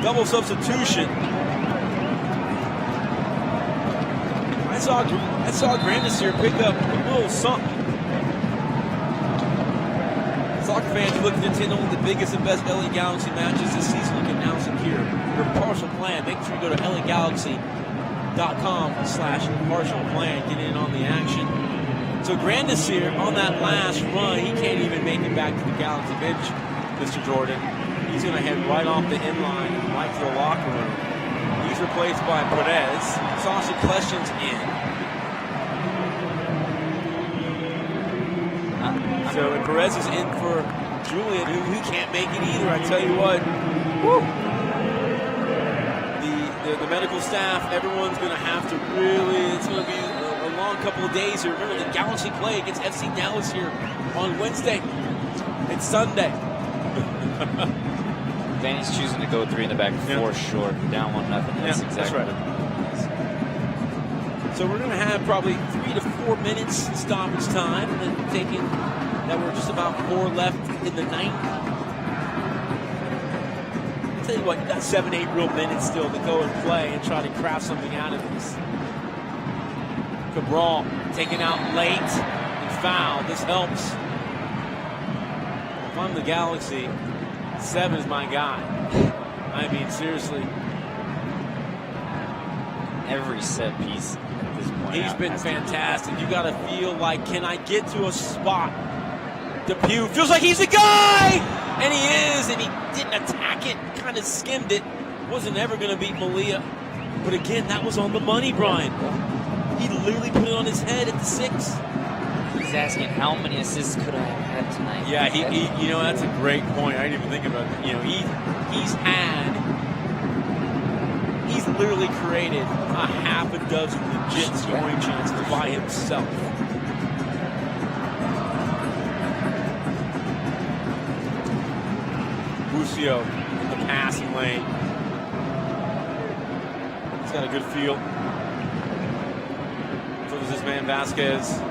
Double substitution. I saw Grandisir pick up a little something. Soccer fans are looking to attend only the biggest and best LA Galaxy matches this season. You can now secure your partial plan. Make sure you go to LAGalaxy.com/partial plan. Get in on the action. So Grandisir on that last run, he can't even make it back to the Galaxy bench, Mr. Jordan. He's going to head right off the inline, right to the locker room. He's replaced by Perez. Sasha Kleshin's in. So and Perez is in for Julian, who can't make it either. I tell you what. Woo. The medical staff, everyone's going to have to really, it's going to be a long couple of days here. Remember, the Galaxy play against FC Dallas here on Wednesday. It's Sunday. Vandy's choosing to go 3 in the back for sure. Down 1-0. That's exactly right. So we're going to have probably 3 to 4 minutes stoppage time, and then taking that we're just about 4 left in the ninth. I'll tell you what, you got 7-8 real minutes still to go and play and try to craft something out of this. Cabral taken out late and foul. This helps. If I'm the Galaxy, 7 is my guy. I mean, seriously. Every set piece at this point. He's been fantastic. You got to feel like, can I get to a spot? Dupuque feels like he's the guy! And he is, and he didn't attack it, kind of skimmed it. Wasn't ever going to beat Malia. But again, that was on the money, Brian. He literally put it on his head at the 6. He's asking how many assists could I have had tonight? Yeah, he you know, that's a great point. I didn't even think about that. You know, he's literally created a half a dozen legit scoring chances by himself. Busio in the passing lane. He's got a good feel. So does this man Vasquez. I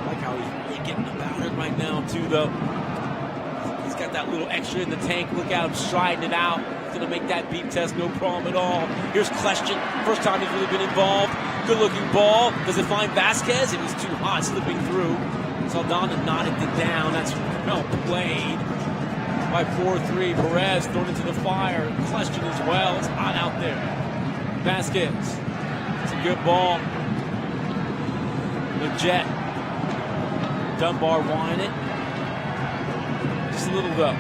like how he's really getting about it right now, too, though. He's got that little extra in the tank. Look at him striding it out. He's going to make that beep test, no problem at all. Here's Question. First time he's really been involved. Good-looking ball. Does it find Vasquez? It was too hot, slipping through. Saldana nodded it down. That's well played by 4-3. Perez thrown into the fire. Question as well. It's hot out there. Vasquez. It's a good ball. The Jet. Dunbar won it. Just a little though.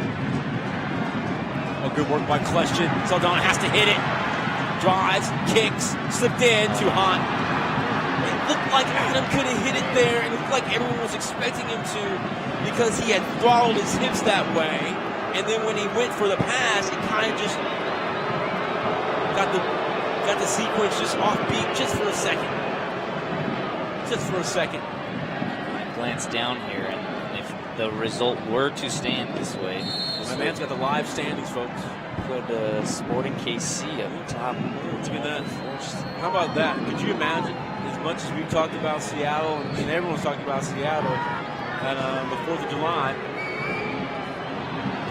Oh, good work by Question. Saldana has to hit it. Drives, kicks, slipped in, too hot. It looked like Adam could have hit it there. It looked like everyone was expecting him to because he had throttled his hips that way. And then when he went for the pass, it kind of just got the sequence just off beat just for a second. Just for a second. I glanced down here, and if the result were to stand this way, My man's got the live standings, folks. Put Sporting KC up top. Look at that. How about that? Could you imagine, as much as we've talked about Seattle, and everyone's talking about Seattle, at the 4th of July,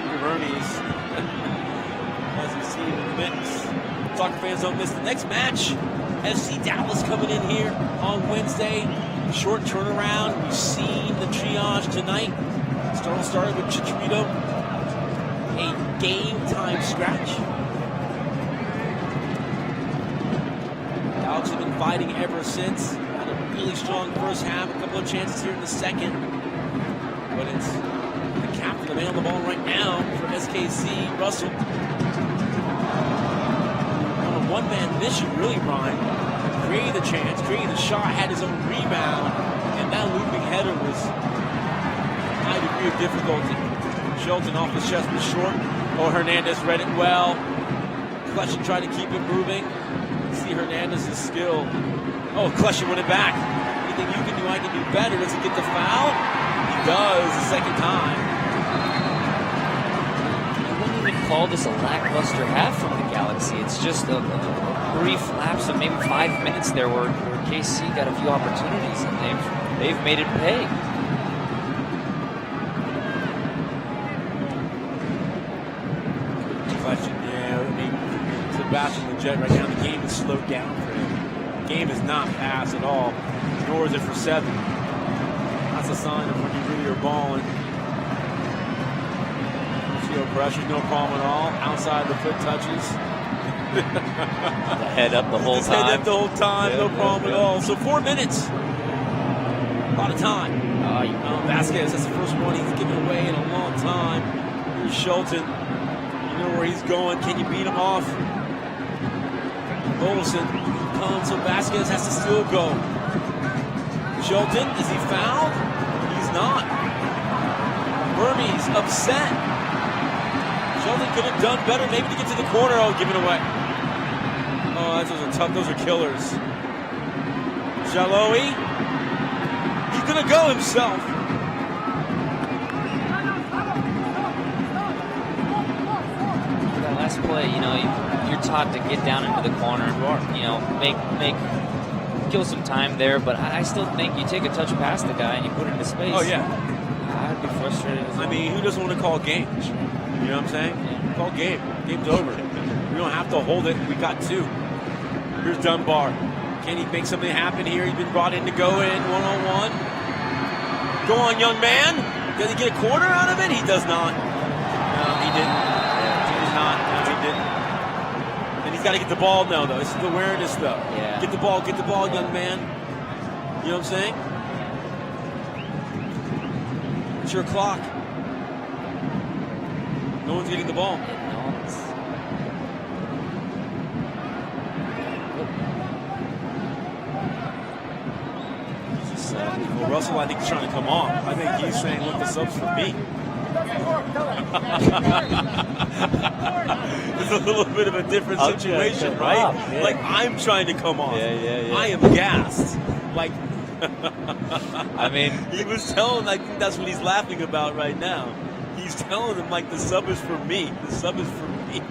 Peter Vermes has his team in the mix. Soccer fans don't miss the next match. FC Dallas coming in here on Wednesday. Short turnaround. We've seen the triage tonight. Started with Chicharito. A game time scratch. Galaxy have been fighting ever since. Had a really strong first half, a couple of chances here in the second. But it's the captain, the man on the ball right now for SKC, Russell. On a one-man mission, really, Brian. Created the chance, created the shot, had his own rebound, and that looping header was a high degree of difficulty. Shelton off the chest was short. Oh, Hernandez read it well. Question tried to keep it moving. See Hernandez's skill. Oh, Question won it back. Anything you can do, I can do better. Does he get the foul? He does the second time. I wouldn't even call this a lackluster half from the Galaxy. It's just a brief lapse of maybe 5 minutes there where KC got a few opportunities and they've made it pay. Question, yeah, I mean, Sebastian Lletget right now, the game is slowed down for him. The game is not fast at all, nor is it for 7. That's a sign of when you really are balling. Field pressure, no problem at all. Outside the foot touches. The head up the whole time. Head up the whole time, yeah, no problem at all. So 4 minutes. A lot of time. Vasquez, that's the first one he's given away in a long time. Here's Shelton. You know where he's going. Can you beat him off? Olsen comes, so Vasquez has to still go. Shelton, is he fouled? He's not. Vermes upset. Shelton could have done better, maybe to get to the corner. Oh, give it away. Oh, those are tough. Those are killers. Jaloui. He's going to go himself. Last play, you're taught to get down into the corner, kill some time there, but I still think you take a touch past the guy and you put it into space. Oh, yeah. I'd be frustrated as well. I mean, who doesn't want to call games? You know what I'm saying? Yeah. Call game. Game's over. We don't have to hold it. We got 2. Here's Dunbar. Can he make something happen here? He's been brought in to go in one-on-one. Go on, young man. Does he get a quarter out of it? He does not. No, he didn't. And he's got to get the ball now, though. This is the awareness, though. Yeah. Get the ball, young man. You know what I'm saying? It's your clock. No one's getting the ball. Well, Russell, I think, is trying to come off. I think he's saying, look, the sub's for me. It's a little bit of a different situation, right? Yeah. Like, I'm trying to come off. Yeah. I am gassed. Like, I mean, he was telling, I think that's what he's laughing about right now. He's telling him, like, the sub is for me. The sub is for me.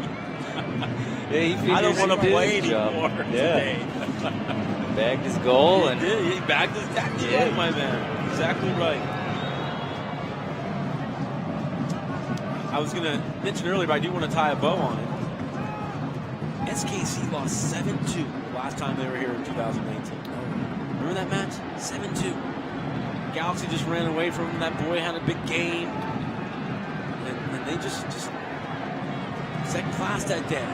yeah, I don't want to play anymore today. Bagged his goal. He did. He bagged his goal, my man. Exactly right. I was going to mention earlier, but I do want to tie a bow on it. SKC lost 7-2 last time they were here in 2018. Remember that match? 7-2. Galaxy just ran away from them. That boy had a big game. And they just second class that day.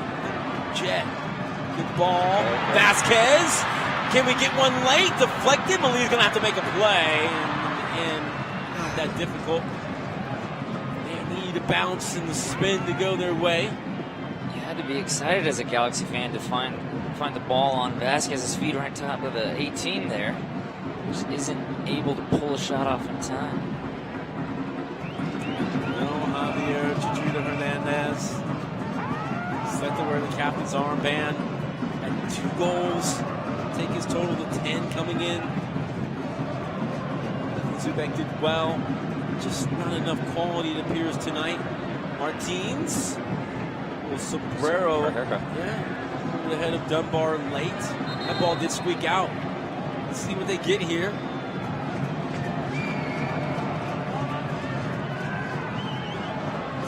Jet. Good ball. Vasquez. Can we get one late? Deflected. Mali's going to have to make a play. And not that difficult. They need a bounce and the spin to go their way. You had to be excited as a Galaxy fan to find the ball on Vasquez's feet right top of the 18 there. Just isn't able to pull a shot off in time. Javier Chicharito Hernandez set to wear the captain's armband at 2 goals. Take his total to 10 coming in. Zubek did well. Just not enough quality, it appears, tonight. Martins. Sombrero. Yeah. The head of Dunbar late. That ball did squeak out. Let's see what they get here.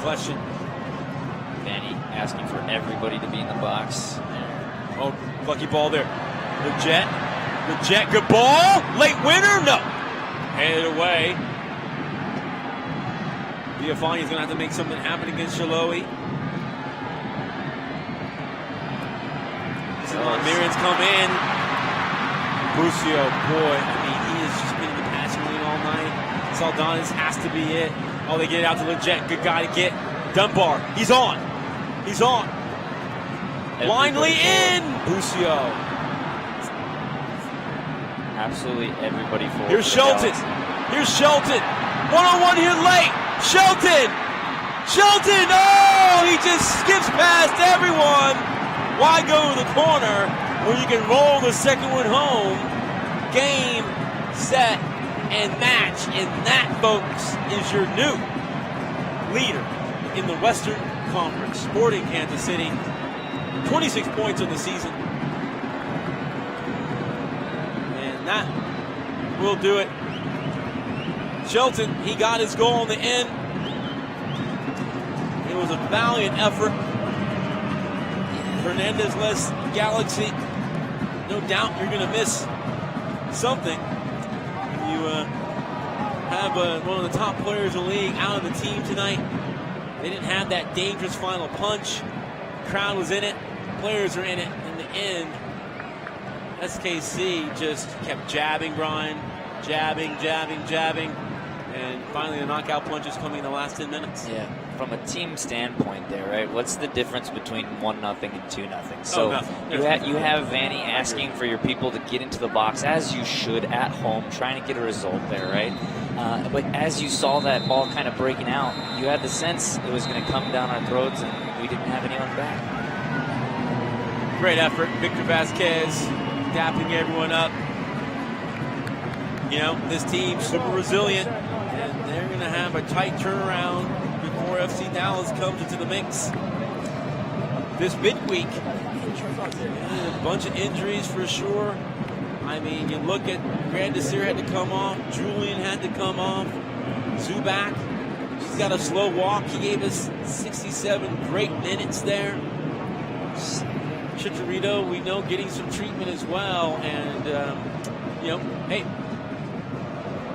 Question. Vanny asking for everybody to be in the box. Oh, lucky ball there. The Jet, good ball. Late winner, no. Headed away. Biafani's going to have to make something happen against Chiloe. Miriam's come in. Bucio, boy, I mean, he has just been in the passing lane all night. Saldanas has to be it. Oh, they get it out to the Jet. Good guy to get. Dunbar, he's on. Blindly in. Bucio. Absolutely everybody for Here's Shelton. One-on-one here late. Shelton. Oh, he just skips past everyone. Why go to the corner when you can roll the second one home? Game, set, and match. And that, folks, is your new leader in the Western Conference. Sporting Kansas City. 26 points on the season. And that will do it. Shelton, he got his goal on the end. It was a valiant effort. Hernandez-less Galaxy. No doubt you're going to miss something. You have one of the top players in the league out of the team tonight. They didn't have that dangerous final punch. The crowd was in it. Players are in it. In the end, SKC just kept jabbing, Brian. Jabbing. And finally the knockout punches coming in the last 10 minutes. Yeah. From a team standpoint there, right? What's the difference between 1-0 and 2-0? So you have Vanny asking for your people to get into the box, as you should at home, trying to get a result there, right? But as you saw that ball kind of breaking out, you had the sense it was going to come down our throats and we didn't have anyone back. Great effort. Victor Vasquez dapping everyone up. You know, this team's super resilient, and they're going to have a tight turnaround before FC Dallas comes into the mix. This midweek, a bunch of injuries for sure. I mean, you look at Grand Desir had to come off, Julian had to come off, Zubak, he's got a slow walk. He gave us 67 great minutes there. Chicharito, we know, getting some treatment as well, and you know, hey,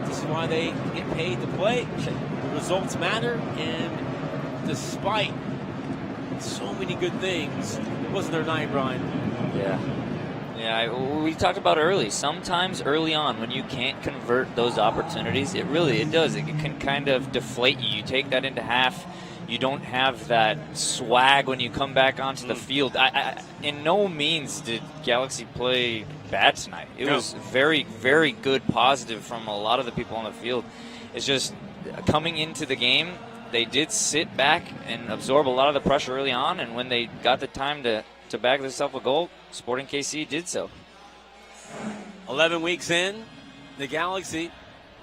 this is why they get paid to play. The results matter, and despite so many good things, it wasn't their night, Brian. Yeah, we talked about early. Sometimes early on, when you can't convert those opportunities, it does. It can kind of deflate you. You take that into half. You don't have that swag when you come back onto the field. In no means did Galaxy play bad tonight. It was very, very good, positive from a lot of the people on the field. It's just coming into the game, they did sit back and absorb a lot of the pressure early on, and when they got the time to bag themselves a goal, Sporting KC did so. 11 weeks in, the Galaxy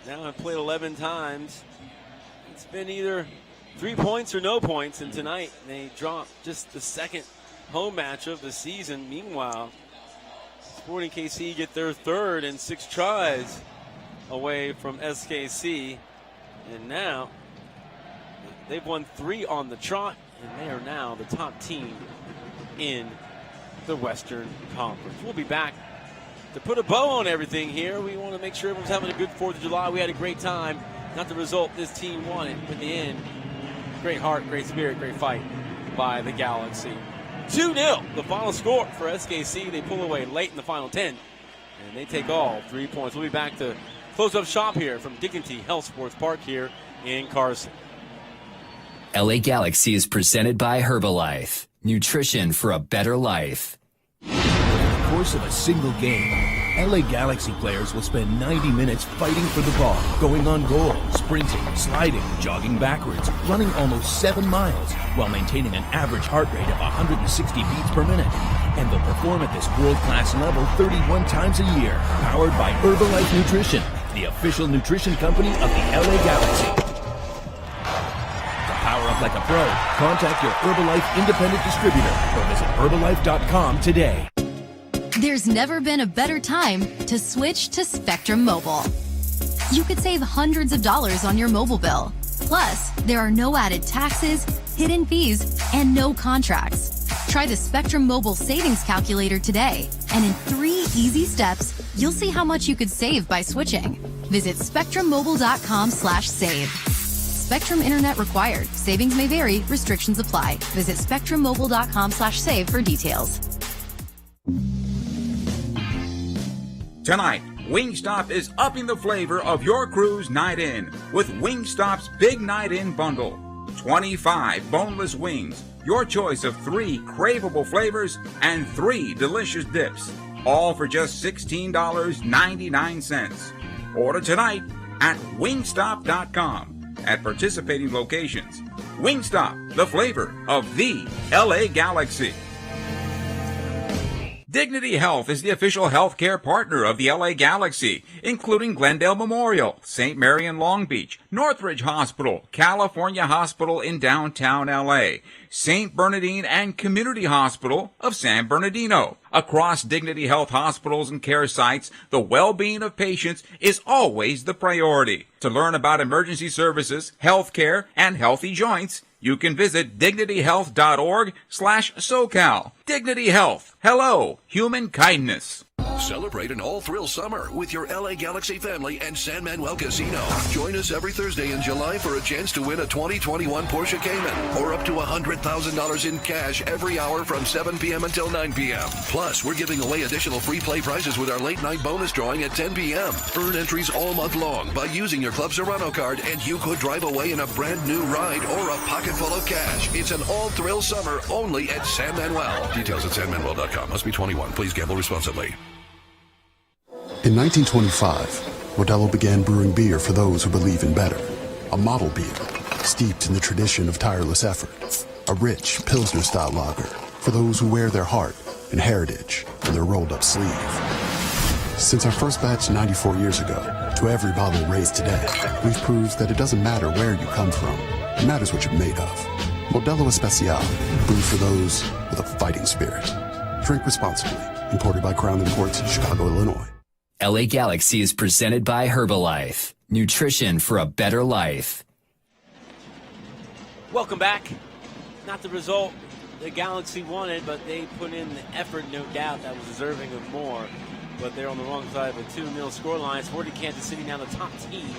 now have played 11 times. It's been either 3 points or no points, and tonight they dropped just the second home match of the season. Meanwhile, Sporting KC get their third in 6 tries away from SKC, and now they've won 3 on the trot, and they are now the top team in the Western Conference. We'll be back to put a bow on everything here. We want to make sure everyone's having a good 4th of July. We had a great time. Not the result this team wanted, but in the end, great heart, great spirit, great fight by the Galaxy. 2-0, the final score for SKC. They pull away late in the final 10, and they take all 3 points. We'll be back to close up shop here from Dignity Health Sports Park here in Carson. LA Galaxy is presented by Herbalife. Nutrition for a better life. Over the course of a single game, LA Galaxy players will spend 90 minutes fighting for the ball, going on goal, sprinting, sliding, jogging backwards, running almost 7 miles, while maintaining an average heart rate of 160 beats per minute. And they'll perform at this world-class level 31 times a year, powered by Herbalife Nutrition, the official nutrition company of the LA Galaxy. Power up like a pro. Contact your Herbalife independent distributor or visit Herbalife.com today. There's never been a better time to switch to Spectrum Mobile. You could save hundreds of dollars on your mobile bill. Plus, there are no added taxes, hidden fees, and no contracts. Try the Spectrum Mobile Savings Calculator today, and in 3 easy steps, you'll see how much you could save by switching. Visit SpectrumMobile.com/save. Spectrum Internet required. Savings may vary. Restrictions apply. Visit SpectrumMobile.com/save for details. Tonight, Wingstop is upping the flavor of your cruise night in with Wingstop's Big Night In Bundle. 25 boneless wings, your choice of 3 craveable flavors, and 3 delicious dips. All for just $16.99. Order tonight at Wingstop.com. At participating locations. Wingstop, the flavor of the LA Galaxy. Dignity Health is the official healthcare partner of the LA Galaxy, including Glendale Memorial, St. Mary in Long Beach, Northridge Hospital, California Hospital in downtown LA, St. Bernardine and Community Hospital of San Bernardino. Across Dignity Health hospitals and care sites, the well-being of patients is always the priority. To learn about emergency services, healthcare, and healthy joints, you can visit dignityhealth.org/SoCal. Dignity Health. Hello, human kindness. Celebrate an all-thrill summer with your LA Galaxy family and San Manuel Casino. Join us every Thursday in July for a chance to win a 2021 Porsche Cayman or up to $100,000 in cash every hour from 7 p.m. until 9 p.m. Plus, we're giving away additional free play prizes with our late-night bonus drawing at 10 p.m. Earn entries all month long by using your Club Serrano card, and you could drive away in a brand-new ride or a pocket full of cash. It's an all-thrill summer only at San Manuel. Details at sanmanuel.com. Must be 21. Please gamble responsibly. In 1925, Modelo began brewing beer for those who believe in better. A model beer, steeped in the tradition of tireless effort. A rich Pilsner-style lager for those who wear their heart and heritage in their rolled-up sleeve. Since our first batch 94 years ago, to every bottle raised today, we've proved that it doesn't matter where you come from. It matters what you're made of. Modelo Especial, brewed for those with a fighting spirit. Drink responsibly. Imported by Crown Imports, Chicago, Illinois. LA Galaxy is presented by Herbalife. Nutrition for a better life. Welcome back. Not the result the Galaxy wanted, but they put in the effort, no doubt, that was deserving of more. But they're on the wrong side of a 2-0 scoreline. Sporting Kansas City now the top team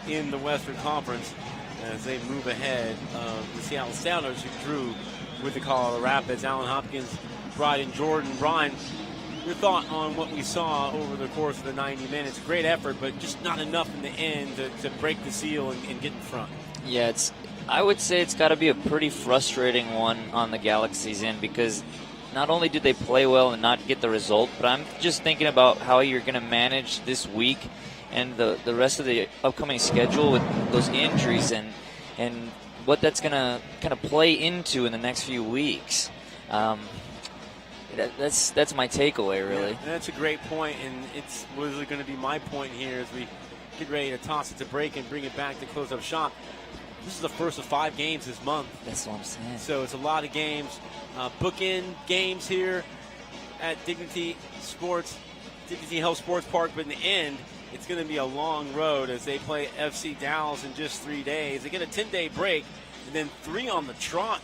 in the Western Conference as they move ahead of the Seattle Sounders, who drew with the Colorado Rapids. Allen Hopkins, Bryden Jordan. Brian, your thought on what we saw over the course of the 90 minutes. Great effort, but just not enough in the end to break the seal and get in front. Yeah, I would say it's got to be a pretty frustrating one on the Galaxy's end, because not only did they play well and not get the result, but I'm just thinking about how you're going to manage this week and the rest of the upcoming schedule with those injuries and what that's going to kind of play into in the next few weeks. That's my takeaway, really. Yeah, that's a great point, and it's really going to be my point here as we get ready to toss it to break and bring it back to close up shop. This is the first of 5 games this month. That's what I'm saying. So it's a lot of games. Bookend games here at Dignity Health Sports Park, but in the end, it's going to be a long road as they play FC Dallas in just 3 days. They get a 10-day break, and then 3 on the trot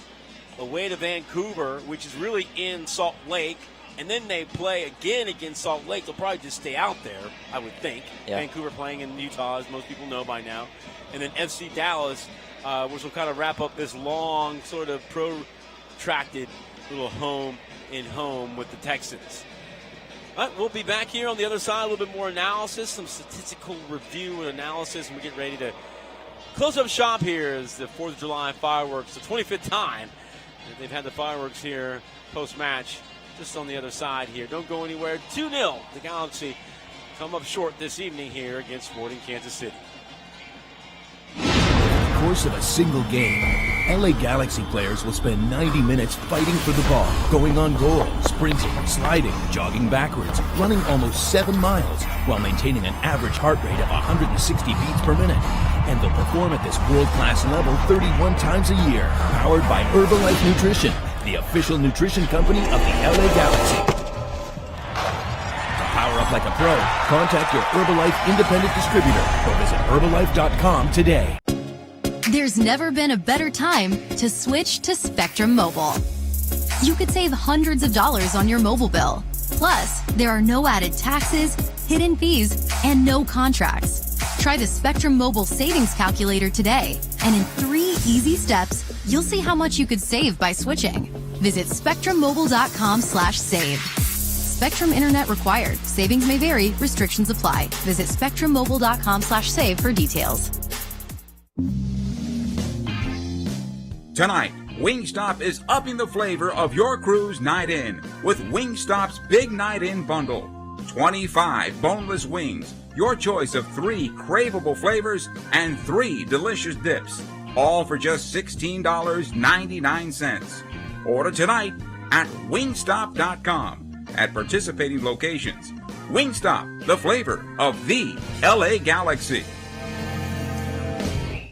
away to Vancouver, which is really in Salt Lake, and then they play again against Salt Lake. They'll probably just stay out there, I would think. Yeah. Vancouver playing in Utah, as most people know by now. And then FC Dallas, which will kind of wrap up this long, sort of protracted little home with the Texans. But we'll be back here on the other side, a little bit more analysis, some statistical review and analysis, and we get ready to close up shop here as the 4th of July fireworks, the 25th time that they've had the fireworks here post-match, just on the other side here. Don't go anywhere. 2-0, the Galaxy come up short this evening here against Sporting Kansas City. Over the course of a single game, LA Galaxy players will spend 90 minutes fighting for the ball, going on goal, sprinting, sliding, jogging backwards, running almost 7 miles, while maintaining an average heart rate of 160 beats per minute. And they'll perform at this world-class level 31 times a year, powered by Herbalife Nutrition, the official nutrition company of the LA Galaxy. To power up like a pro, contact your Herbalife independent distributor or visit Herbalife.com today. There's never been a better time to switch to Spectrum Mobile. You could save hundreds of dollars on your mobile bill. Plus, there are no added taxes, hidden fees, and no contracts. Try the Spectrum Mobile Savings Calculator today, and in 3 easy steps, you'll see how much you could save by switching. Visit spectrummobile.com/save. Spectrum Internet required. Savings may vary. Restrictions apply. Visit spectrummobile.com/save for details. Tonight, Wingstop is upping the flavor of your cruise night in with Wingstop's Big Night In Bundle. 25 boneless wings, your choice of 3 craveable flavors, and 3 delicious dips, all for just $16.99. Order tonight at wingstop.com at participating locations. Wingstop, the flavor of the LA Galaxy.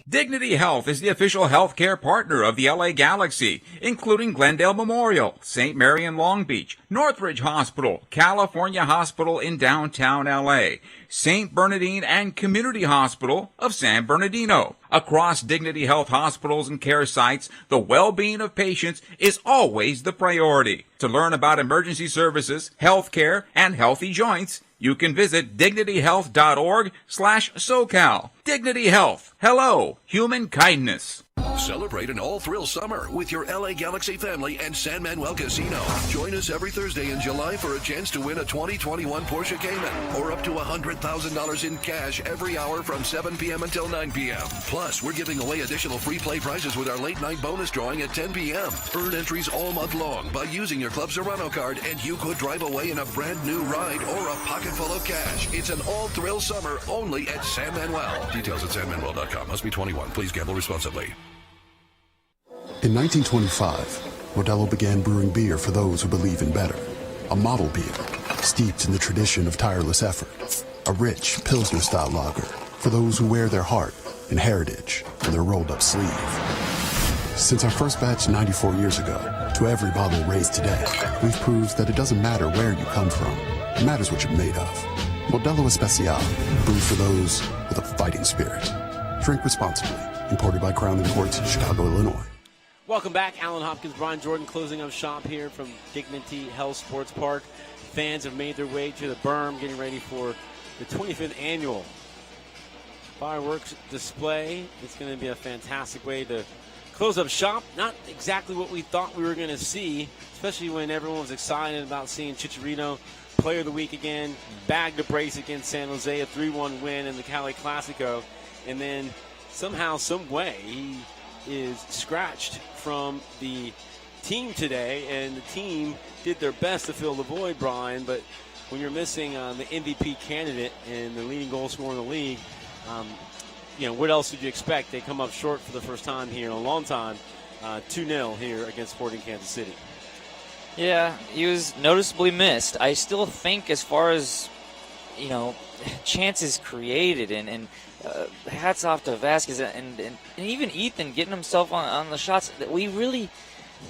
Dignity Health is the official healthcare partner of the LA Galaxy, including Glendale Memorial, St. Mary in Long Beach, Northridge Hospital, California Hospital in downtown LA, St. Bernardine and Community Hospital of San Bernardino. Across Dignity Health hospitals and care sites, the well-being of patients is always the priority. To learn about emergency services, healthcare, and healthy joints, you can visit dignityhealth.org/SoCal. Dignity Health. Hello, human kindness. Celebrate an all-thrill summer with your LA Galaxy family and San Manuel Casino. Join us every Thursday in July for a chance to win a 2021 Porsche Cayman or up to $100,000 in cash every hour from 7 p.m. until 9 p.m. Plus, we're giving away additional free play prizes with our late-night bonus drawing at 10 p.m. Earn entries all month long by using your Club Serrano card, and you could drive away in a brand-new ride or a pocket full of cash. It's an all-thrill summer only at San Manuel. Details at sanmanuel.com. Must be 21. Please gamble responsibly. In 1925, Modelo began brewing beer for those who believe in better. A model beer, steeped in the tradition of tireless effort. A rich, Pilsner-style lager for those who wear their heart and heritage on their rolled-up sleeve. Since our first batch 94 years ago, to every bottle raised today, we've proved that it doesn't matter where you come from. It matters what you're made of. Modelo Especial, brewed for those with a fighting spirit. Drink responsibly. Imported by Crown & Courts, Chicago, Illinois. Welcome back. Alan Hopkins, Brian Jordan, closing up shop here from Dignity Health Sports Park. Fans have made their way to the berm, getting ready for the 25th annual fireworks display. It's going to be a fantastic way to close up shop. Not exactly what we thought we were going to see, especially when everyone was excited about seeing Chicharito, Player of the Week again, bag the brace against San Jose, a 3-1 win in the Cali Classico, and then somehow, some way, he is scratched from the team today, and the team did their best to fill the void, Brian, but when you're missing the MVP candidate and the leading goal scorer in the league, what else did you expect? They come up short for the first time here in a long time, 2-0 here against Sporting Kansas City. Yeah, he was noticeably missed. I still think as far as, chances created and hats off to Vasquez and even Ethan getting himself on the shots, that we really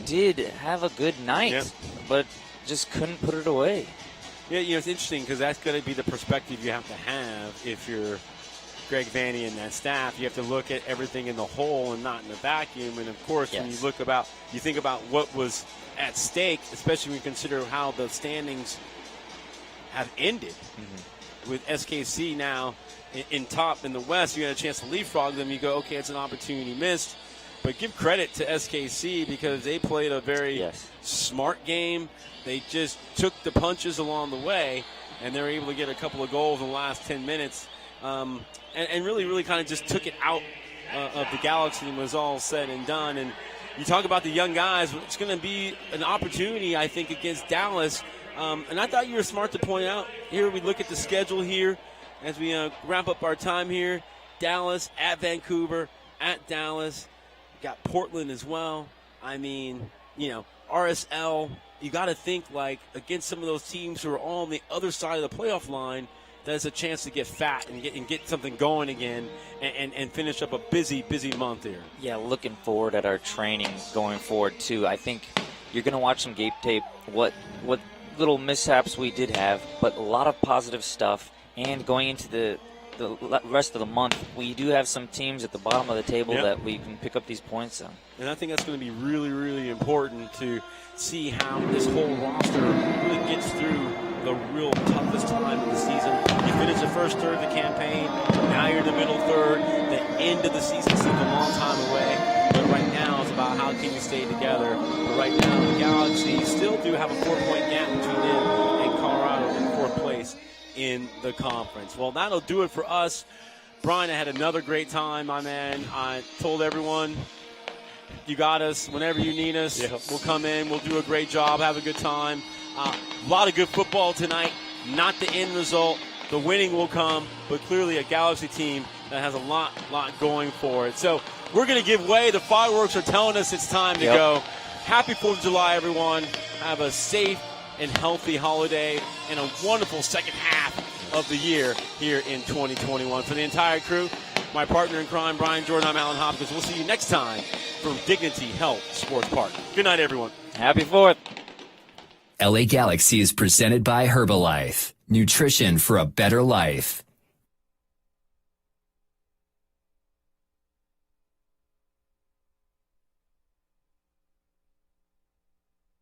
did have a good night, but just couldn't put it away. Yeah, it's interesting because that's going to be the perspective you have to have if you're Greg Vanney and that staff. You have to look at everything in the whole and not in the vacuum. And, of course, when you think about what was at stake, especially when you consider how the standings have ended. With SKC now in top in the West, you had a chance to leapfrog them. You go, okay, it's an opportunity missed. But give credit to SKC because they played a very smart game. They just took the punches along the way, and they were able to get a couple of goals in the last 10 minutes. And really, really kind of just took it out of the Galaxy and was all said and done. And you talk about the young guys, it's going to be an opportunity, I think, against Dallas. And I thought you were smart to point out here, we look at the schedule here as we wrap up our time here. Dallas, at Vancouver, at Dallas. Got Portland as well. I mean, RSL, you got to think like against some of those teams who are all on the other side of the playoff line, there's a chance to get fat and get something going again and finish up a busy month here. Yeah, looking forward at our training going forward, too. I think you're going to watch some game tape, what little mishaps we did have, but a lot of positive stuff. And going into the rest of the month, we do have some teams at the bottom of the table that we can pick up these points on. And I think that's going to be really, really important to see how this whole roster really gets through the real toughest time of the season. You finish the first third of the campaign, now you're in the middle third. The end of the season seems a long time away, but right now it's about how can you stay together. But right now the Galaxy still do have a 4-point gap between them and Colorado in fourth place in the conference. Well, that'll do it for us. Brian, I had another great time, my man. I told everyone, you got us whenever you need us. We'll come in. We'll do a great job. Have a good time. A lot of good football tonight. Not the end result. The winning will come, but clearly a Galaxy team that has a lot going for it. So we're going to give way. The fireworks are telling us it's time to go. Happy 4th of July, everyone. Have a safe and healthy holiday and a wonderful second half of the year here in 2021. For the entire crew, my partner in crime, Brian Jordan, I'm Alan Hopkins. We'll see you next time from Dignity Health Sports Park. Good night, everyone. Happy 4th. LA Galaxy is presented by Herbalife. Nutrition for a better life.